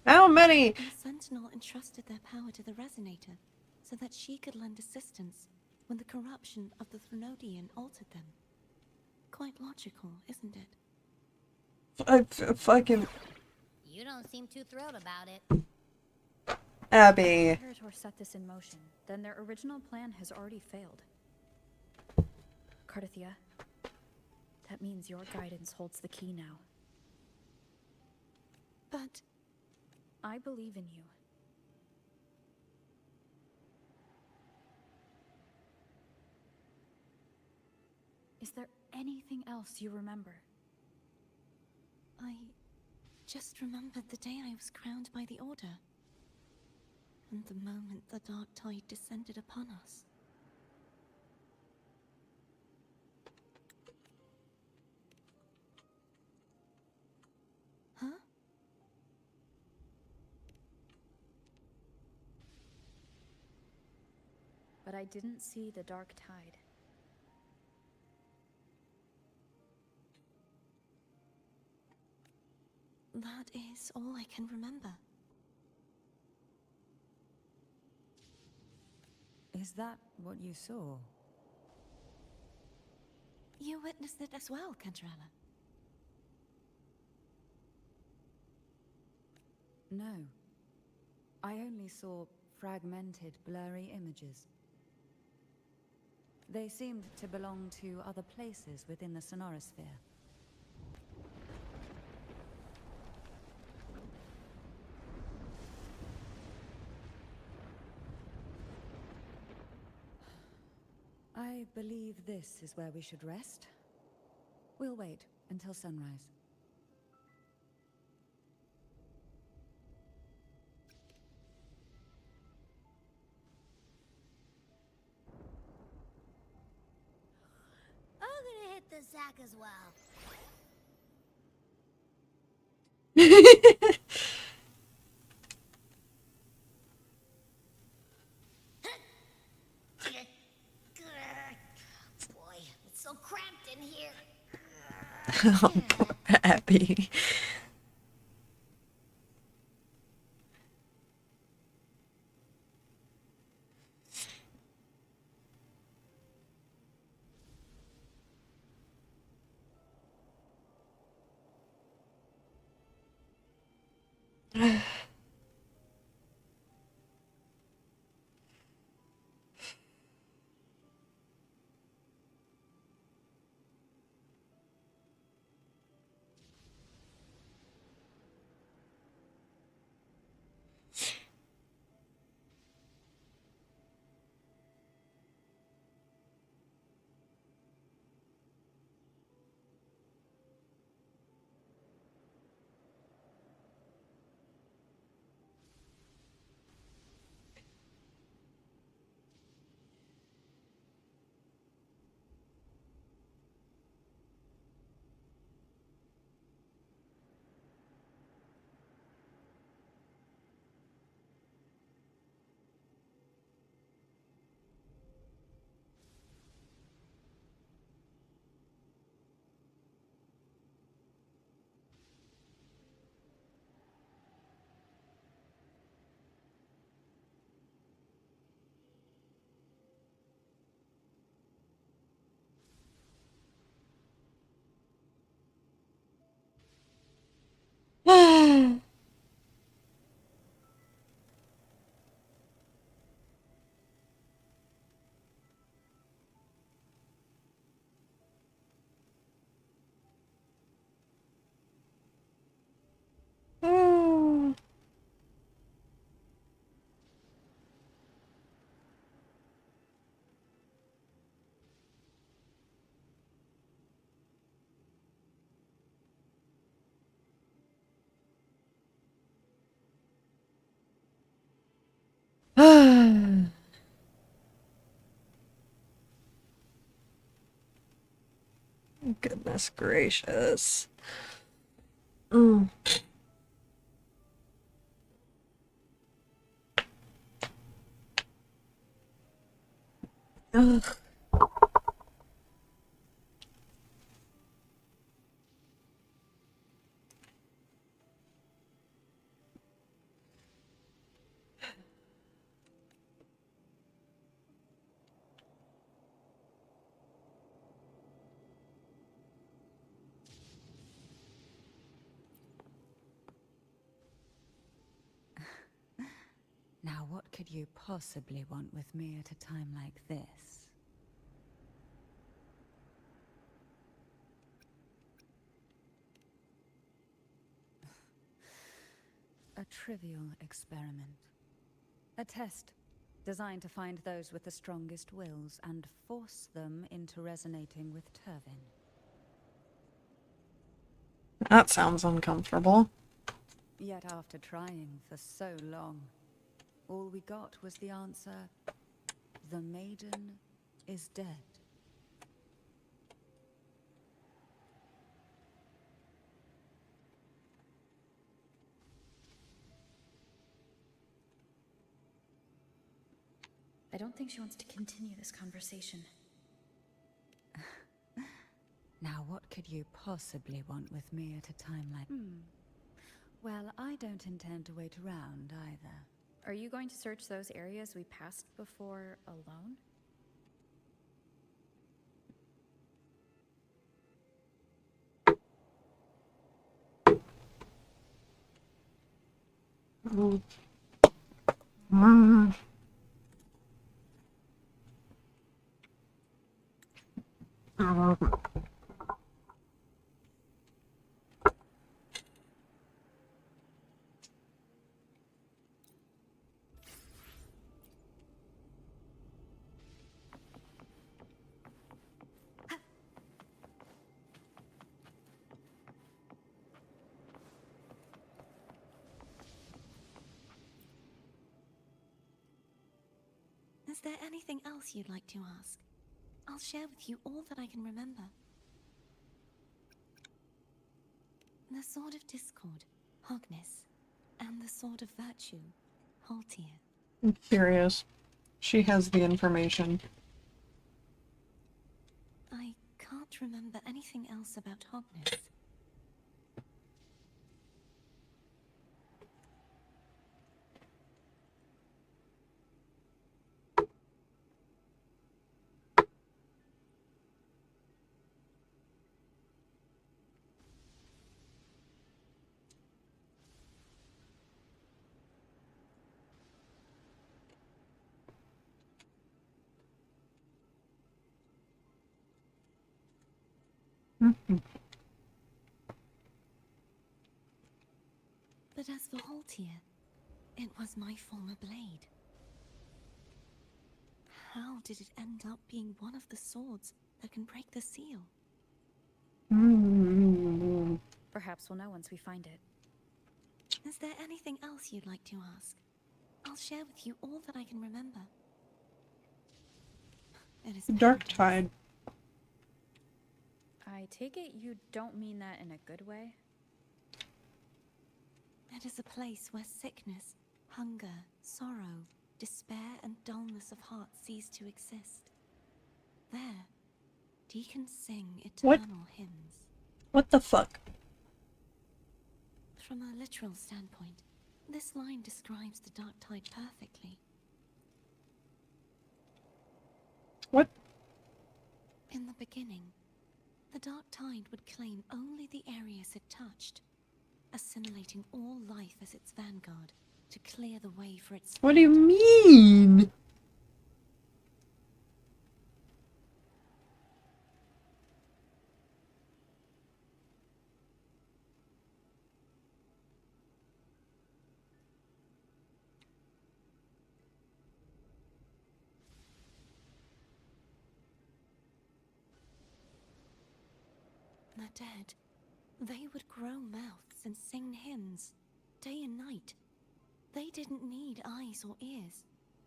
How many? The Sentinel entrusted their power to the resonator so that she could lend assistance when the corruption of the Threnodian altered them. Quite logical, isn't it? Fucking You don't seem too thrilled about it. Abby. Imperator set this in motion, then their original plan has already failed. Cardathia, that means your guidance holds the key now. But I believe in you. Is there anything else you remember? I just remembered the day I was crowned by the Order. And the moment the dark tide descended upon us. Huh? But I didn't see the dark tide. That is all I can remember. Is that what you saw? You witnessed it as well, Cantarella. No. I only saw fragmented, blurry images. They seemed to belong to other places within the sonorosphere. I believe this is where we should rest. We'll wait until sunrise. I'm gonna hit the sack as well. Boy, it's so cramped in here. Oh, poor Abby. Oh. Goodness gracious. Mm. Ugh. Now, what could you possibly want with me at a time like this? trivial experiment. A test designed to find those with the strongest wills and force them into resonating with Turvin. That sounds uncomfortable. Yet after trying for so long, all we got was the answer, the maiden is dead. I don't think she wants to continue this conversation. Now what could you possibly want with me at a time like... Well, I don't intend to wait around either. Are you going to search those areas we passed before alone? Is there anything else you'd like to ask? I'll share with you all that I can remember. The Sword of Discord, Hogness, and the Sword of Virtue, Haltier. I'm curious. She has the information. I can't remember anything else about Hogness. But as for Haltier, it was my former blade. How did it end up being one of the swords that can break the seal? Perhaps we'll know once we find it. Is there anything else you'd like to ask? I'll share with you all that I can remember. It is Dark paradise. Tide. I take it you don't mean that in a good way? It is a place where sickness, hunger, sorrow, despair, and dullness of heart cease to exist. There, deacons sing eternal hymns. What the fuck? From a literal standpoint, this line describes the Dark Tide perfectly. What? In the beginning, the Dark Tide would claim only the areas it touched, assimilating all life as its vanguard to clear the way for its What do you spread. mean? The dead, they would grow mouths and sing hymns, day and night. They didn't need eyes or ears,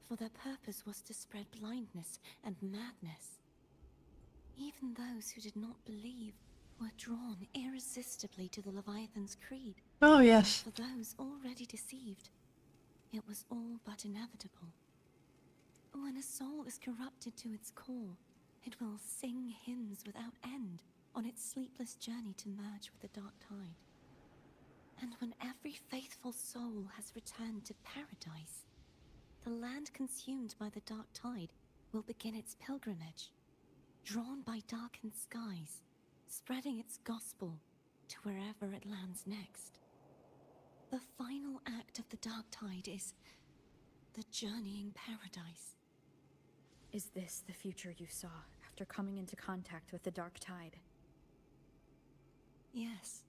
for their purpose was to spread blindness and madness. Even those who did not believe were drawn irresistibly to the Leviathan's creed. Oh, yes. For those already deceived, it was all but inevitable. When a soul is corrupted to its core, it will sing hymns without end on its sleepless journey to merge with the Dark Tide. And when every faithful soul has returned to paradise, the land consumed by the Dark Tide will begin its pilgrimage, drawn by darkened skies, spreading its gospel to wherever it lands next. The final act of the Dark Tide is the journeying paradise. Is this the future you saw after coming into contact with the Dark Tide? Yes.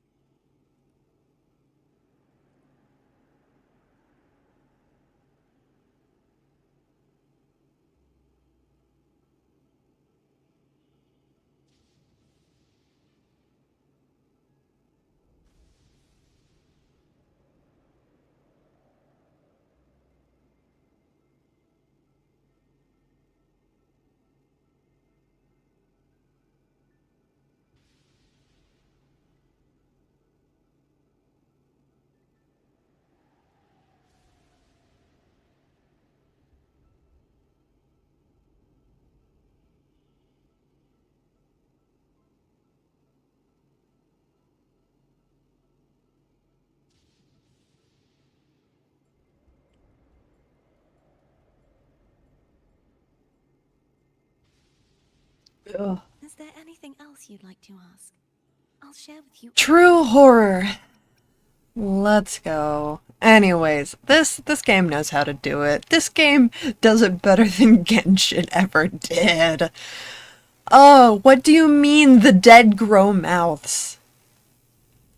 Ugh. Is there anything else you'd like to ask? I'll share with you. True horror. Let's go. Anyways, this game knows how to do it. This game does it better than Genshin ever did. Oh, what do you mean the dead grow mouths?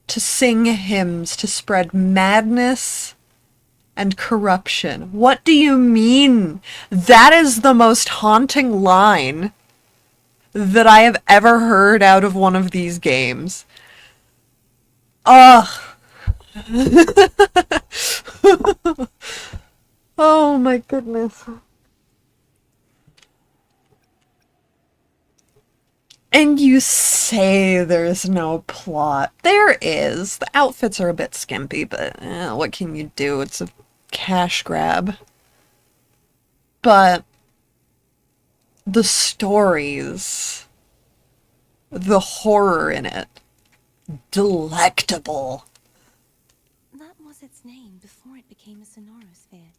To sing hymns, to spread madness and corruption. What do you mean? That is the most haunting line that I have ever heard out of one of these games. Ugh. Oh my goodness. And you say there's no plot. There is. The outfits are a bit skimpy, but what can you do? It's a cash grab. But the stories, the horror in it, delectable. That was its name before it became a sonorosphere.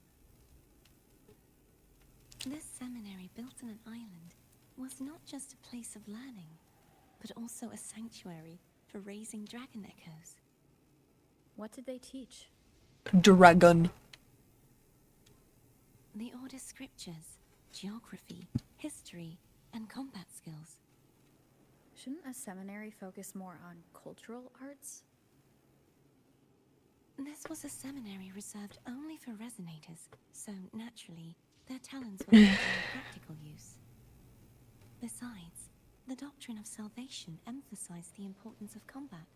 This seminary, built on an island, was not just a place of learning, but also a sanctuary for raising dragon echoes. What did they teach? Dragon. The Order's scriptures, geography, history, and combat skills. Shouldn't a seminary focus more on cultural arts? This was a seminary reserved only for resonators, so naturally, their talents were put in practical use. Besides, the doctrine of salvation emphasized the importance of combat.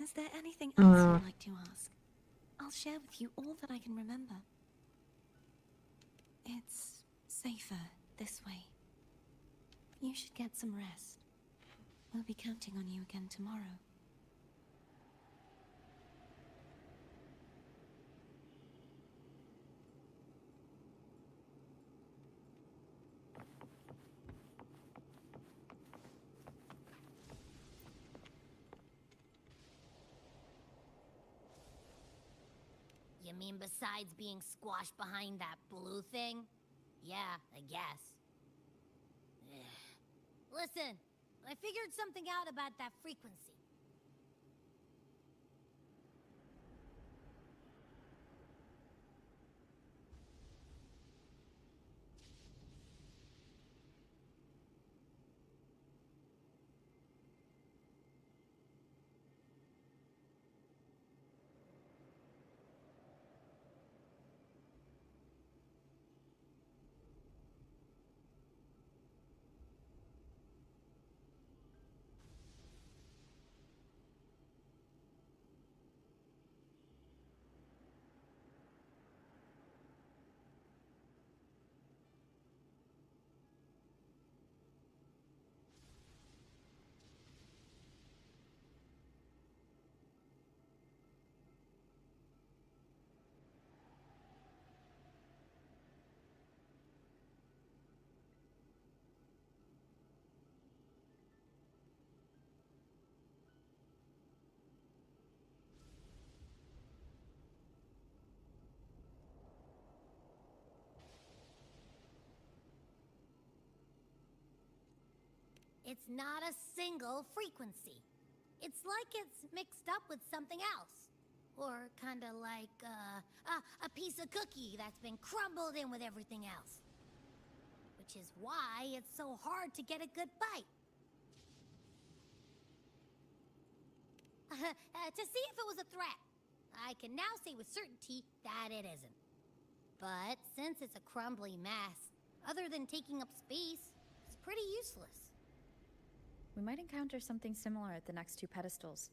Is there anything else you'd like to ask? I'll share with you all that I can remember. It's safer this way. You should get some rest. We'll be counting on you again tomorrow. You mean besides being squashed behind that blue thing? Yeah, I guess. Listen, I figured something out about that frequency. It's not a single frequency. It's like it's mixed up with something else. Or kinda like, a piece of cookie that's been crumbled in with everything else. which is why it's so hard to get a good bite. To see if it was a threat. I can now say with certainty that it isn't. But since it's a crumbly mess, other than taking up space, it's pretty useless. We might encounter something similar at the next two pedestals.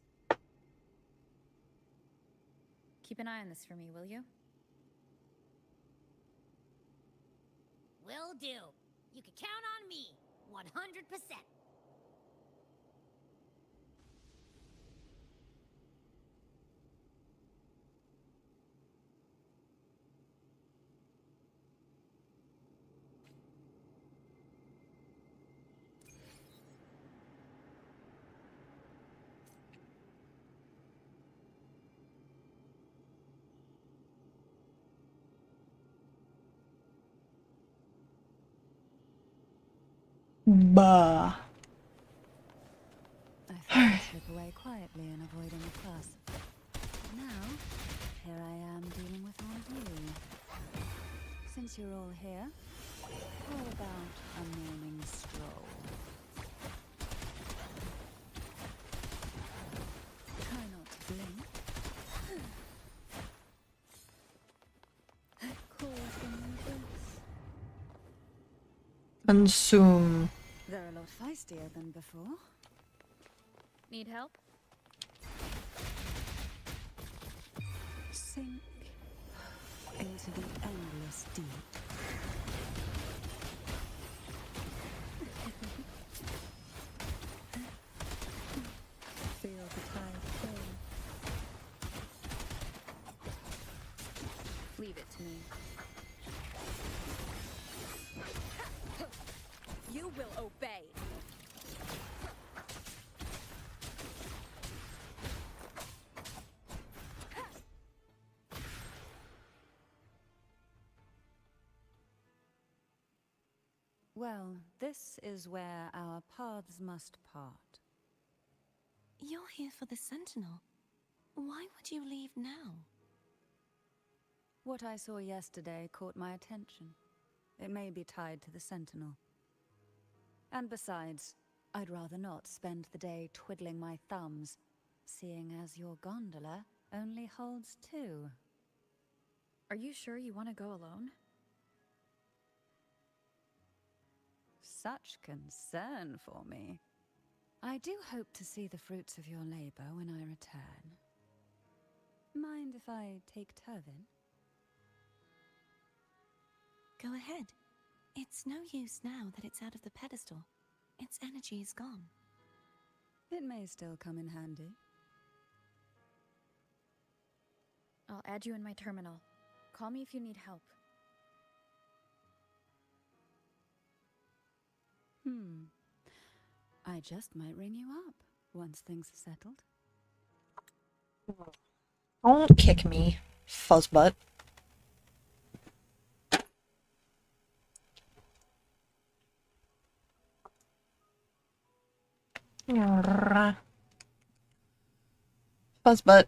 Keep an eye on this for me, will you? Will do. You can count on me, 100%. Bah. I thought I'd slip away quietly and avoid any fuss. Now, here I am dealing with all of you. Since you're all here, how about a morning stroll? Try not to blink. Cool thing this. Consume. They're a lot feistier than before. Need help? Sink into the endless deep. Feel the tide flow. Leave it to me. You will obey. Well, this is where our paths must part. You're here for the Sentinel. Why would you leave now? What I saw yesterday caught my attention. It may be tied to the Sentinel. And besides, I'd rather not spend the day twiddling my thumbs, seeing as your gondola only holds 2. Are you sure you want to go alone? Such concern for me. I do hope to see the fruits of your labor when I return. Mind if I take Turvin? Go ahead. It's no use now that it's out of the pedestal. Its energy is gone. It may still come in handy. I'll add you in my terminal. Call me if you need help. I just might ring you up once things are settled. Don't kick me, fuzzbutt. Fuzzbutt,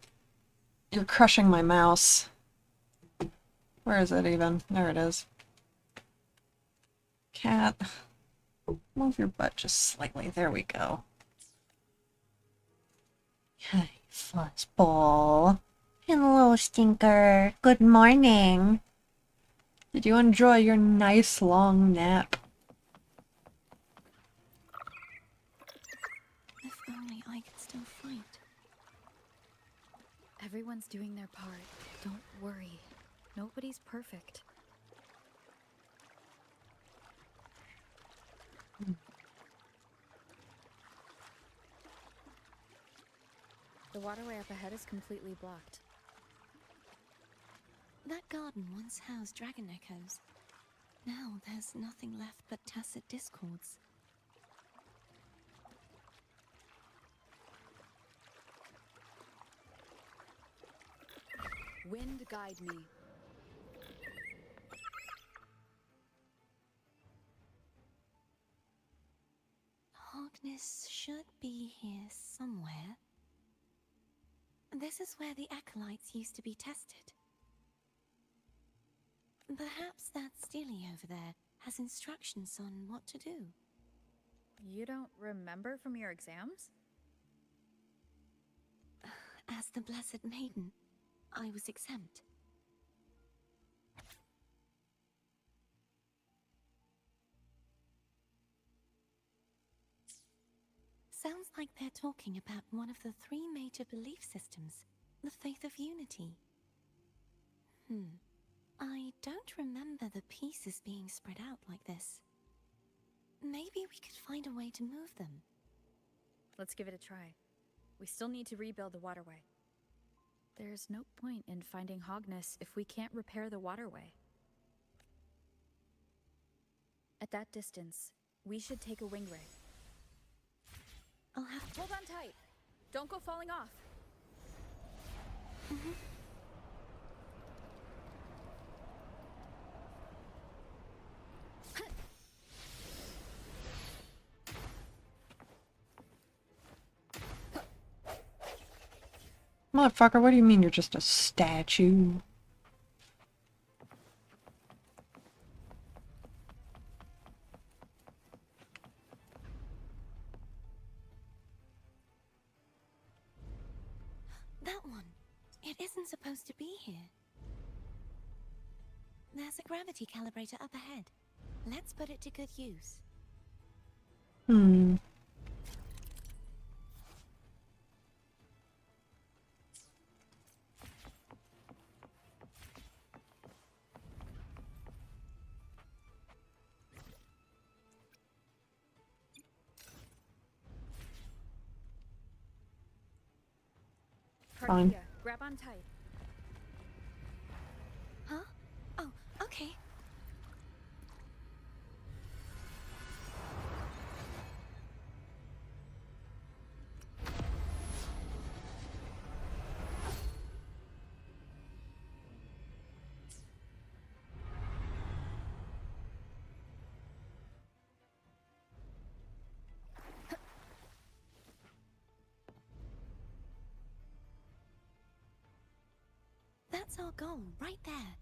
you're crushing my mouse. Where is it even? There it is. Cat, move your butt just slightly. There we go. Hey, fuzzball. Hello, stinker. Good morning. Did you enjoy your nice long nap? If only I could still fight. Everyone's doing their part. Don't worry. Nobody's perfect. The waterway up ahead is completely blocked. That garden once housed dragon echoes. Now there's nothing left but tacit discords. Wind guide me. Harkness should be here somewhere. This is where the acolytes used to be tested. Perhaps that Steely over there has instructions on what to do. You don't remember from your exams? As the Blessed Maiden, I was exempt. Sounds like they're talking about one of the 3 major belief systems, the faith of unity. I don't remember the pieces being spread out like this. Maybe we could find a way to move them. Let's give it a try. We still need to rebuild the waterway. There's no point in finding Hogness if we can't repair the waterway. At that distance, we should take a wing ray. I'll have to... Hold on tight! Don't go falling off! Motherfucker, what do you mean you're just a statue? That one. It isn't supposed to be here. There's a gravity calibrator up ahead. Let's put it to good use. Fine. Cardia, grab on tight. Huh? Oh, okay. That's our goal, right there.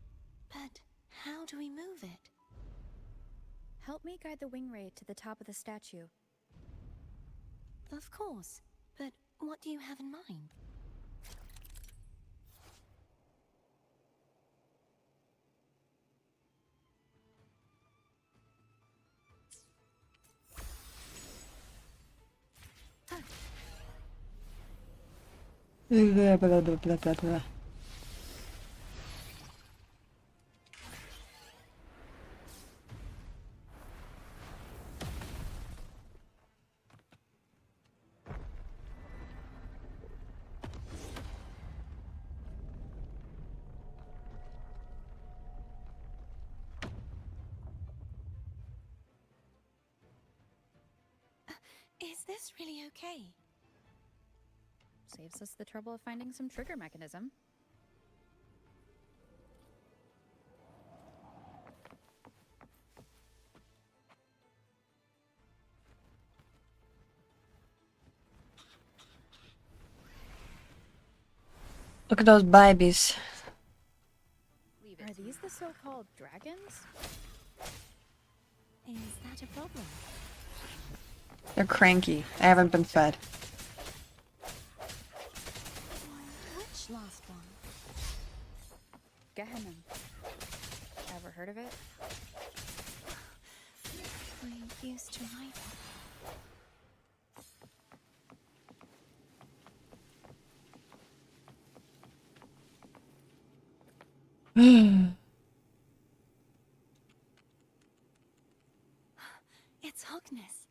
But how do we move it? Help me guide the wing ray to the top of the statue. Of course. But what do you have in mind? Blah, blah, blah, blah, blah, blah. Is this really okay? Saves us the trouble of finding some trigger mechanism. Look at those babies. Are these the so-called dragons? Is that a problem? They're cranky. They haven't been fed. Which last one? Gehenna. Ever heard of it? I used to write it. It's Hogness.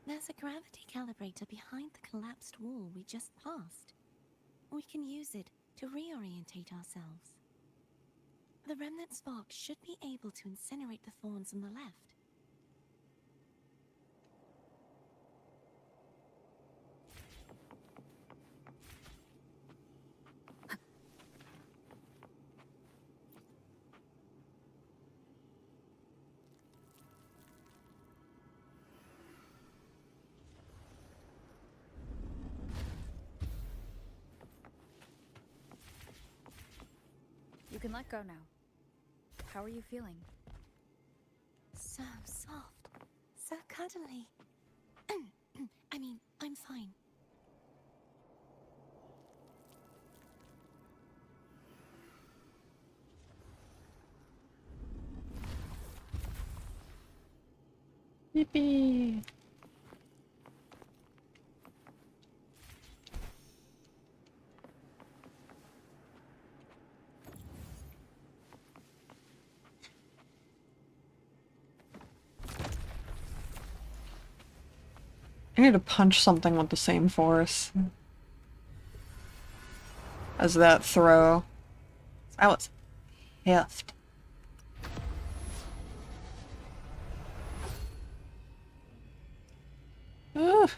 There's a gravity calibrator behind the collapsed wall we just passed. We can use it to reorientate ourselves. The remnant spark should be able to incinerate the thorns on the left. You can let go now. How are you feeling? So soft. So cuddly. I mean, I'm fine. Yippee! I need to punch something with the same force as that throw. That was heft. Ugh.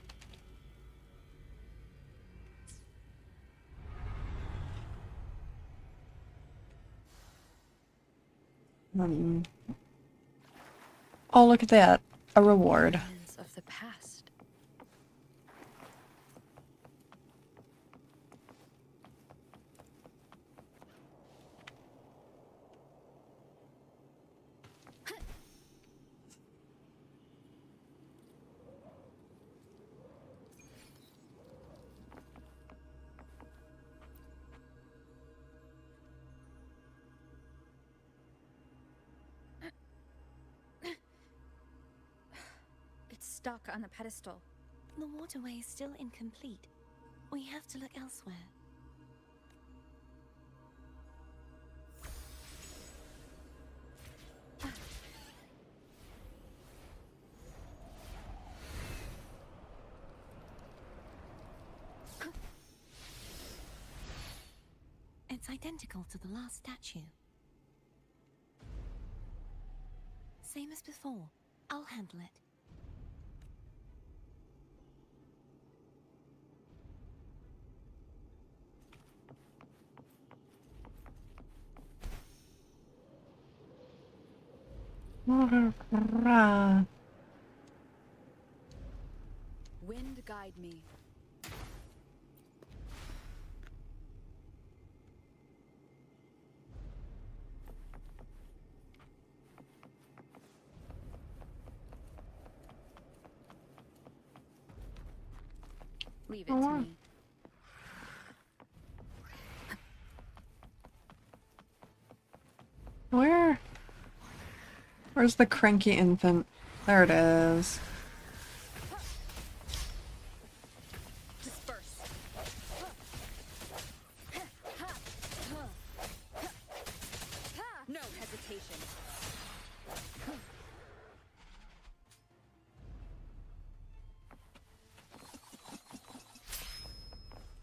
Oh, look at that. A reward. Remnants of the past. It's stuck on the pedestal. The waterway is still incomplete. We have to look elsewhere. It's identical to the last statue. Same as before. I'll handle it. Wind guide me. Leave it to me. Where's the cranky infant? There it is. Disperse. No hesitation.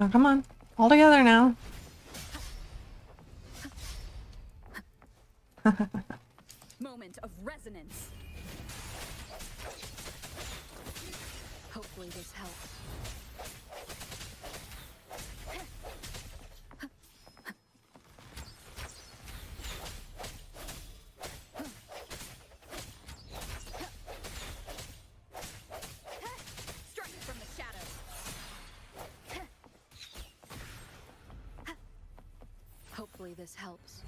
Oh, come on. All together now. Moment of resonance. Hopefully this helps. Strike from the shadows. Hopefully this helps.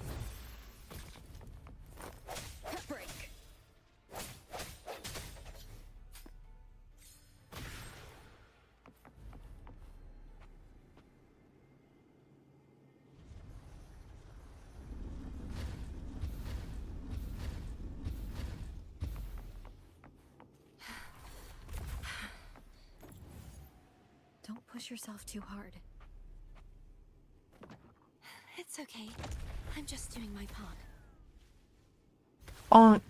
Break. Don't push yourself too hard. It's okay. I'm just doing my part. Bonk.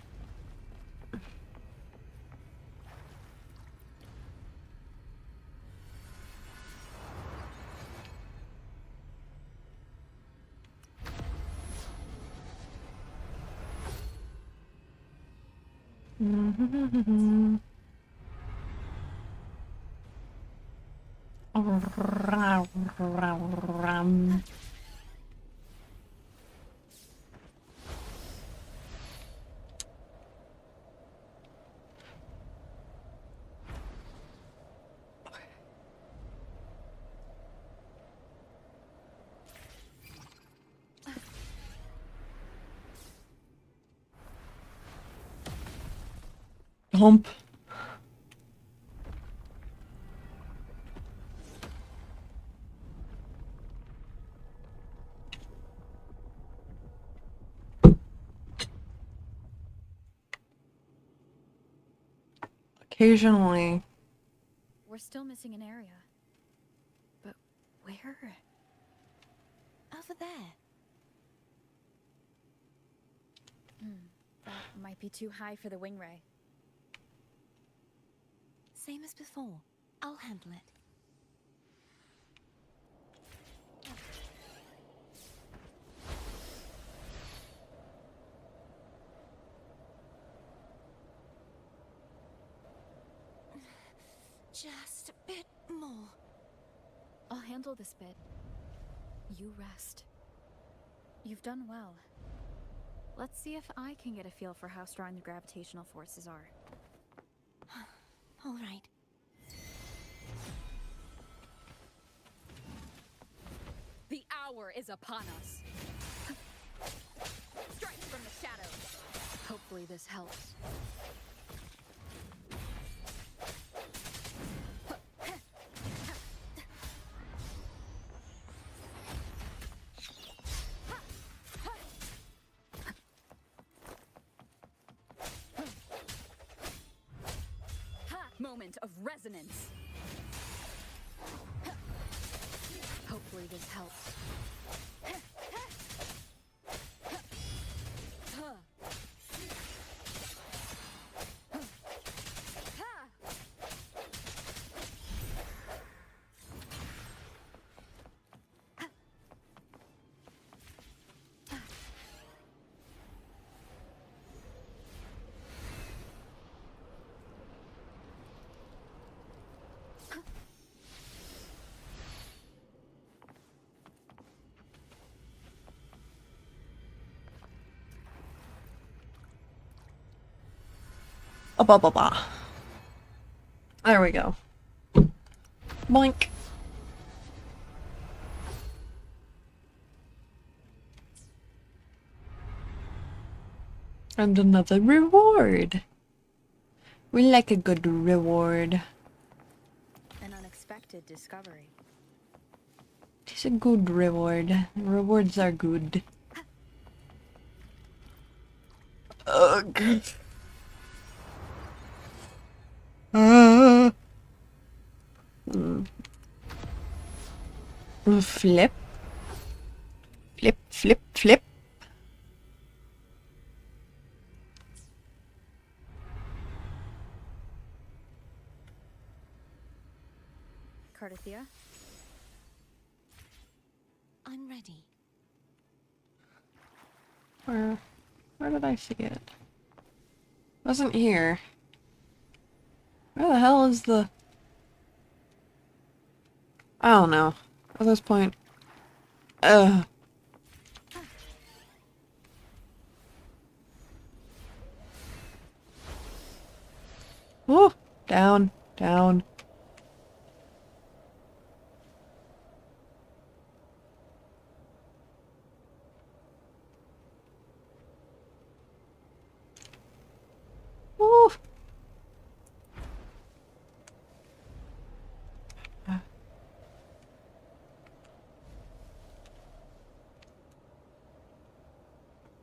Hump. Occasionally. We're still missing an area. But where? Over there. That might be too high for the wing ray. Same as before. I'll handle it. Just a bit more. I'll handle this bit. You rest. You've done well. Let's see if I can get a feel for how strong the gravitational forces are. All right. The hour is upon us. Strike from the shadows. Hopefully this helps. Moment of resonance. Hopefully this helps. Blah, blah, blah. There we go. Boink. And another reward. We like a good reward. An unexpected discovery. It's a good reward. Rewards are good. Ugh. Flip. Flip, flip, flip. Cardathia? I'm ready. Where did I see it? Wasn't here. Where the hell is the... I don't know. At this point... Ugh. Woo! Down, down. Woo!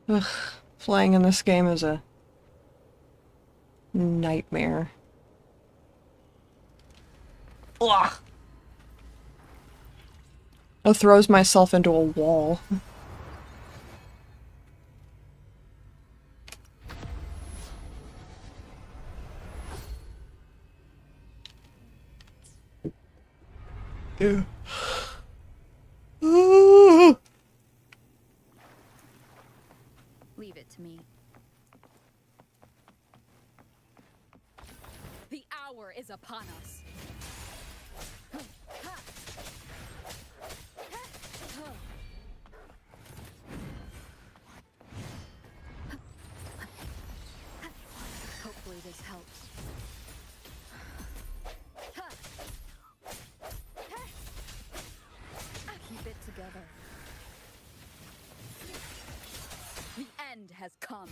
Ugh, flying in this game is a nightmare. Ugh. It throws myself into a wall. Ew. Leave it to me. The hour is upon us. Hopefully this helps. Keep it together. The end has come.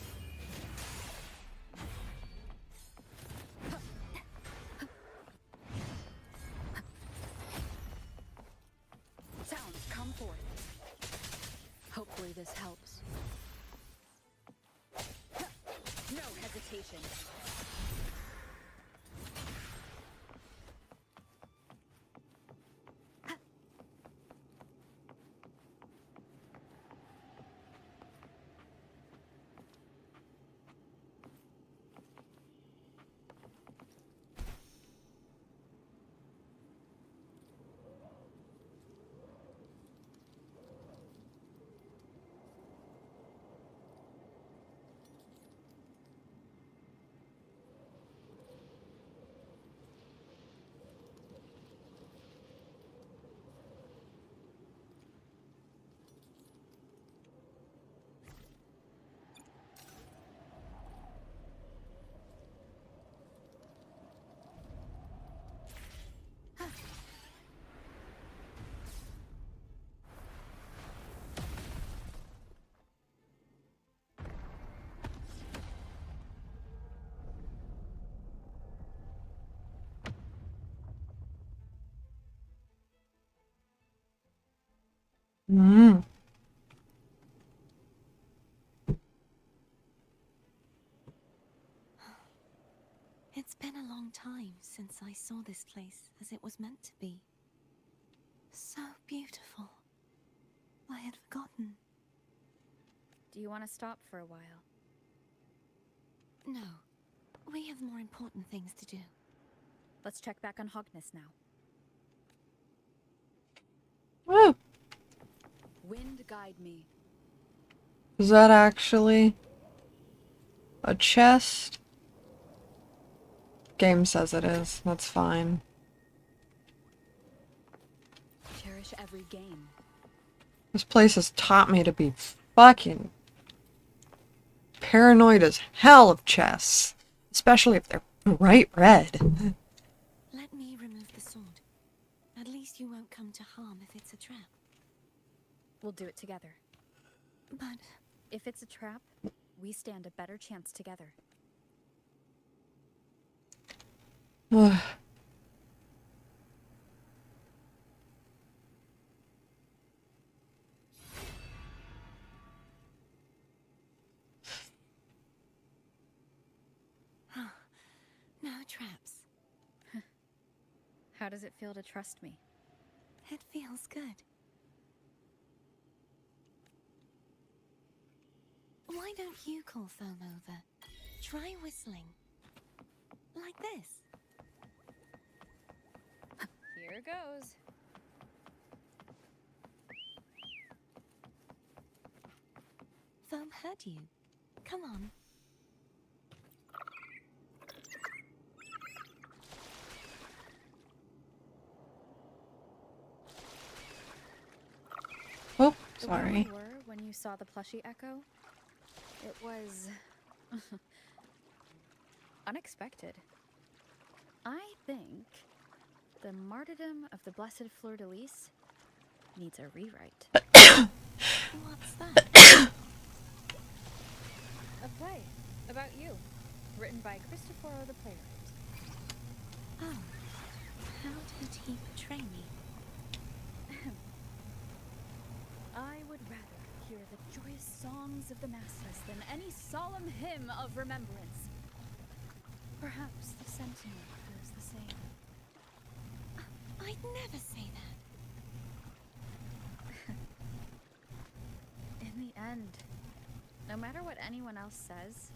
this helps. No hesitation. Mm. It's been a long time since I saw this place as it was meant to be. So beautiful. I had forgotten. Do you want to stop for a while? No. We have more important things to do. Let's check back on Hogness now. Woo! Wind guide me. Is that actually a chest? Game says it is. That's fine. Cherish every game. This place has taught me to be fucking paranoid as hell of chests. Especially if they're bright red. Let me remove the sword. At least you won't come to harm if it's a trap. We'll do it together. But if it's a trap, we stand a better chance together. no traps. How does it feel to trust me? It feels good. Why don't you call Foam over? Try whistling. Like this. Here goes. Foam heard you. Come on. Oh, The sorry. way you were when you saw the plushie echo, it was unexpected. I think the martyrdom of the Blessed Fleur-de-Lis needs a rewrite. What's that? A play about you, written by Cristoforo the playwright. Oh, how did he betray me? I would rather hear the joyous songs of the masses than any solemn hymn of remembrance. Perhaps the Sentinel feels the same. I'd never say that. In the end, no matter what anyone else says,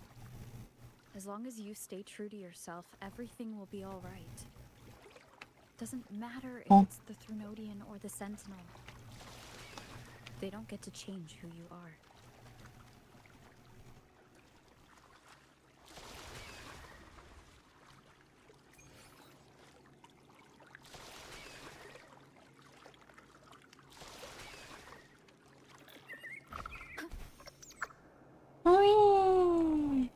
as long as you stay true to yourself, everything will be all right. Doesn't matter if it's the Thrunodian or the Sentinel. They don't get to change who you are. Oh,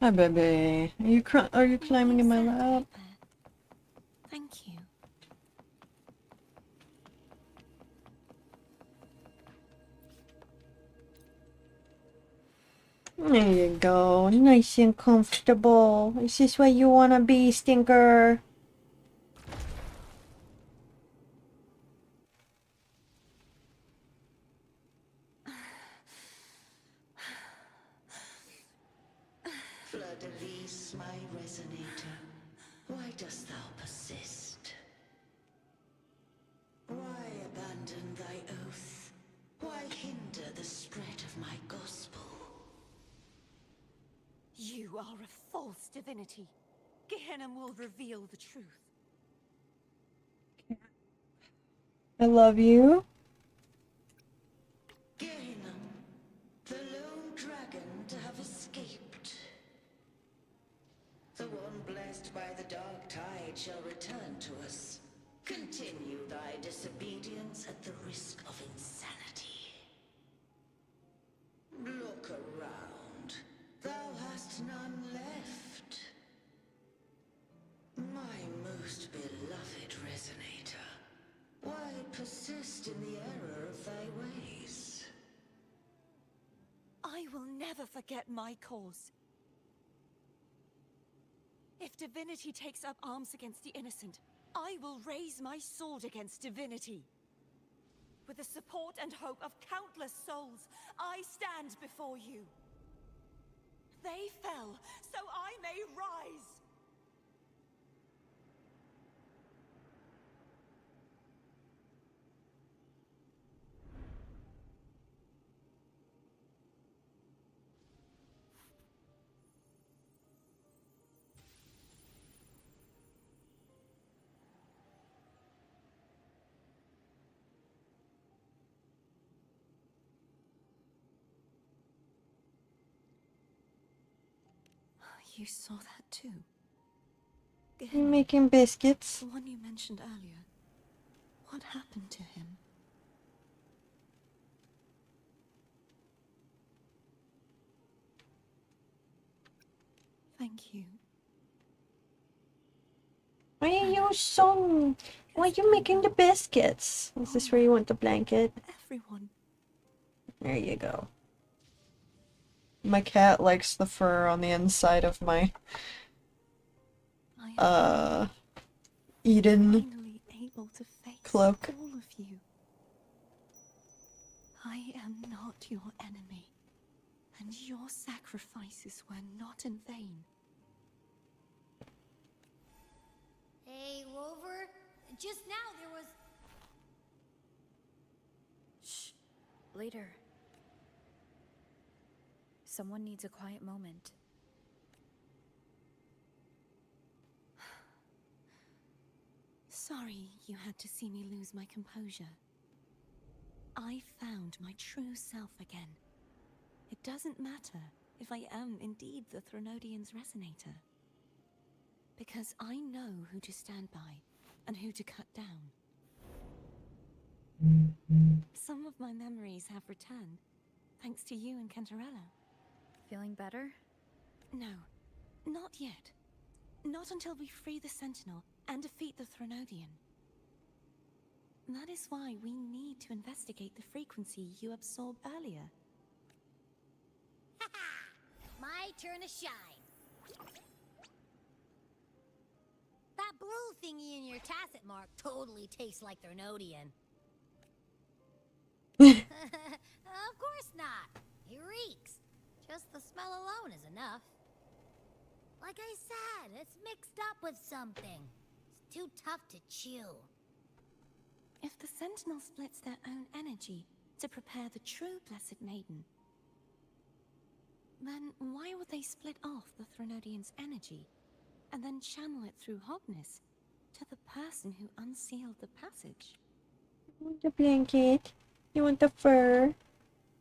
hi, baby. Are you climbing in my lap? Thank you. There you go. Nice and comfortable. Is this where you wanna be, Stinker? my resonator? Why dost thou persist? Why abandon thy oath? Why hinder the spread of my gospel? You are a false divinity. Gehenna will reveal the truth. I love you. Gehenna, the lone dragon to have escaped. The one blessed by the dark tide shall return to us. Continue thy disobedience at the risk of insanity. Look around. Thou hast none left. My most beloved resonator, why persist in the error of thy ways? I will never forget my cause. If divinity takes up arms against the innocent, I will raise my sword against divinity. With the support and hope of countless souls, I stand before you. They fell, so I may rise! You saw that too? You making biscuits? The one you mentioned earlier. What happened to him? Thank you. Why are you so... Why are you making the biscuits? Is this where you want the blanket? Everyone. There you go. My cat likes the fur on the inside of my Eden Finally able to face cloak. all of you. I am not your enemy, and your sacrifices were not in vain. Hey, Rover. Just now there was... Shh. Later. Someone needs a quiet moment. Sorry you had to see me lose my composure. I found my true self again. It doesn't matter if I am indeed the Threnodian's resonator. Because I know who to stand by and who to cut down. Some of my memories have returned, thanks to you and Cantarella. Feeling better? No, not yet. Not until we free the Sentinel and defeat the Threnodian. That is why we need to investigate the frequency you absorbed earlier. My turn to shine. That blue thingy in your tacit mark totally tastes like Threnodian. Of course not. It reeks. Just the smell alone is enough. Like I said, it's mixed up with something. It's too tough to chew. If the Sentinel splits their own energy to prepare the true Blessed Maiden, then why would they split off the Threnodian's energy and then channel it through Hogness to the person who unsealed the passage? You want the blanket? You want the fur?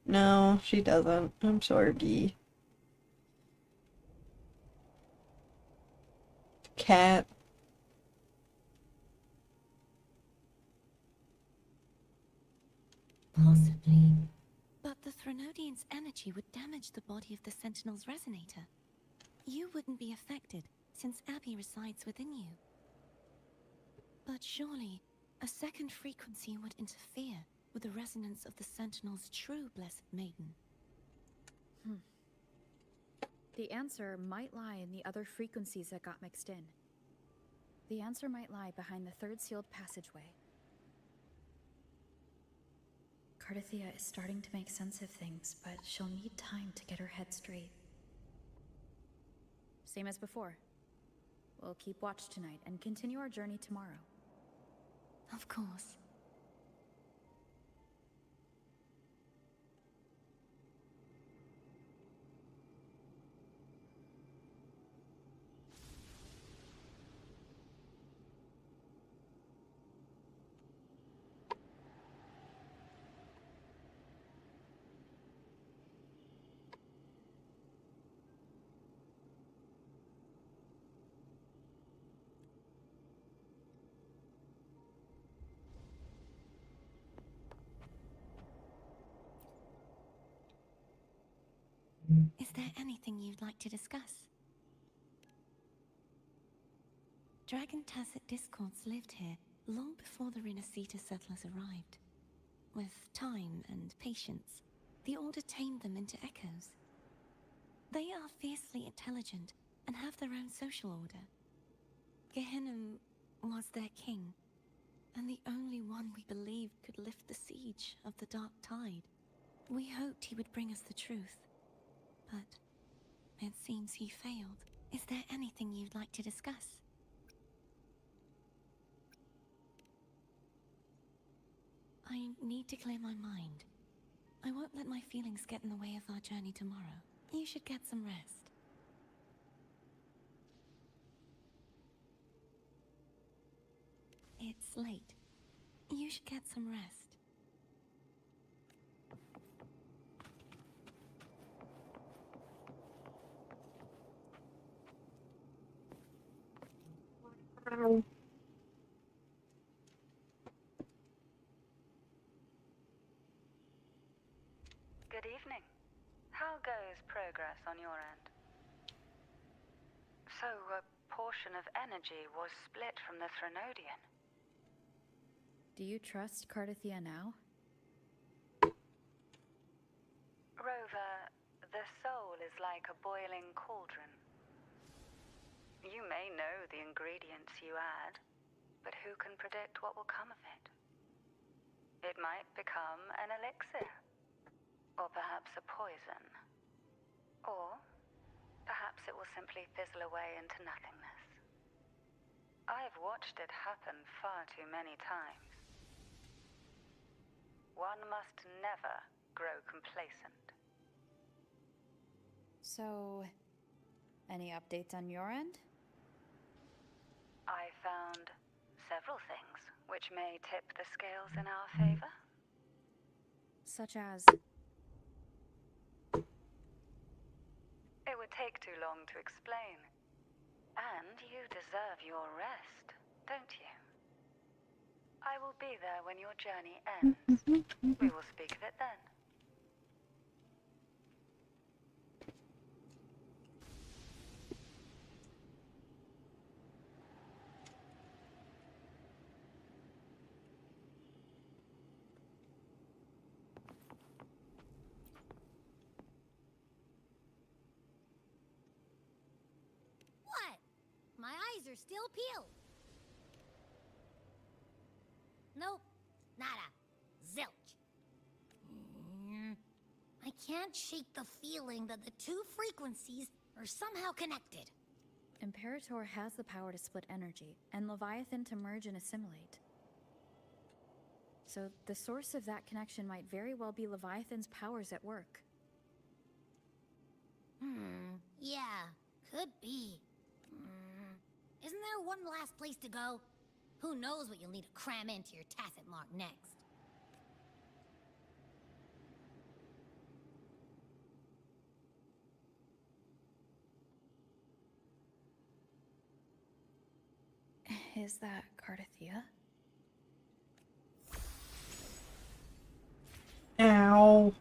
No, she doesn't. I'm sorry. Cat. Possibly. But the Threnodian's energy would damage the body of the Sentinel's resonator. You wouldn't be affected, since Abby resides within you. But surely, a second frequency would interfere with the resonance of the Sentinel's true Blessed Maiden. The answer might lie in the other frequencies that got mixed in. The answer might lie behind the third sealed passageway. Cardathia is starting to make sense of things, but she'll need time to get her head straight. Same as before. We'll keep watch tonight and continue our journey tomorrow. Of course. Is there anything you'd like to discuss? Dragon Tacet discords lived here long before the Renacita settlers arrived. With time and patience, the Order tamed them into echoes. They are fiercely intelligent and have their own social order. Gehinnom was their king, and the only one we believed could lift the siege of the Dark Tide. We hoped he would bring us the truth, but it seems he failed. Is there anything you'd like to discuss? I need to clear my mind. I won't let my feelings get in the way of our journey tomorrow. You should get some rest. It's late. You should get some rest. Good evening. How goes progress on your end? So, a portion of energy was split from the Threnodian. Do you trust Cardathia now? Rover, the soul is like a boiling cauldron. You may know the ingredients you add, but who can predict what will come of it? It might become an elixir, or perhaps a poison, or perhaps it will simply fizzle away into nothingness. I've watched it happen far too many times. One must never grow complacent. So, any updates on your end? I found several things which may tip the scales in our favor. Such as? It would take too long to explain. And you deserve your rest, don't you? I will be there when your journey ends. We will speak of it then. What? My eyes are still peeled. Nope. Nada. Zilch. I can't shake the feeling that the two frequencies are somehow connected. Imperator has the power to split energy, and Leviathan to merge and assimilate. So the source of that connection might very well be Leviathan's powers at work. Yeah, could be. Isn't there one last place to go? Who knows what you'll need to cram into your tacit mark next? Is that Cardathia? Ow.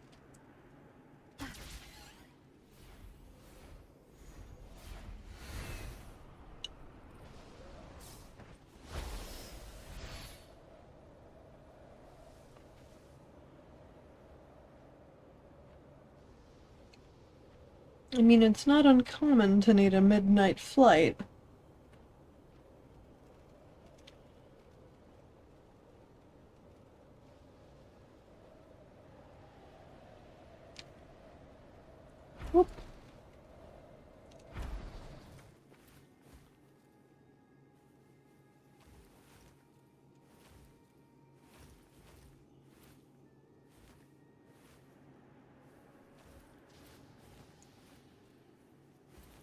I mean, it's not uncommon to need a midnight flight. Whoop.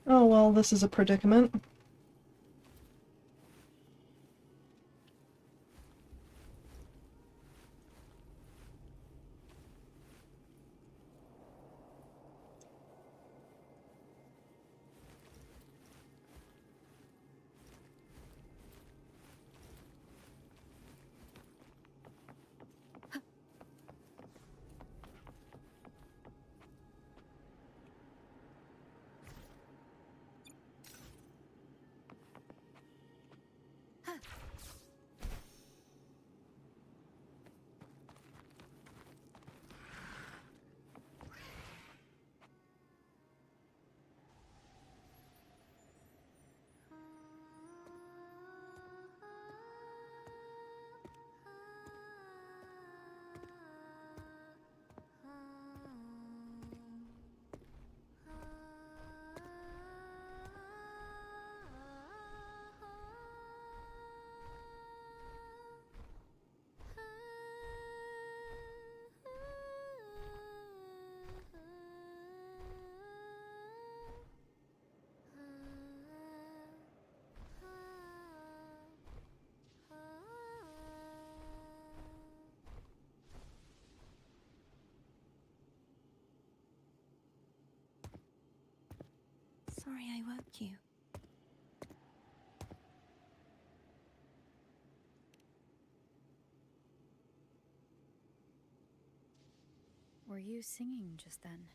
Oh well, this is a predicament. Sorry I woke you. Were you singing just then?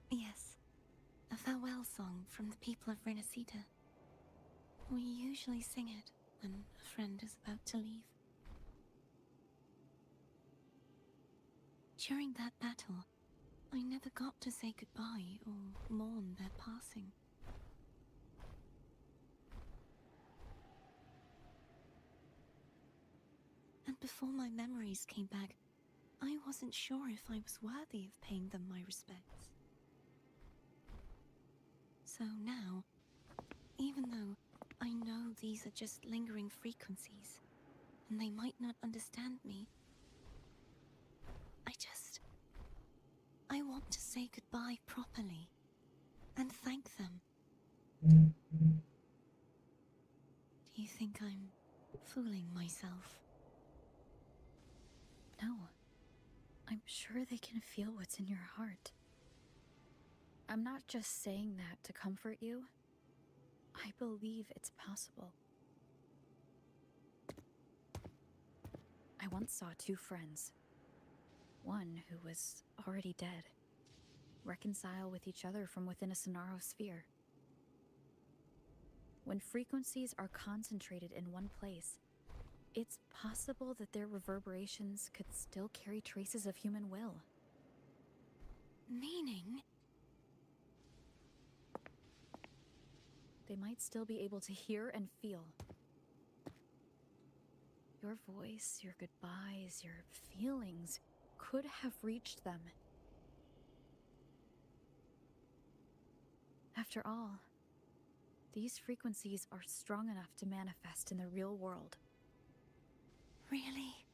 Yes. A farewell song from the people of Renacita. We usually sing it when a friend is about to leave. During that battle, I never got to say goodbye or mourn their passing. And before my memories came back, I wasn't sure if I was worthy of paying them my respects. So now, even though I know these are just lingering frequencies, and they might not understand me, I want to say goodbye properly, and thank them. Do you think I'm fooling myself? No. I'm sure they can feel what's in your heart. I'm not just saying that to comfort you. I believe it's possible. I once saw two friends. One who was already dead. Reconcile with each other from within a Sonaro sphere. When frequencies are concentrated in one place, it's possible that their reverberations could still carry traces of human will. Meaning? They might still be able to hear and feel. Your voice, your goodbyes, your feelings could have reached them. After all, these frequencies are strong enough to manifest in the real world. Really?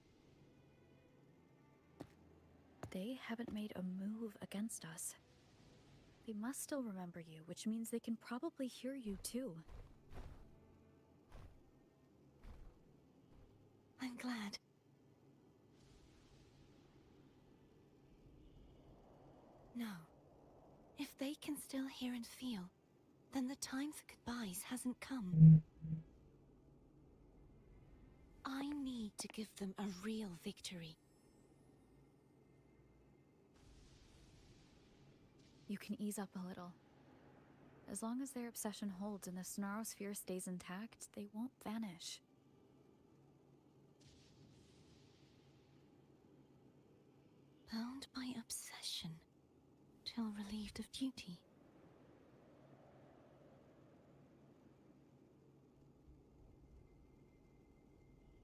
They haven't made a move against us. They must still remember you, which means they can probably hear you too. I'm glad. No. If they can still hear and feel, then the time for goodbyes hasn't come. I need to give them a real victory. You can ease up a little. As long as their obsession holds and the Sonaro sphere stays intact, they won't vanish. Bound by obsession, till relieved of duty.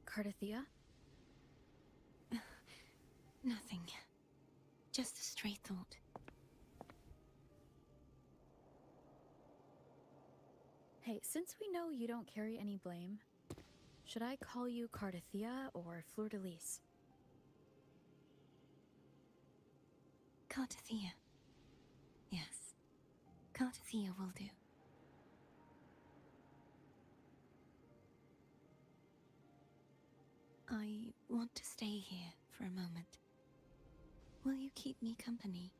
Cardathia? Nothing. Just a stray thought. Hey, since we know you don't carry any blame, should I call you Cardathia or Fleur-de-Lis? Cardathia. Yes. Cartathea will do. I want to stay here for a moment. Will you keep me company?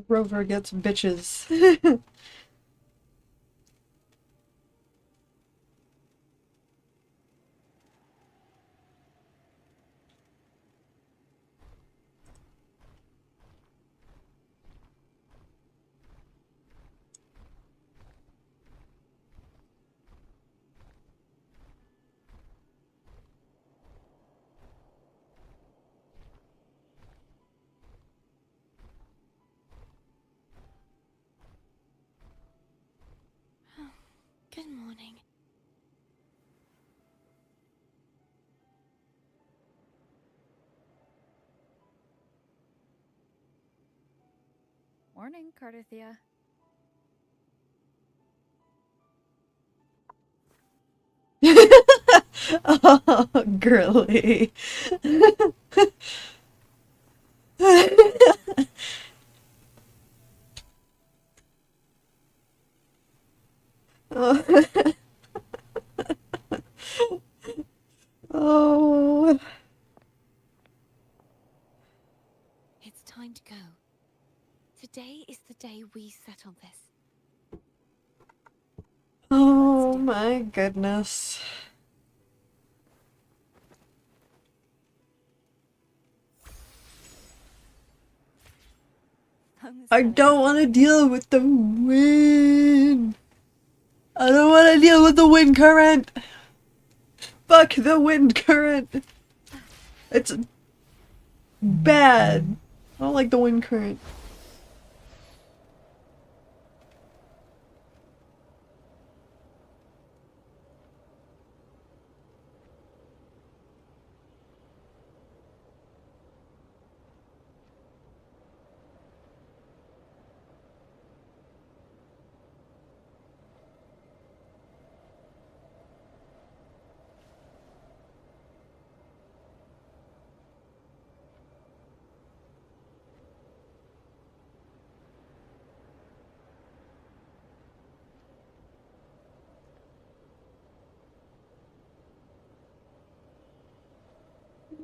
Rover gets bitches. Good morning. Morning, Cartathea. Oh, girly. Oh. Oh. It's time to go. Today is the day we settle this. Oh my goodness. I don't want to deal with the wind. I don't want to deal with the wind current. Fuck the wind current. It's bad. I don't like the wind current.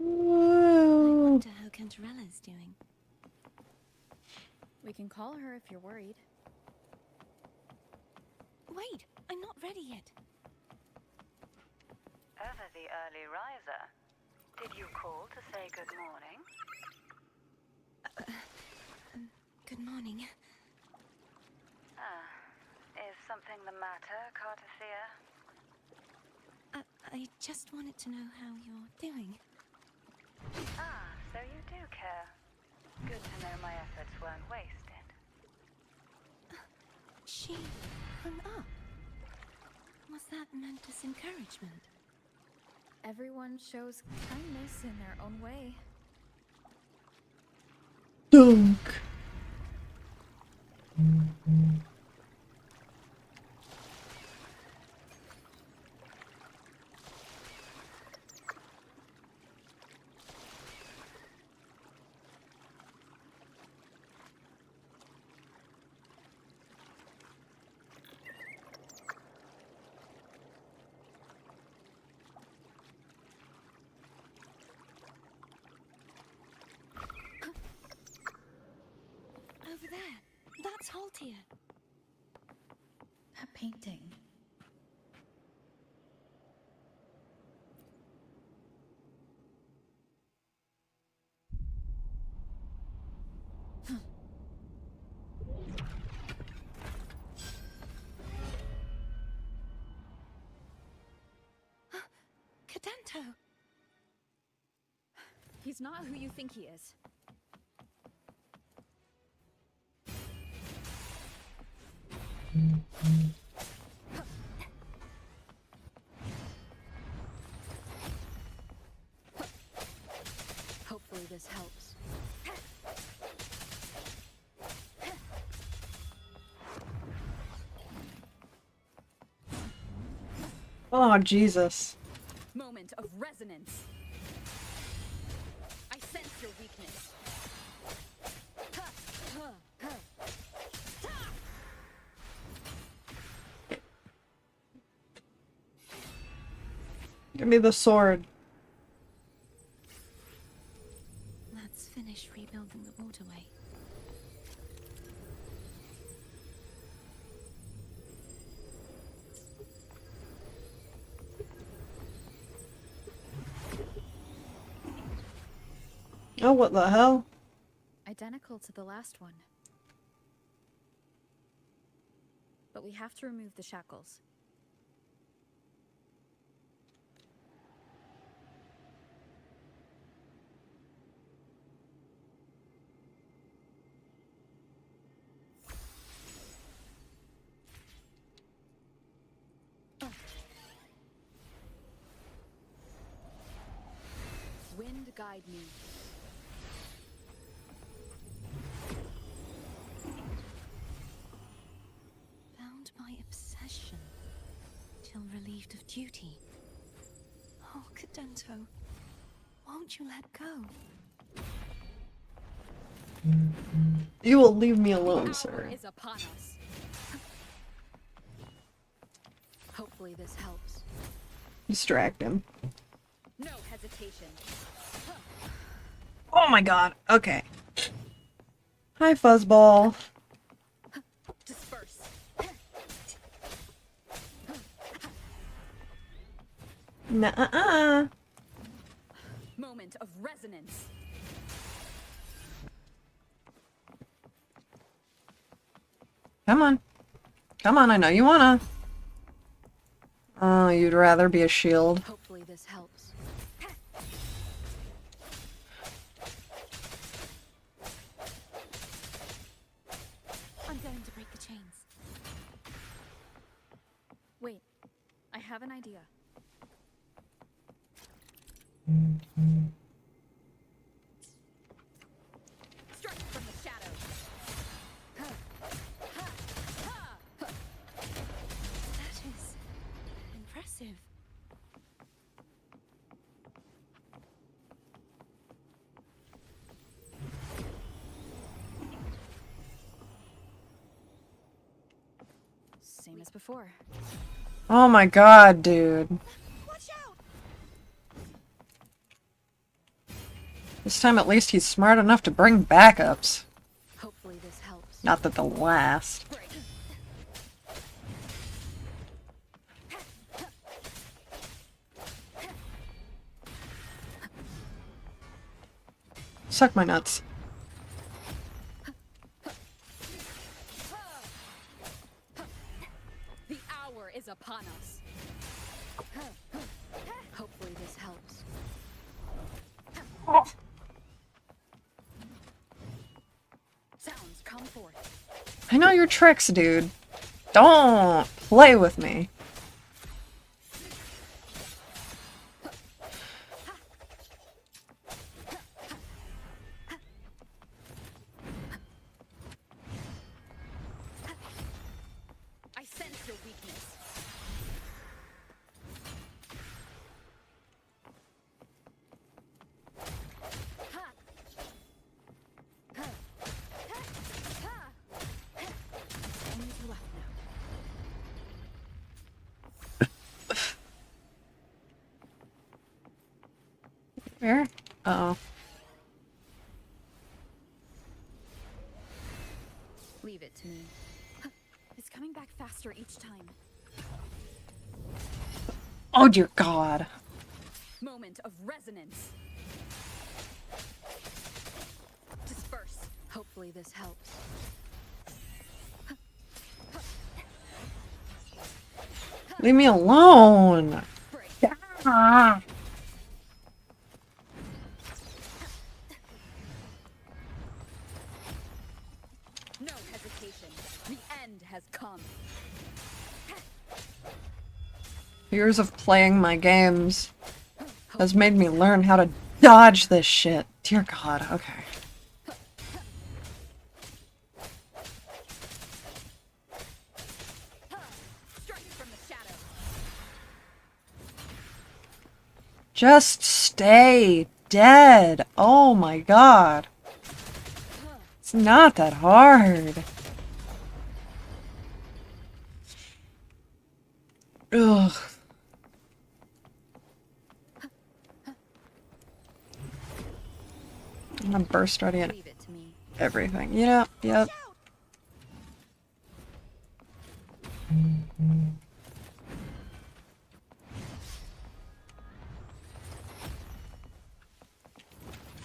I wonder how Cantarella's doing. We can call her if you're worried. Wait, I'm not ready yet. Ever the early riser? Did you call to say good morning? Good morning. Is something the matter, Cartathea? I just wanted to know how you're doing. So you do care. Good to know my efforts weren't wasted. She hung up. Was that meant as encouragement? Everyone shows kindness in their own way. Dunk. Over there. That's Haltia. That painting. Cadento! He's not who you think he is. Hopefully this helps. Oh, Jesus. Moment of resonance. I sense your weakness. Give me the sword. Let's finish rebuilding the waterway. Oh, what the hell? Identical to the last one. But we have to remove the shackles. Wind guide me. Bound by obsession, till relieved of duty. Oh, Cadento, won't you let go? You will leave me alone, The hour sir. is upon us. Hopefully this helps. Distract him. No hesitation. Oh my god. Okay. Hi, Fuzzball. Disperse. Nuh-uh. Moment of resonance. Come on. Come on, I know you wanna. Oh, you'd rather be a shield. Hopefully this helps. I'm going to break the chains. Wait, I have an idea. Strike from the shadows. That is impressive. Same as before. Oh my god, dude. Watch out! This time at least he's smart enough to bring backups. Hopefully this helps. Not that they'll last. Break. Suck my nuts. The hour is upon us. Hopefully this helps. Sounds come forth. I know your tricks, dude. Don't play with me. I sense your weakness. Only two left now. Where? Uh-oh. Leave it to me. It's coming back faster each time. Oh dear god. Moment of resonance. Disperse. Hopefully this helps. Leave me alone. Break. Ah. No hesitation. The end has come. Years of playing my games has made me learn how to dodge this shit. Dear god, okay. Strike from the shadow. Just stay dead. Oh my god. It's not that hard. Ugh. I'm gonna burst ready and everything. Yep, yep.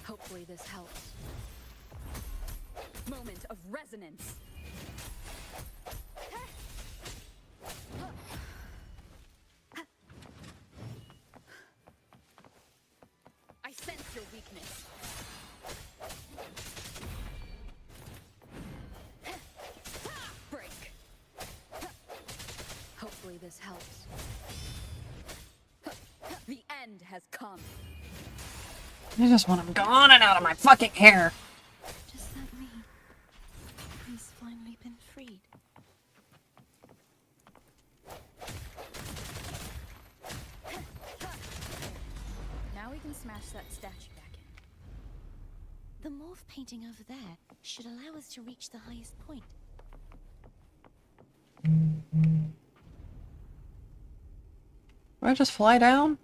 Hopefully this helps. Moment of resonance. I sense your weakness. Break. Hopefully this helps. The end has come. I just want him gone and out of my fucking hair. Does that mean he's finally been freed? Now we can smash that statue back in. The morph painting over there should allow us to reach the highest point. Do I just fly down?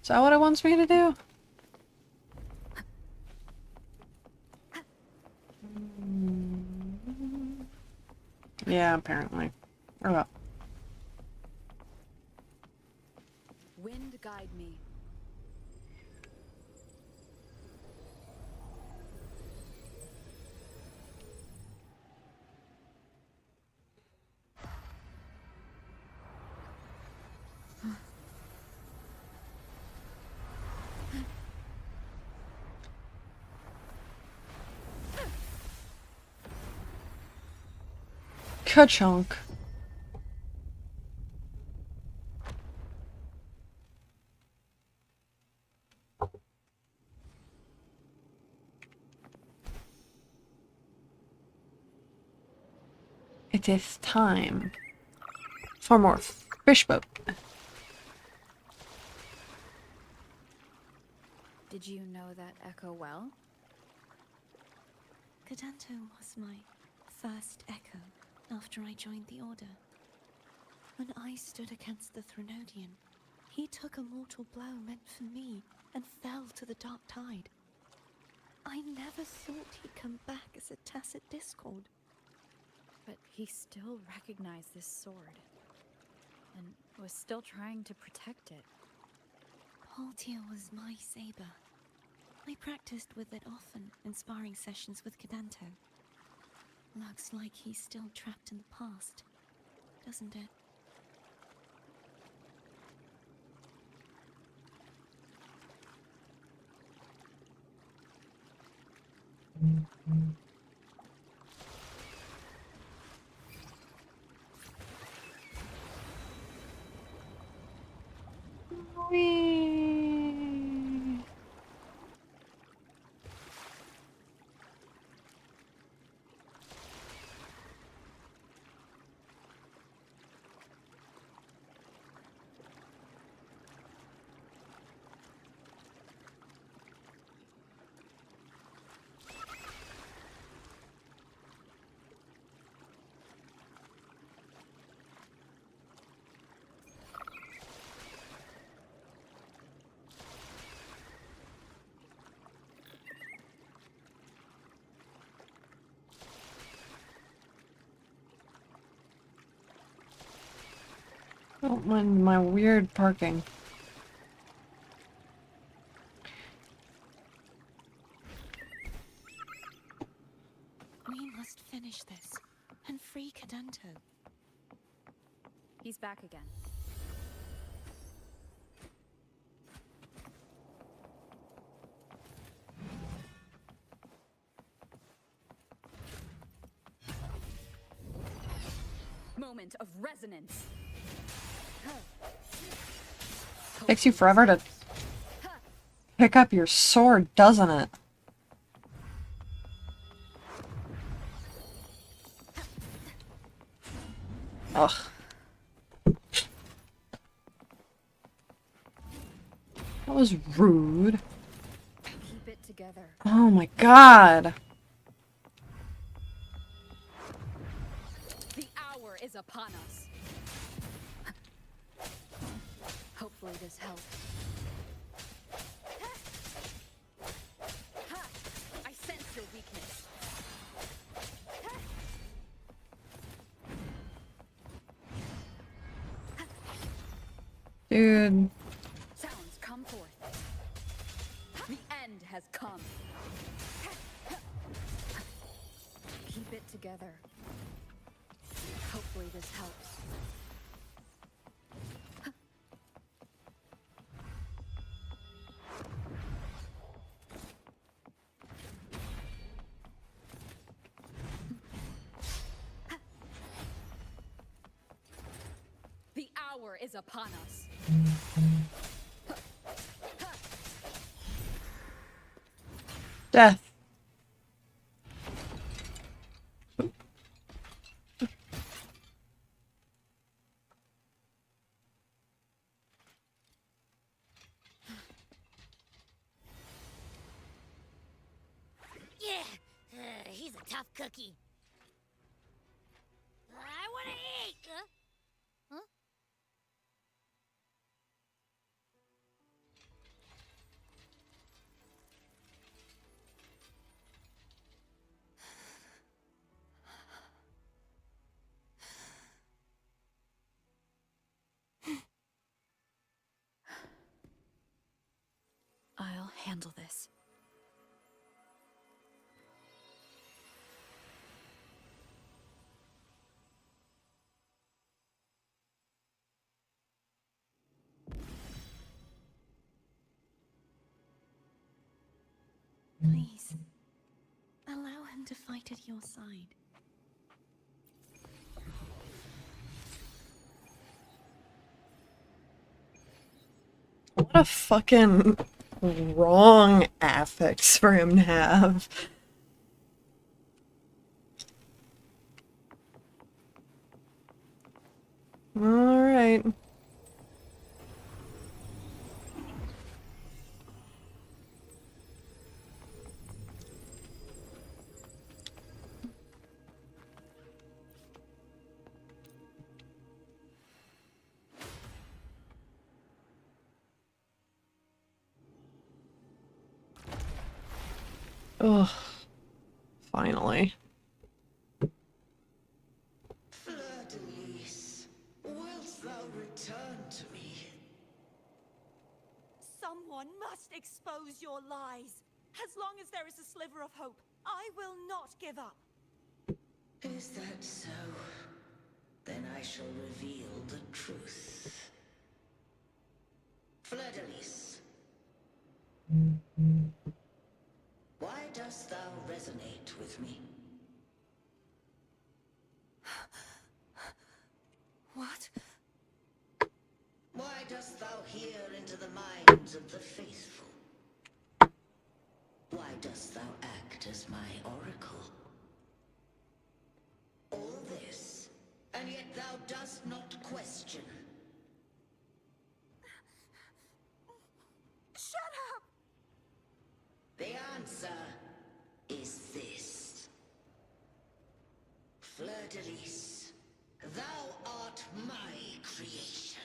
Is that what it wants me to do? Yeah, apparently. Or what? Wind guide me. Ka-chunk. It is time for more fish boat. Did you know that echo well? Cadanto was my first echo after I joined the Order. When I stood against the Threnodian, he took a mortal blow meant for me and fell to the dark tide. I never thought he'd come back as a tacit discord. But he still recognized this sword, and was still trying to protect it. Haltia was my saber. I practiced with it often in sparring sessions with Cadanto. Looks like he's still trapped in the past, doesn't it? Don't mind my weird parking. We must finish this and free Cadanto. He's back again. Moment of resonance. Takes you forever to pick up your sword, doesn't it? Ugh. was rude. Keep it together. Oh my god. The hour is upon us. Hopefully this helps. I sense your weakness. Dude. Sounds come forth. The end has come. Keep it together. Hopefully this helps. The hour is upon us. Death. Yeah, he's a tough cookie. I want to eat. Huh? I'll handle this. Please, allow him to fight at your side. What a fucking wrong affix for him to have. Alright. Ugh. Finally. Fleur-de-lis, wilt thou return to me? Someone must expose your lies. As long as there is a sliver of hope, I will not give up. Is that so? Then I shall reveal the truth. Fleur-de-lis. Why dost thou resonate with me? What? Why dost thou hear into the minds of the faithful? Why dost thou act as my oracle? All this, and yet thou dost not question. Shut up! The answer is this. Fleur-de-lis, thou art my creation.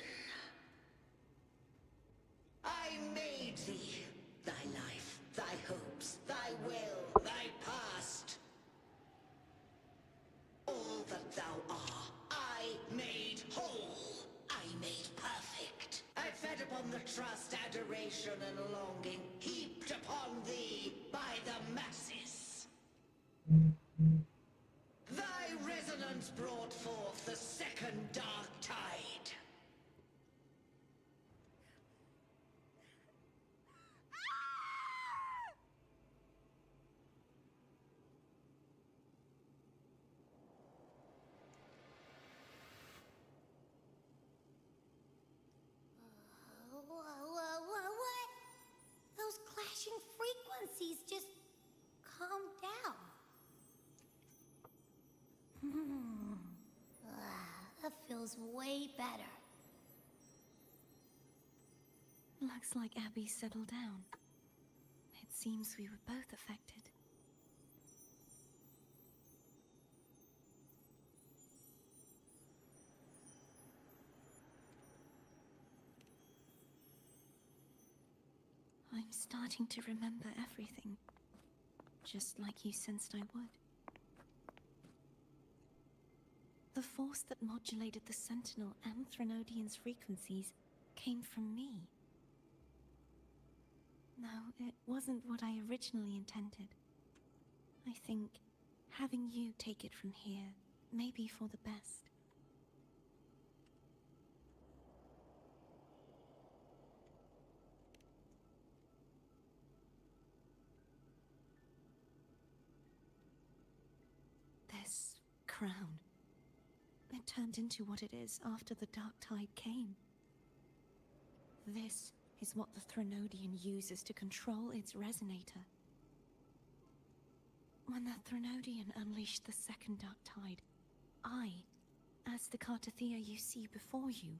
I made thee, thy life, thy hopes, thy will, thy past. All that thou art, I made whole. I made perfect. I fed upon the trust, adoration, and longing heaped upon thee by the masses. Thy resonance brought forth the second dark tide. What? Those clashing frequencies just calm down. That feels way better. Looks like Abby settled down. It seems we were both affected. I'm starting to remember everything, just like you sensed I would. The force that modulated the Sentinel and Threnodian's frequencies came from me. No, it wasn't what I originally intended. I think having you take it from here may be for the best. This crown, it turned into what it is after the Dark Tide came. This is what the Threnodian uses to control its resonator. When the Threnodian unleashed the second Dark Tide, I, as the Cartathea you see before you,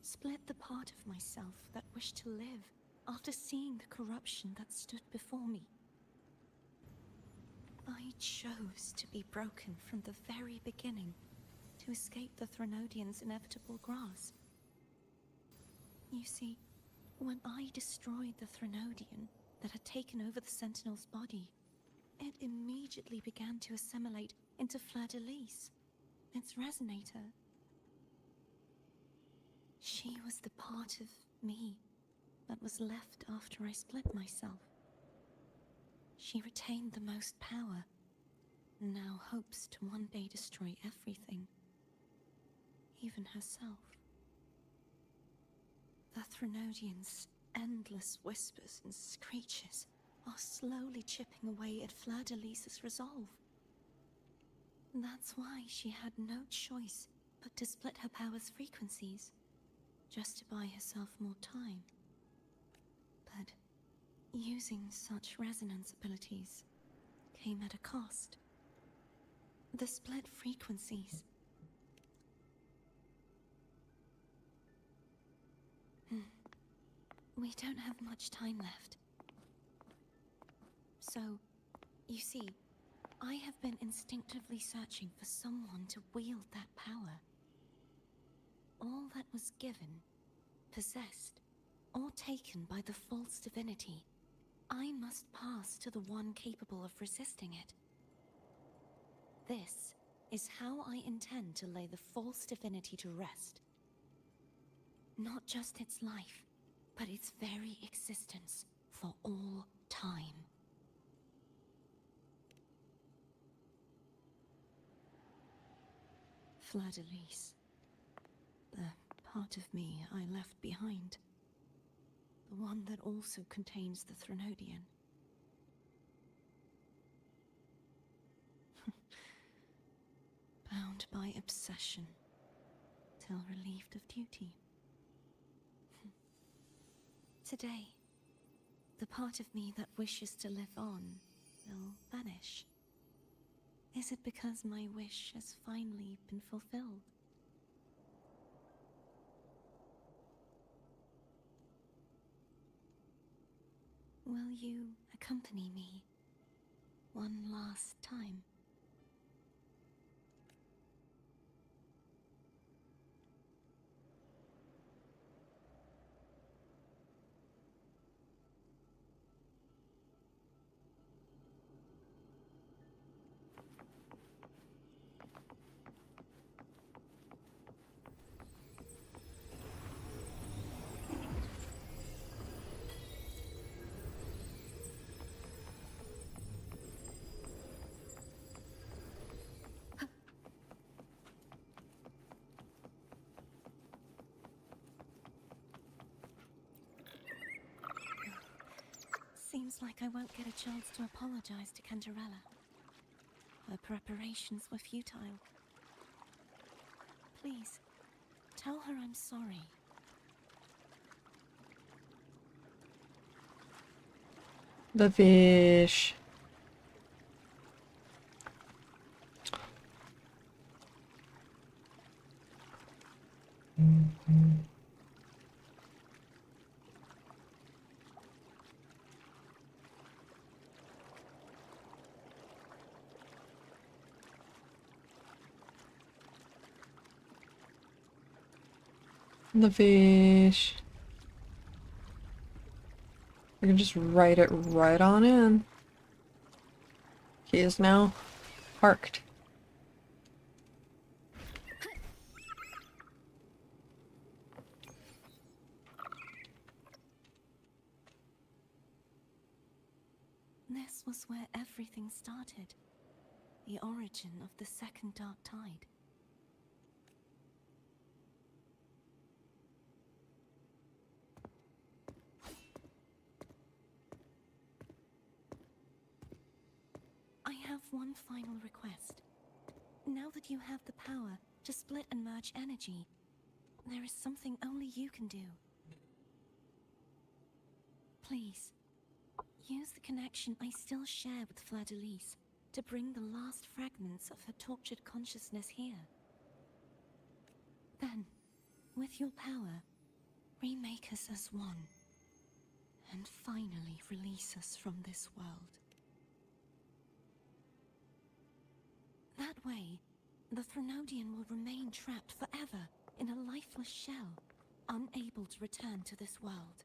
split the part of myself that wished to live after seeing the corruption that stood before me. I chose to be broken from the very beginning to escape the Threnodian's inevitable grasp. You see, when I destroyed the Threnodian that had taken over the Sentinel's body, it immediately began to assimilate into Fleur-de-Lis, its resonator. She was the part of me that was left after I split myself. She retained the most power, and now hopes to one day destroy everything, even herself. The Threnodian's endless whispers and screeches are slowly chipping away at Fleur-de-Lis's resolve. That's why she had no choice but to split her power's frequencies, just to buy herself more time. But using such resonance abilities came at a cost. The split frequencies. We don't have much time left. So, you see, I have been instinctively searching for someone to wield that power. All that was given, possessed, or taken by the false divinity, I must pass to the one capable of resisting it. This is how I intend to lay the false divinity to rest. Not just its life, but its very existence for all time. Fleur-de-Lis. The part of me I left behind. The one that also contains the Threnodian. Bound by obsession, till relieved of duty. Today, the part of me that wishes to live on will vanish. Is it because my wish has finally been fulfilled? Will you accompany me one last time? Seems like I won't get a chance to apologize to Cantarella. Her preparations were futile. Please, tell her I'm sorry. The fish. The fish. I can just write it right on in. He is now parked. This was where everything started. The origin of the second dark tide. I have one final request. Now that you have the power to split and merge energy, there is something only you can do. Please, use the connection I still share with Fleur-de-Lis to bring the last fragments of her tortured consciousness here. Then, with your power, remake us as one, and finally release us from this world. That way, the Threnodian will remain trapped forever in a lifeless shell, unable to return to this world.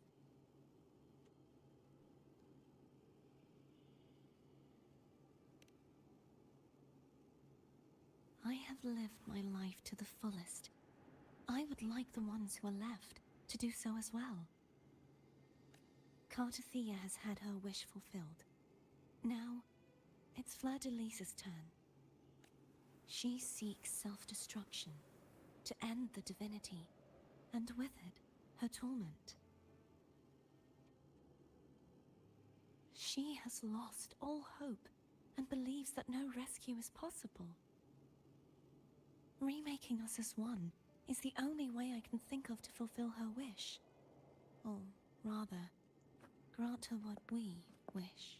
I have lived my life to the fullest. I would like the ones who are left to do so as well. Cartathea has had her wish fulfilled. Now, it's Fleur-de-Lis's turn. She seeks self-destruction, to end the divinity, and with it, her torment. She has lost all hope, and believes that no rescue is possible. Remaking us as one is the only way I can think of to fulfill her wish. Or, rather, grant her what we wish.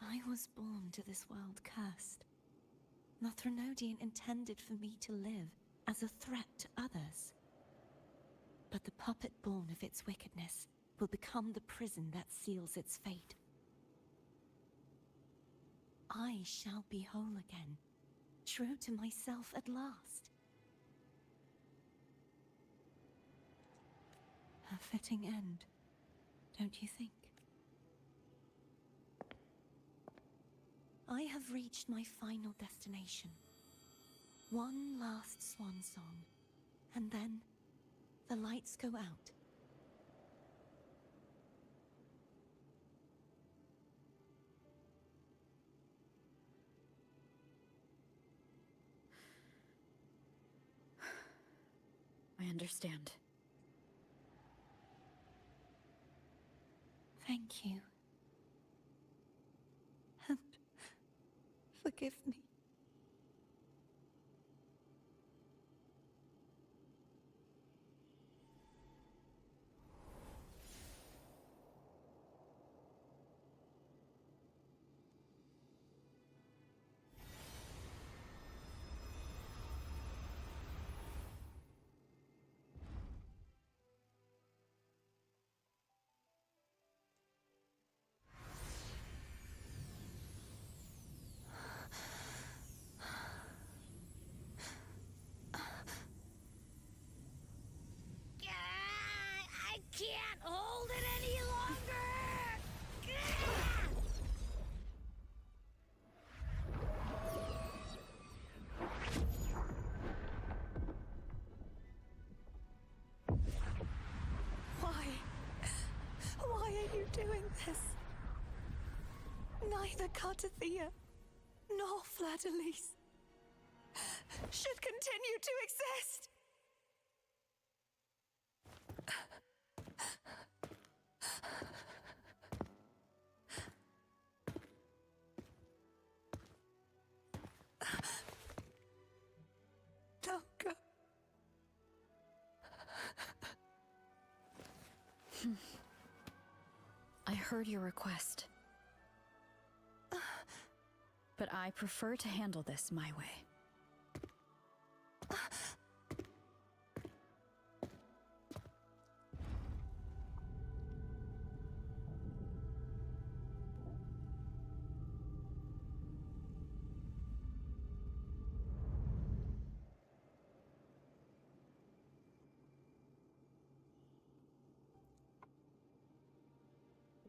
I was born to this world cursed. The Threnodian intended for me to live as a threat to others. But the puppet born of its wickedness will become the prison that seals its fate. I shall be whole again, true to myself at last. A fitting end, don't you think? I have reached my final destination. One last swan song, and then the lights go out. I understand. Thank you. And forgive me. I can't hold it any longer! Why are you doing this? Neither Cartathea nor Fleur-de-Lis should continue to exist. Don't go. I heard your request. But I prefer to handle this my way.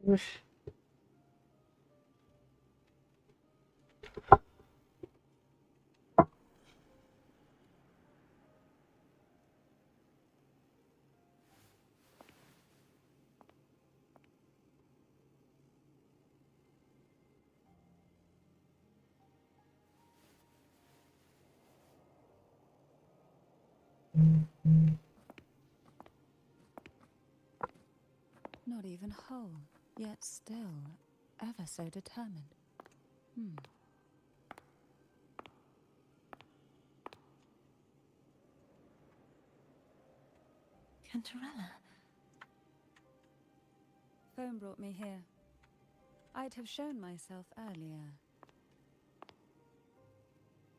Oof. Not even whole, yet still ever so determined. Cantarella. Phone brought me here. I'd have shown myself earlier.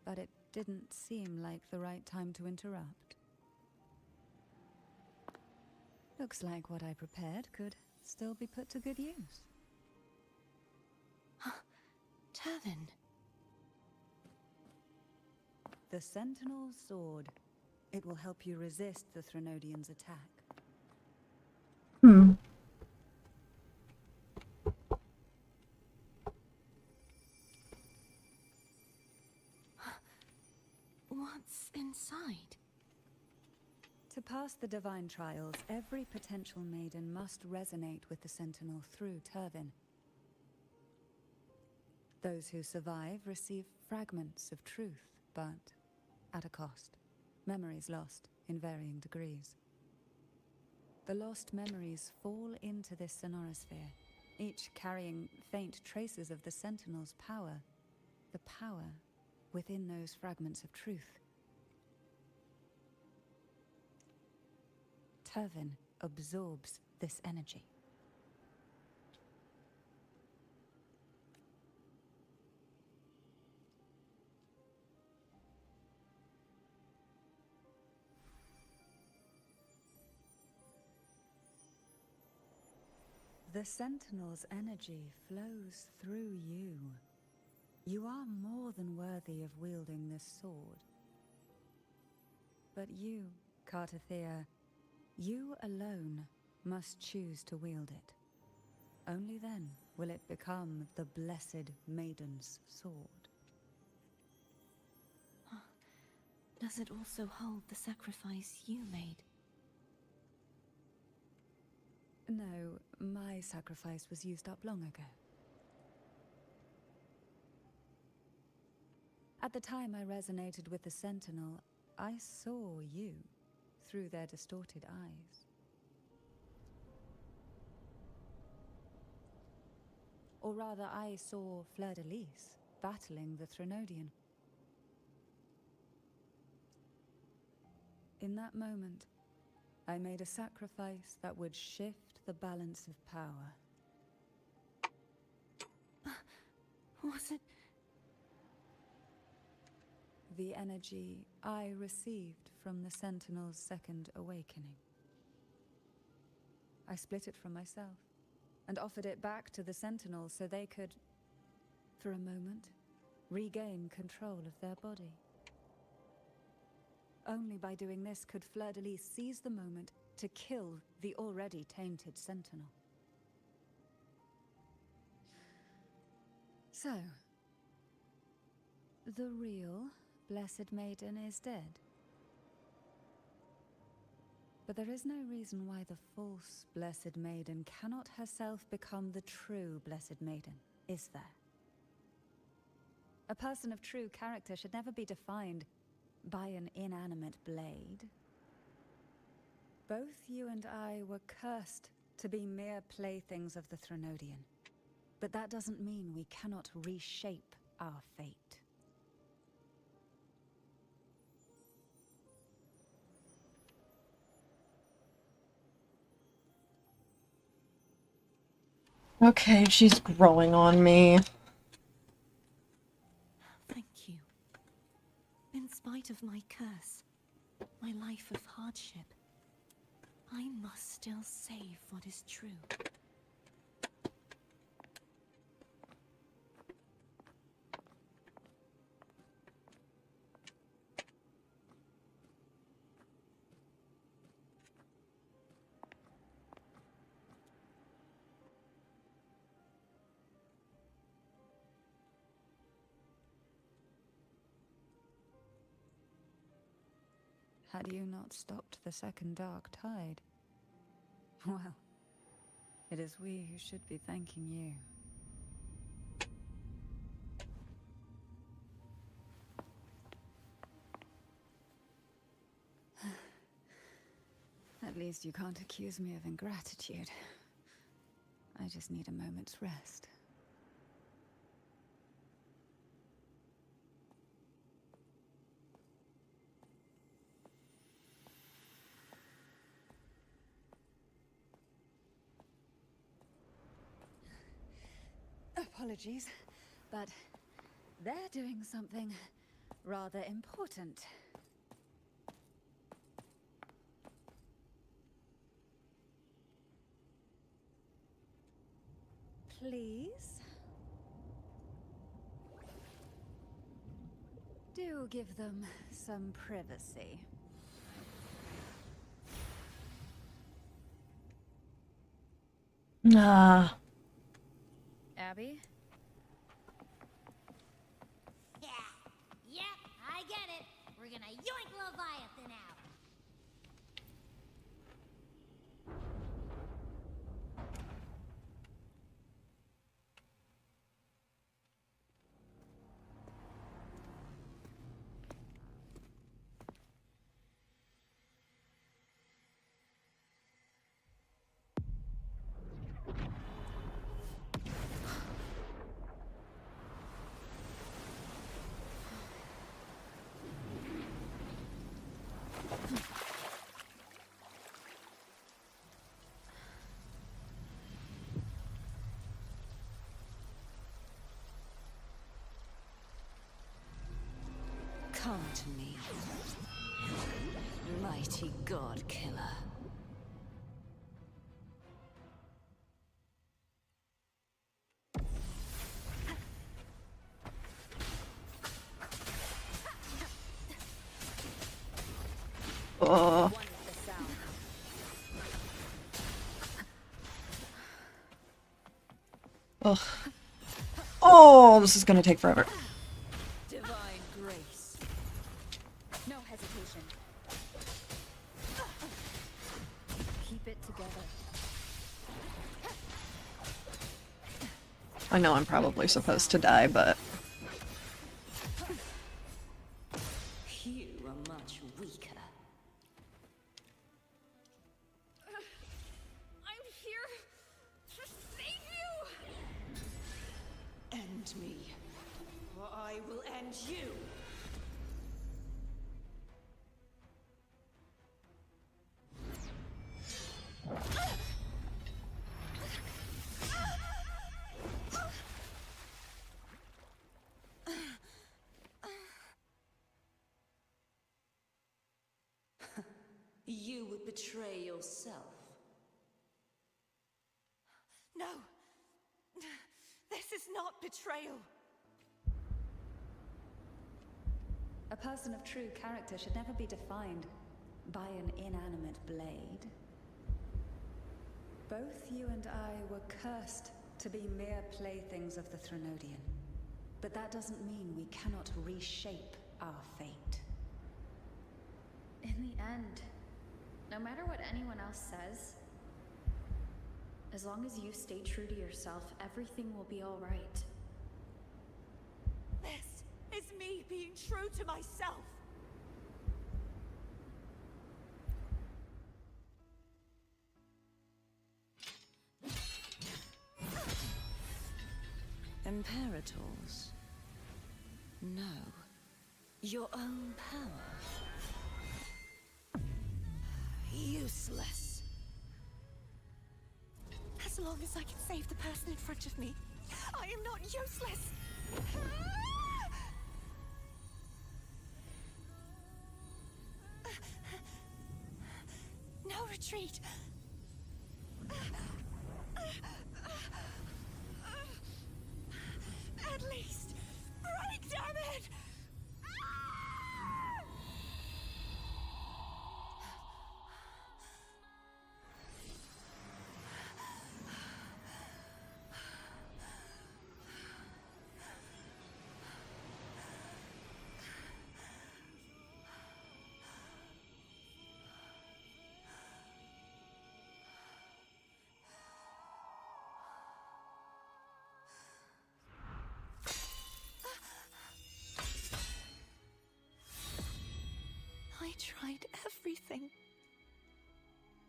But it didn't seem like the right time to interrupt. Looks like what I prepared could still be put to good use. Turvin. The Sentinel's sword. It will help you resist the Threnodian's attack. Hmm. What's inside? To pass the divine trials, every potential maiden must resonate with the Sentinel through Turvin. Those who survive receive fragments of truth, but at a cost. Memories lost in varying degrees. The lost memories fall into this sonorosphere, each carrying faint traces of the Sentinel's power, the power within those fragments of truth. Turvin absorbs this energy. The Sentinel's energy flows through you. You are more than worthy of wielding this sword. But you, Cartathea, you alone must choose to wield it. Only then will it become the Blessed Maiden's sword. Does it also hold the sacrifice you made? No, my sacrifice was used up long ago. At the time I resonated with the Sentinel, I saw you through their distorted eyes. Or rather, I saw Fleur-de-Lis battling the Threnodian. In that moment, I made a sacrifice that would shift the balance of power. Was it? The energy I received from the Sentinel's second awakening. I split it from myself and offered it back to the Sentinels so they could, for a moment, regain control of their body. Only by doing this could Fleur-de-Lis seize the moment to kill the already tainted Sentinel. So, the real Blessed Maiden is dead. But there is no reason why the false Blessed Maiden cannot herself become the true Blessed Maiden, is there? A person of true character should never be defined by an inanimate blade. Both you and I were cursed to be mere playthings of the Threnodian. But that doesn't mean we cannot reshape our fate. Okay, she's growing on me. Thank you. In spite of my curse, my life of hardship, I must still save what is true. Had you not stopped the second dark tide? Well, it is we who should be thanking you. At least you can't accuse me of ingratitude. I just need a moment's rest. Apologies, but they're doing something rather important. Please? Do give them some privacy. Nah. Abby? Yeah, yep, I get it. We're gonna yoink Leviathan out. Come to me, mighty god killer. Oh. Ugh. Oh, this is gonna take forever. Divine grace. No hesitation. Keep it together. I know I'm probably supposed to die, but... You are much weaker. I'm here to save you! End me, or I will end you. You would betray yourself. No! This is not betrayal! A person of true character should never be defined by an inanimate blade. Both you and I were cursed to be mere playthings of the Threnodian. But that doesn't mean we cannot reshape our fate. In the end, no matter what anyone else says, as long as you stay true to yourself, everything will be all right. This is me being true to myself! Imperators. Know your own power. Useless. As long as I can save the person in front of me, I am not useless! No retreat! At least, break, damn it! everything.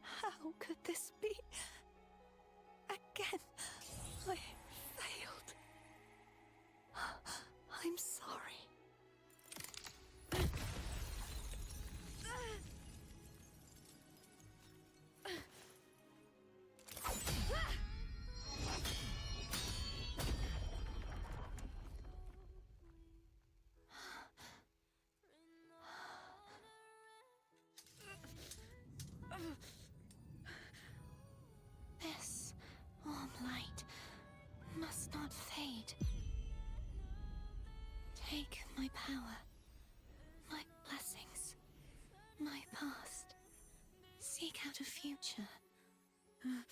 How could this be? Again, I failed. I'm sorry. This warm light must not fade. Take my power, my blessings, my past. Seek out a future where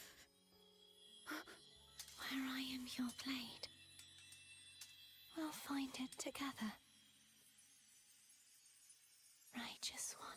I am your blade. We'll find it together. Righteous one.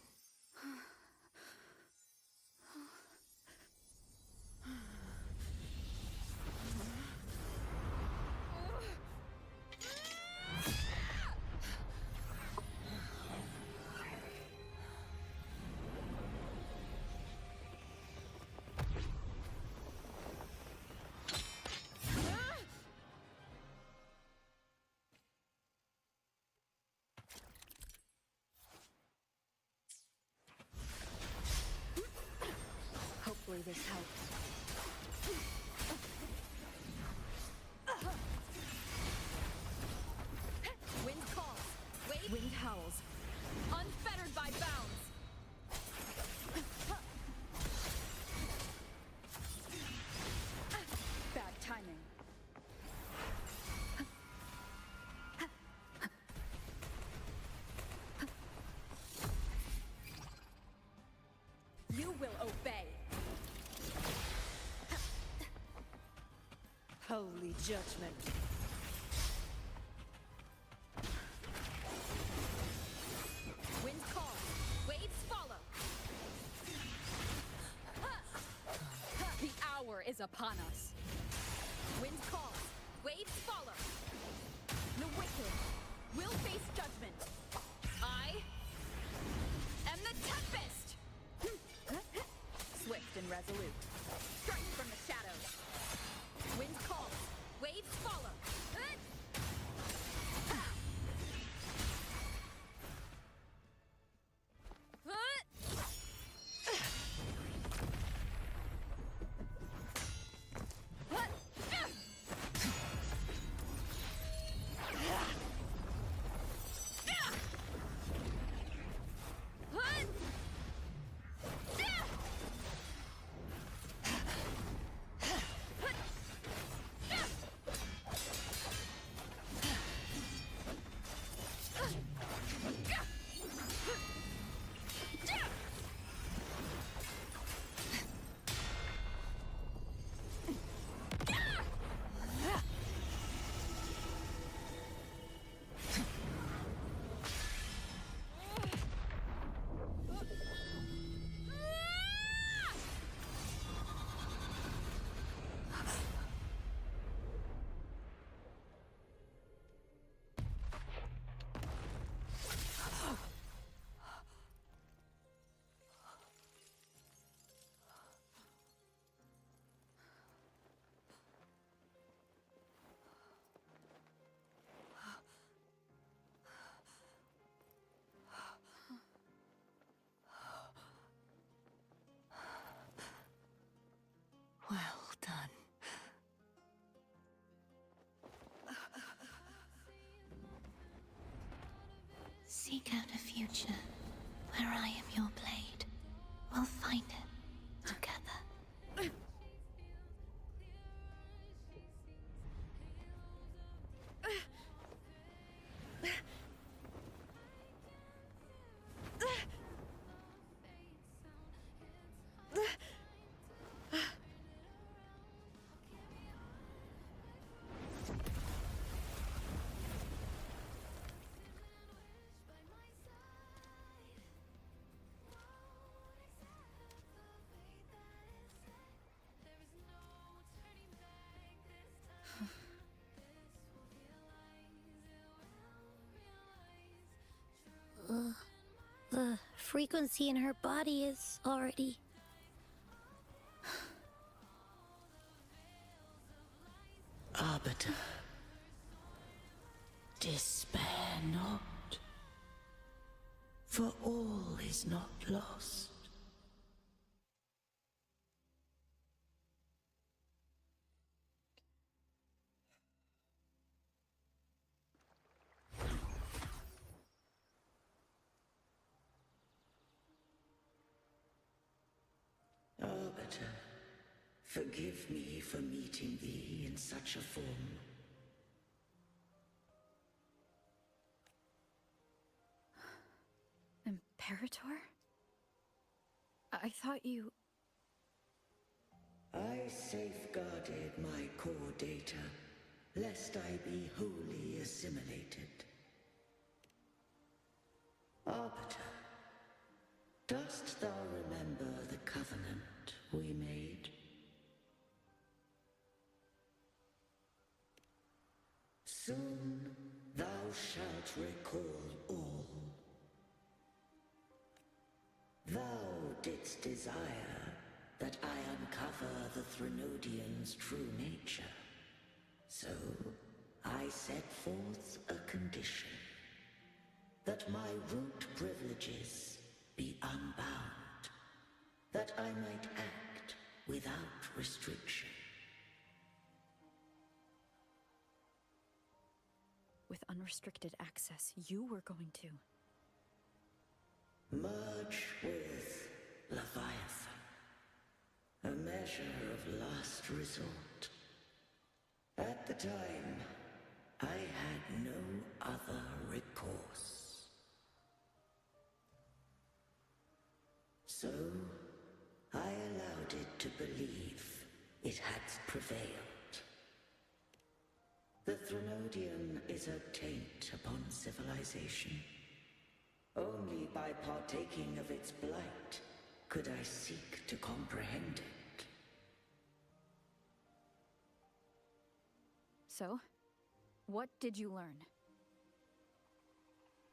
Hopefully this helps. Wind calls. Wind howls. Unfettered by bounds. Bad timing. You will obey. Holy judgment. Wind calls. Waves follow. The hour is upon us. Wind calls. Waves follow. The wicked will face judgment. I am the Tempest. Swift and resolute. Strike from the shadows. Wind calls. Waves follow. Well done. Seek out a future where I am your blade. We'll find it together. frequency in her body is already. Arbiter, despair not, for all is not lost. Arbiter, forgive me for meeting thee in such a form. Imperator? I thought you... I safeguarded my core data, lest I be wholly assimilated. Arbiter, dost thou remember the covenant we made? Soon thou shalt recall all. Thou didst desire that I uncover the Threnodian's true nature. So I set forth a condition, that my root privileges be unbound, that I might act without restriction. With unrestricted access, you were going to... Merge with Leviathan, a measure of last resort. At the time, I had no other recourse. So, I allowed it to believe it had prevailed. The Threnodian is a taint upon civilization. Only by partaking of its blight could I seek to comprehend it. So, what did you learn?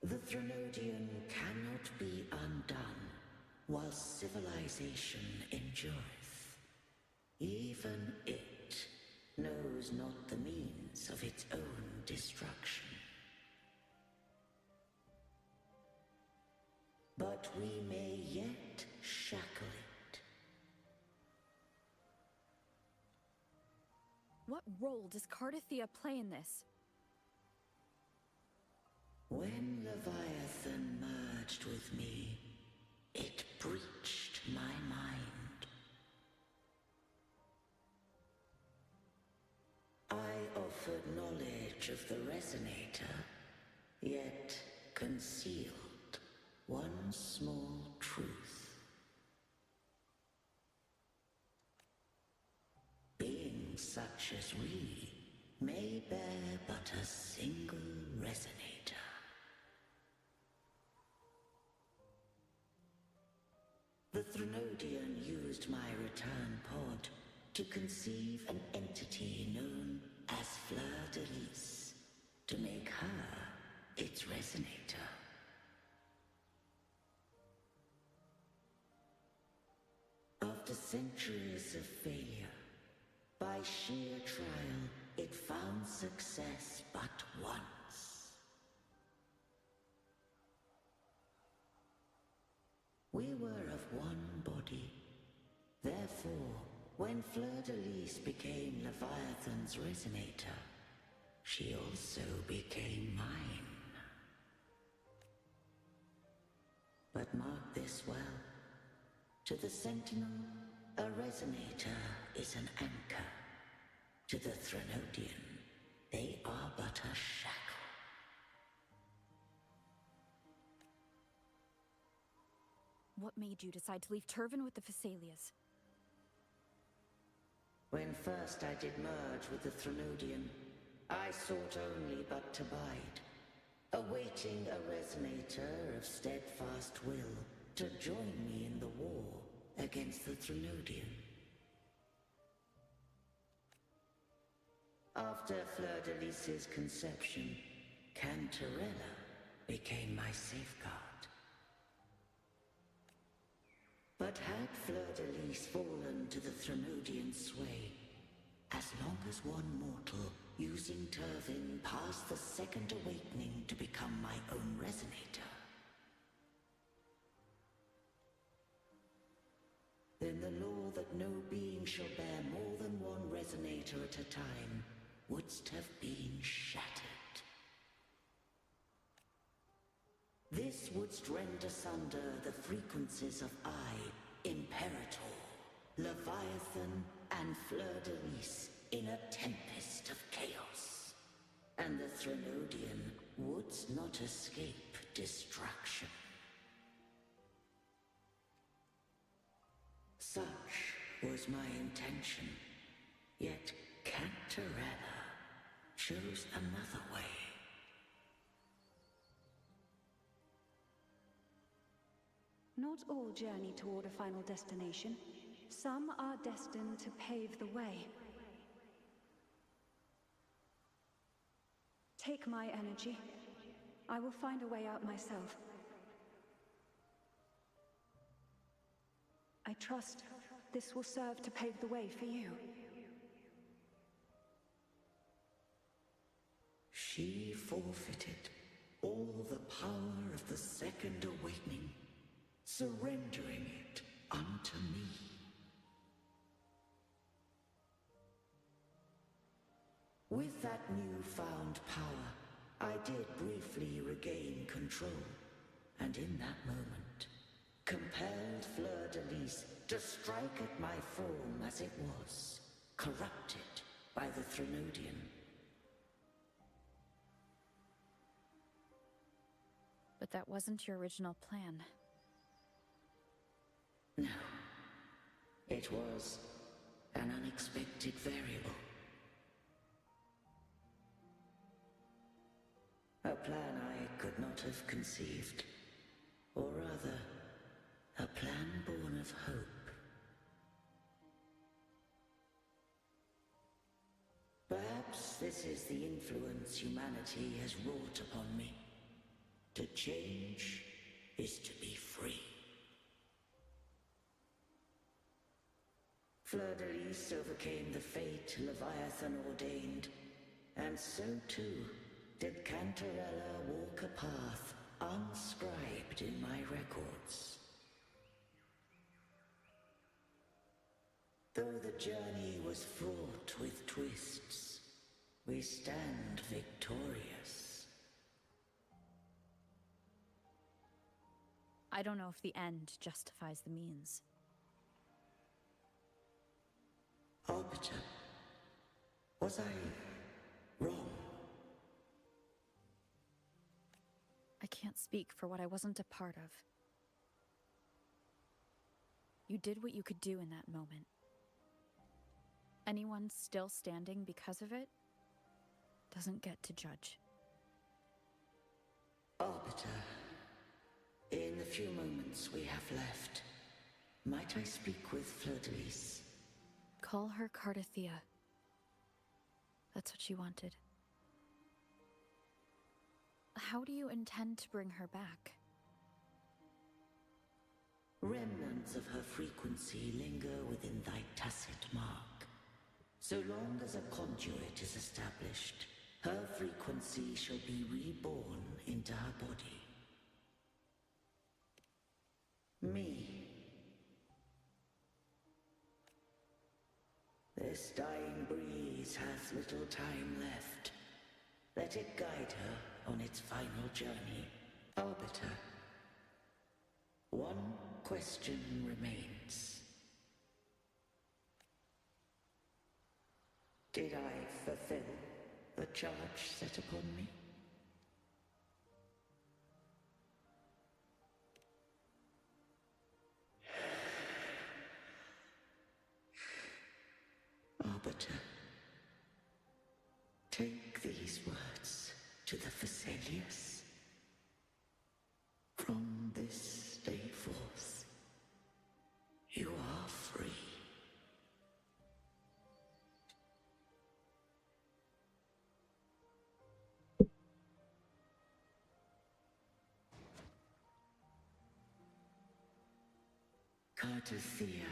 The Threnodian cannot be undone while civilization endureth. Even it knows not the means of its own destruction. But we may yet shackle it. What role does Cardathia play in this? When Leviathan merged with me, it breached my mind. I offered knowledge of the Resonator, yet concealed one small truth. Beings such as we may bear but a single resonator. The Threnodian used my return pod to conceive an entity known as Fleur de Lis, to make her its resonator. After centuries of failure, by sheer trial, it found success but once. We were of one body. Therefore, when Fleur de Lis became Leviathan's resonator, she also became mine. But mark this well. To the Sentinel, a resonator is an anchor. To the Threnodian, they are but a shackle. What made you decide to leave Turvan with the Phassalias? When first I did merge with the Threnodian, I sought only but to bide, awaiting a resonator of steadfast will to join me in the war against the Threnodian. After Fleur de Lis's conception, Cantarella became my safeguard. But had Fleur-de-Lis fallen to the Threnodian sway, as long as one mortal using Turvin passed the second awakening to become my own resonator, then the law that no being shall bear more than one resonator at a time wouldst have been shattered. This wouldst rend asunder the frequencies of I, Imperator, Leviathan, and Fleur-de-Lis in a tempest of chaos. And the Threnodian wouldst not escape destruction. Such was my intention, yet Cantarella chose another way. Not all journey toward a final destination. Some are destined to pave the way. Take my energy. I will find a way out myself. I trust this will serve to pave the way for you. She forfeited all the power of the second awakening, surrendering it unto me. With that newfound power, I did briefly regain control, and in that moment, compelled Fleur-de-Lis to strike at my form as it was, corrupted by the Threnodian. But that wasn't your original plan. No. It was an unexpected variable. A plan I could not have conceived. Or rather, a plan born of hope. Perhaps this is the influence humanity has wrought upon me. To change is to be free. Fleur-de-Lis overcame the fate Leviathan ordained, and so too did Cantarella walk a path unscribed in my records. Though the journey was fraught with twists, we stand victorious. I don't know if the end justifies the means. Arbiter, was I wrong? I can't speak for what I wasn't a part of. You did what you could do in that moment. Anyone still standing because of it doesn't get to judge. Arbiter, in the few moments we have left, might I speak with Fleur-de-Lis? Call her Cardathea. That's what she wanted. How do you intend to bring her back? Remnants of her frequency linger within thy tacit mark. So long as a conduit is established, her frequency shall be reborn into her body. Me. This dying breeze hath little time left. Let it guide her on its final journey. Arbiter, one question remains. Did I fulfill the charge set upon me? Arbiter, take these words to the Vesalius. From this day forth, you are free. Cartothea,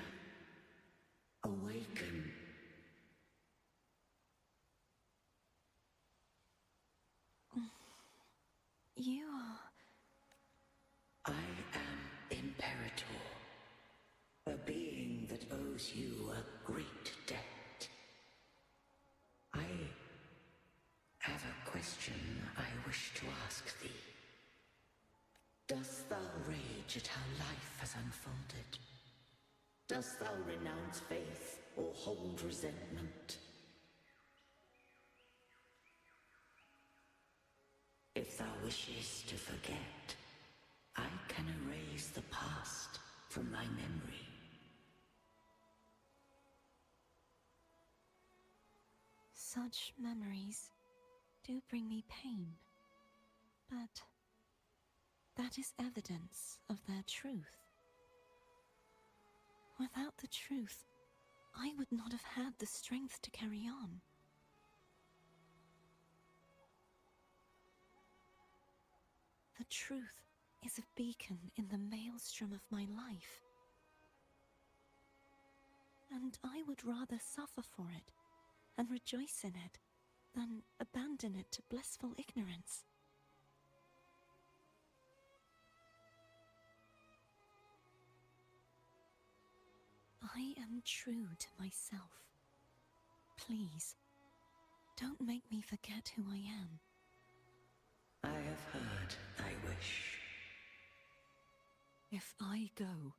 awaken. You are... I am Imperator, a being that owes you a great debt. I have a question I wish to ask thee. Dost thou rage at how life has unfolded? Dost thou renounce faith or hold resentment? If thou wishest to forget, I can erase the past from thy memory. Such memories do bring me pain, but that is evidence of their truth. Without the truth, I would not have had the strength to carry on. The truth is a beacon in the maelstrom of my life, and I would rather suffer for it and rejoice in it than abandon it to blissful ignorance. I am true to myself. Please, don't make me forget who I am. I have heard thy wish. If I go,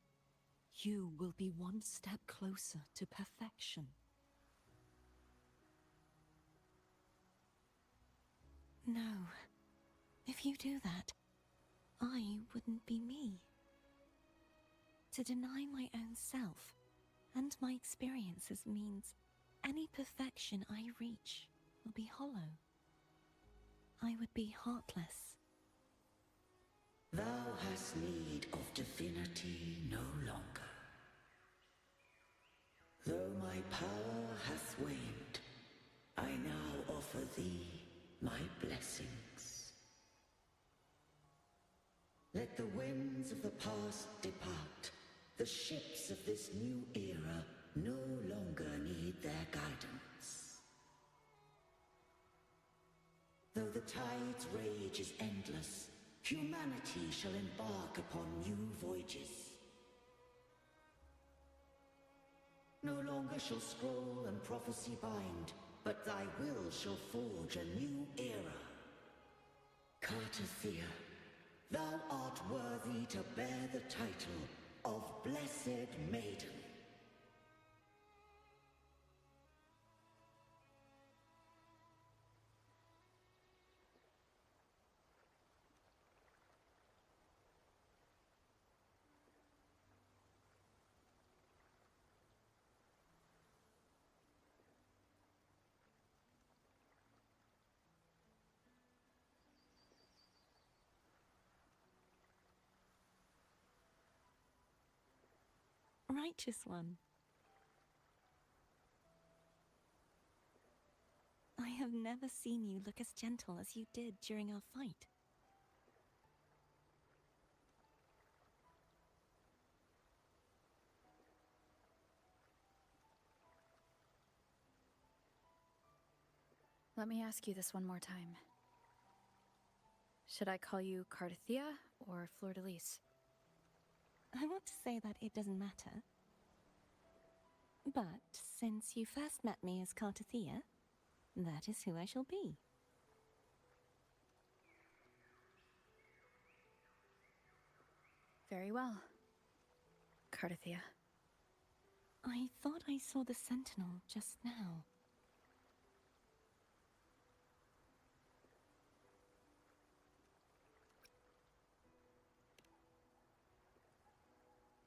you will be one step closer to perfection. No. If you do that, I wouldn't be me. To deny my own self and my experiences means any perfection I reach will be hollow. I would be heartless. Thou hast need of divinity no longer. Though my power hath waned, I now offer thee my blessings. Let the winds of the past depart. The ships of this new era no longer need their guidance. Though the tide's rage is endless, humanity shall embark upon new voyages. No longer shall scroll and prophecy bind, but thy will shall forge a new era. Cartothea, thou art worthy to bear the title of Blessed Maiden. Righteous one. I have never seen you look as gentle as you did during our fight. Let me ask you this one more time. Should I call you Cartothea or Fleur-de-Lis? I want to say that it doesn't matter. But since you first met me as Cartothea, that is who I shall be. Very well, Cartothea. I thought I saw the Sentinel just now.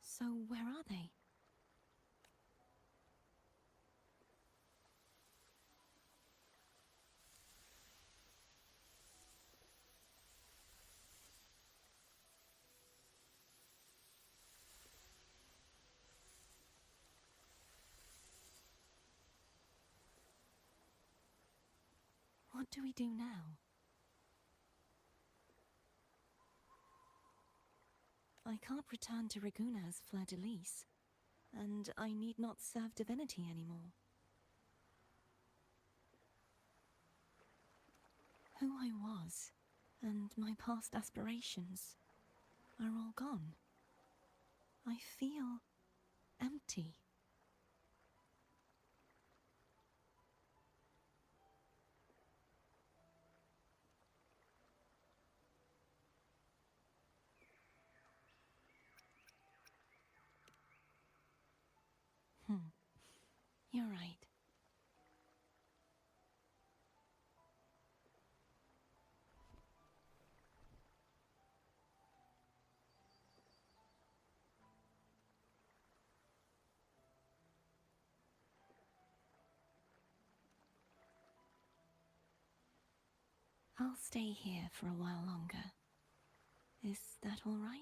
So where are they? What do we do now? I can't return to Raguna as Fleur-de-Lis. and I need not serve divinity anymore. Who I was, and my past aspirations, are all gone. I feel empty. You're right. I'll stay here for a while longer. Is that all right?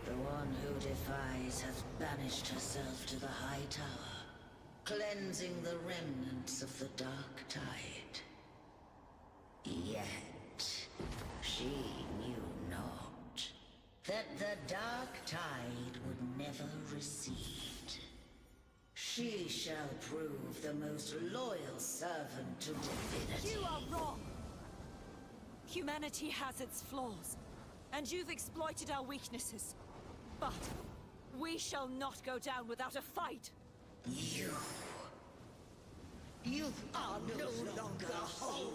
The one who defies has banished herself to the High Tower, cleansing the remnants of the Dark Tide. Yet, she knew not that the Dark Tide would never recede. She shall prove the most loyal servant to divinity. You are wrong! Humanity has its flaws, and you've exploited our weaknesses. But we shall not go down without a fight! You are no longer whole!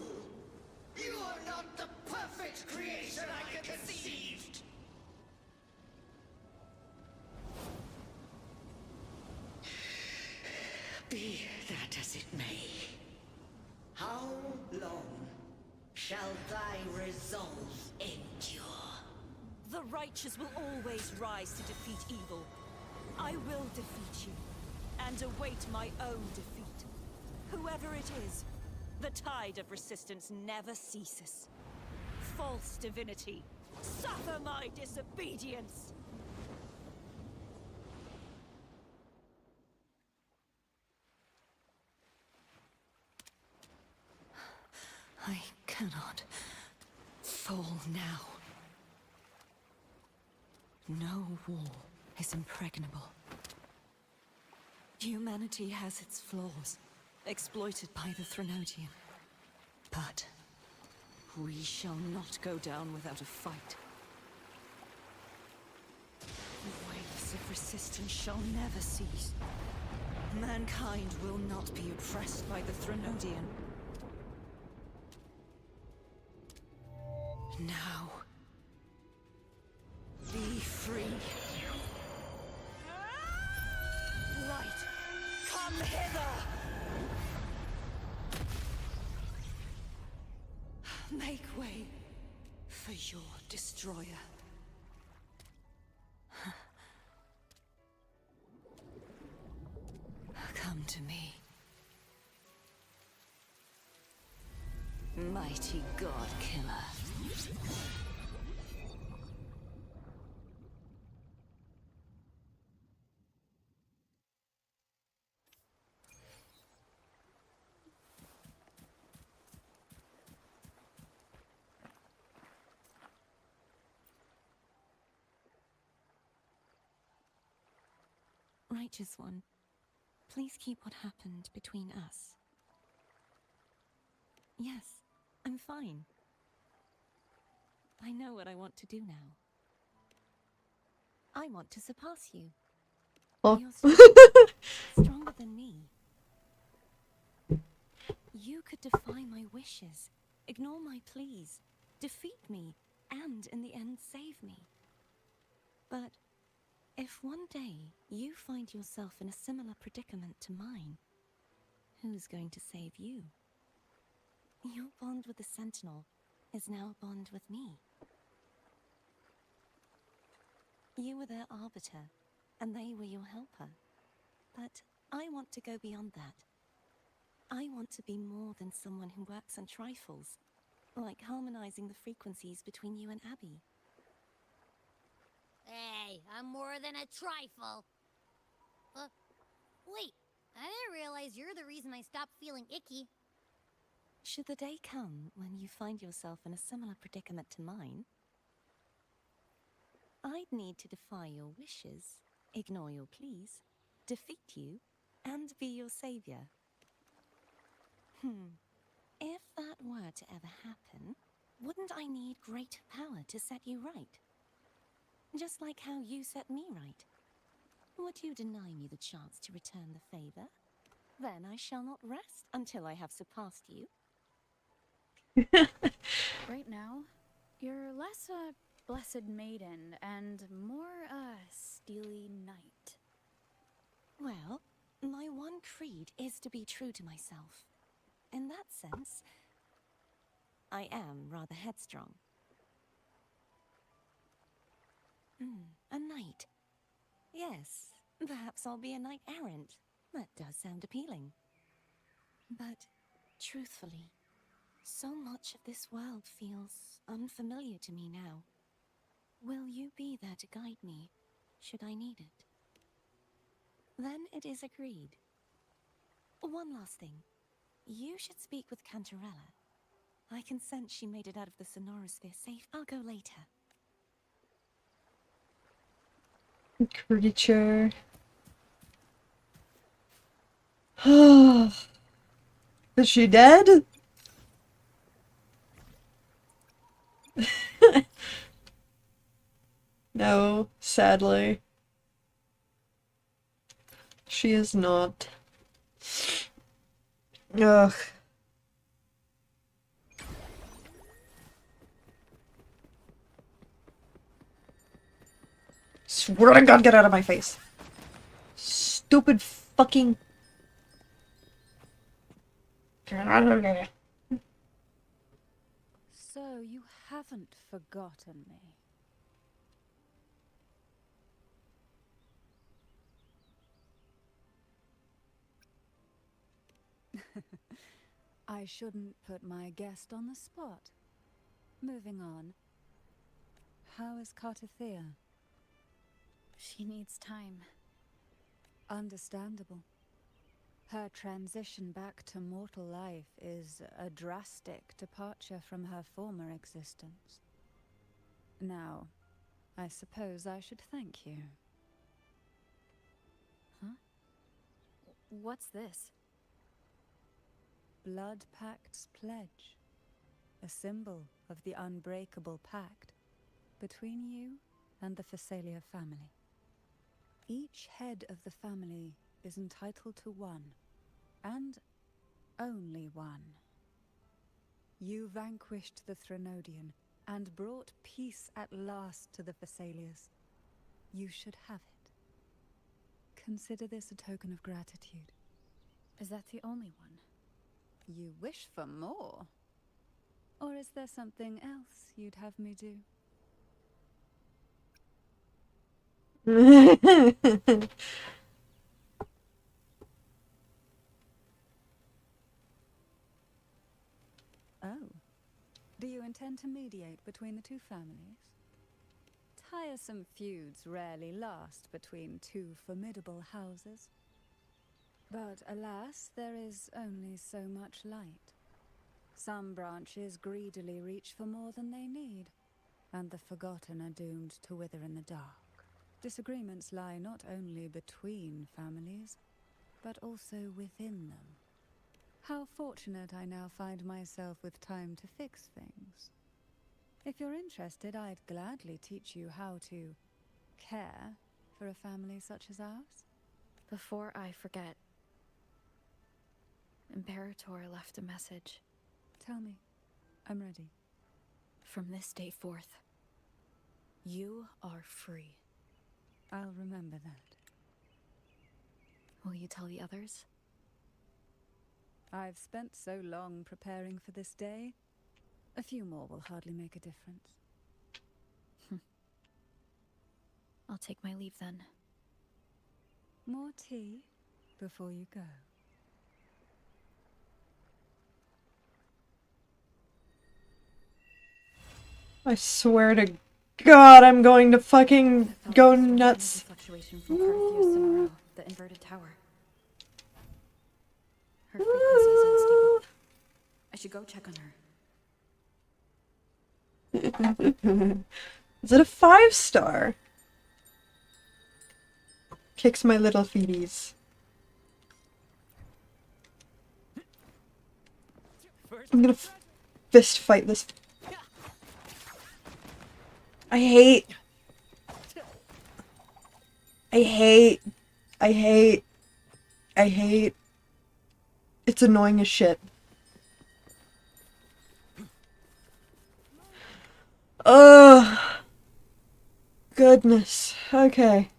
You are not the perfect creation I conceived! Be that as it may, how long shall thy resolve endure? The righteous will always rise to defeat evil. I will defeat you, and await my own defeat. Whoever it is, the tide of resistance never ceases. False divinity, suffer my disobedience! I cannot fall now. No wall is impregnable. Humanity has its flaws, exploited by the Threnodian. But we shall not go down without a fight. The waves of resistance shall never cease. Mankind will not be oppressed by the Threnodian. Now, be free. Light, come hither! Make way for your destroyer. Come to me. Mighty God Killer. Righteous One, please keep what happened between us. Yes, I'm fine. I know what I want to do now. I want to surpass you. Oh. You're stronger than me. You could defy my wishes, ignore my pleas, defeat me, and in the end save me. But if one day you find yourself in a similar predicament to mine, who's going to save you? Your bond with the Sentinel is now a bond with me. You were their arbiter, and they were your helper. But I want to go beyond that. I want to be more than someone who works on trifles, like harmonizing the frequencies between you and Abby. Hey, I'm more than a trifle. Wait, I didn't realize you're the reason I stopped feeling icky. Should the day come when you find yourself in a similar predicament to mine, I'd need to defy your wishes, ignore your pleas, defeat you, and be your savior. If that were to ever happen, wouldn't I need great power to set you right? Just like how you set me right. Would you deny me the chance to return the favor? Then I shall not rest until I have surpassed you. Right now, you're less a blessed maiden and more a steely knight. Well, my one creed is to be true to myself. In that sense, I am rather headstrong. A knight. Yes, perhaps I'll be a knight-errant. That does sound appealing. But, truthfully, so much of this world feels unfamiliar to me now. Will you be there to guide me, should I need it? Then it is agreed. One last thing. You should speak with Cantarella. I can sense she made it out of the Sonorosphere safe. I'll go later. Creature. Is she dead? No, sadly. She is not. Ugh. Swear to God, get out of my face. Stupid fucking... So you haven't forgotten me. I shouldn't put my guest on the spot. Moving on. How is Cartathea? She needs time. Understandable. Her transition back to mortal life is a drastic departure from her former existence. Now, I suppose I should thank you. Huh? What's this? Blood Pact's pledge. A symbol of the unbreakable pact between you and the Phasalia family. Each head of the family is entitled to one, and only one. You vanquished the Threnodian and brought peace at last to the Phasalias. You should have it. Consider this a token of gratitude. Is that the only one? You wish for more? Or is there something else you'd have me do? Oh. Do you intend to mediate between the two families? Tiresome feuds rarely last between two formidable houses. But alas, there is only so much light. Some branches greedily reach for more than they need, and the forgotten are doomed to wither in the dark. Disagreements lie not only between families, but also within them. How fortunate I now find myself with time to fix things. If you're interested, I'd gladly teach you how to care for a family such as ours. Before I forget, Imperator left a message. Tell me. I'm ready. From this day forth, you are free. I'll remember that. Will you tell the others? I've spent so long preparing for this day. A few more will hardly make a difference. I'll take my leave then. More tea before you go. I swear to God, I'm going to fucking go nuts. Fluctuation from Carthew's Sonoro, the inverted tower. Her frequency is unstable. I should go check on her. Is it a 5-star? Kicks my little feeties. I'm gonna fist fight this. I hate. It's annoying as shit. Ugh. Goodness. Okay.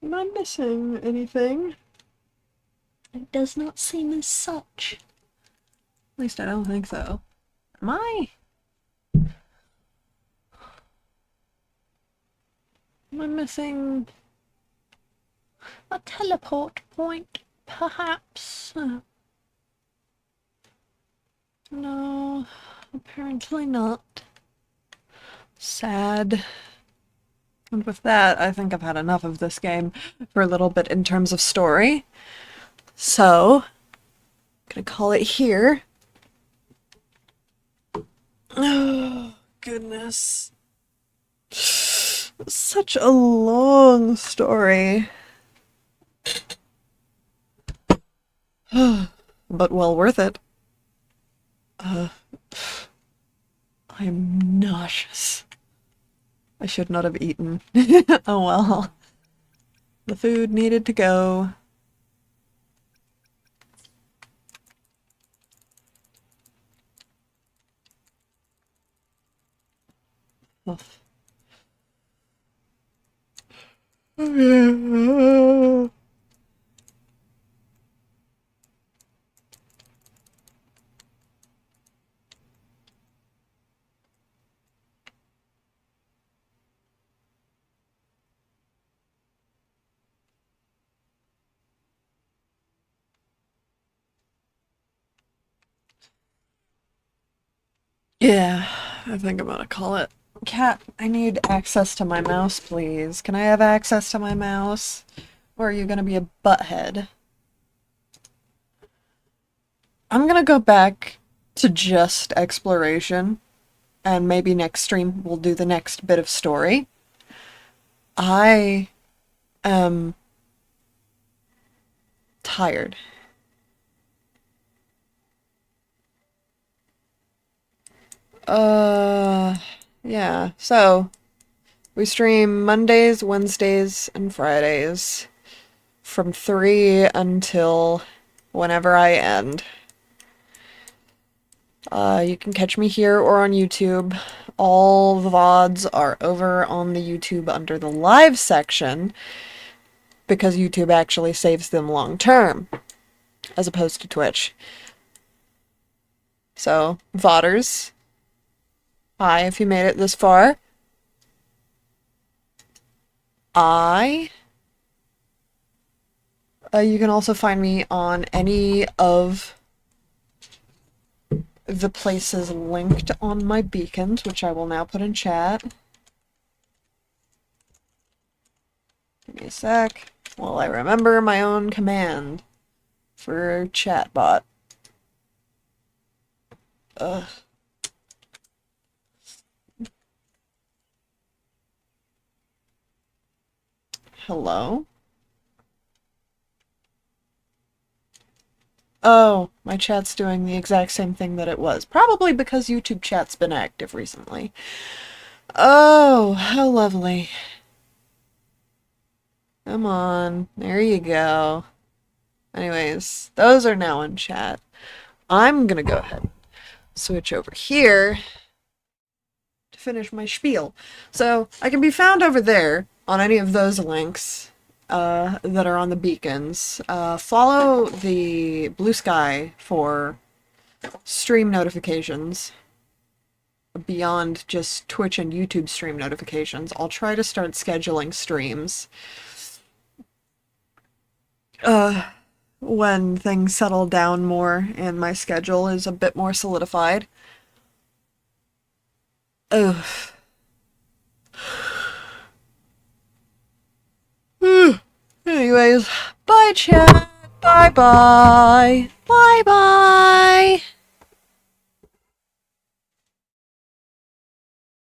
Am I missing anything? It does not seem as such. At least I don't think so. Am I? Am I missing a teleport point, perhaps? No, apparently not. Sad. And with that, I think I've had enough of this game for a little bit in terms of story. So, I'm gonna call it here. Oh, goodness. Such a long story. But well worth it. I'm nauseous. I should not have eaten. Oh well. The food needed to go. Oh. Yeah, I think I'm gonna call it. Cat, I need access to my mouse, please. Can I have access to my mouse? Or are you gonna be a butthead? I'm gonna go back to just exploration, and maybe next stream we'll do the next bit of story. I am tired. Yeah, so we stream Mondays, Wednesdays, and Fridays from 3 until whenever I end. You can catch me here or on YouTube. All the VODs are over on the YouTube under the live section because YouTube actually saves them long term as opposed to Twitch. So, VODers, hi if you made it this far. You can also find me on any of the places linked on my beacons, which I will now put in chat. Give me a sec while I remember my own command for chatbot. Ugh. Hello? Oh, my chat's doing the exact same thing that it was. Probably because YouTube chat's been active recently. Oh, how lovely. Come on. There you go. Anyways, those are now in chat. I'm gonna go ahead and switch over here to finish my spiel. So I can be found over there on any of those links that are on the beacons. Follow the blue sky for stream notifications beyond just Twitch and YouTube stream notifications. I'll try to start scheduling streams when things settle down more and my schedule is a bit more solidified. Ugh. Anyways, bye chat. Bye bye. Bye bye.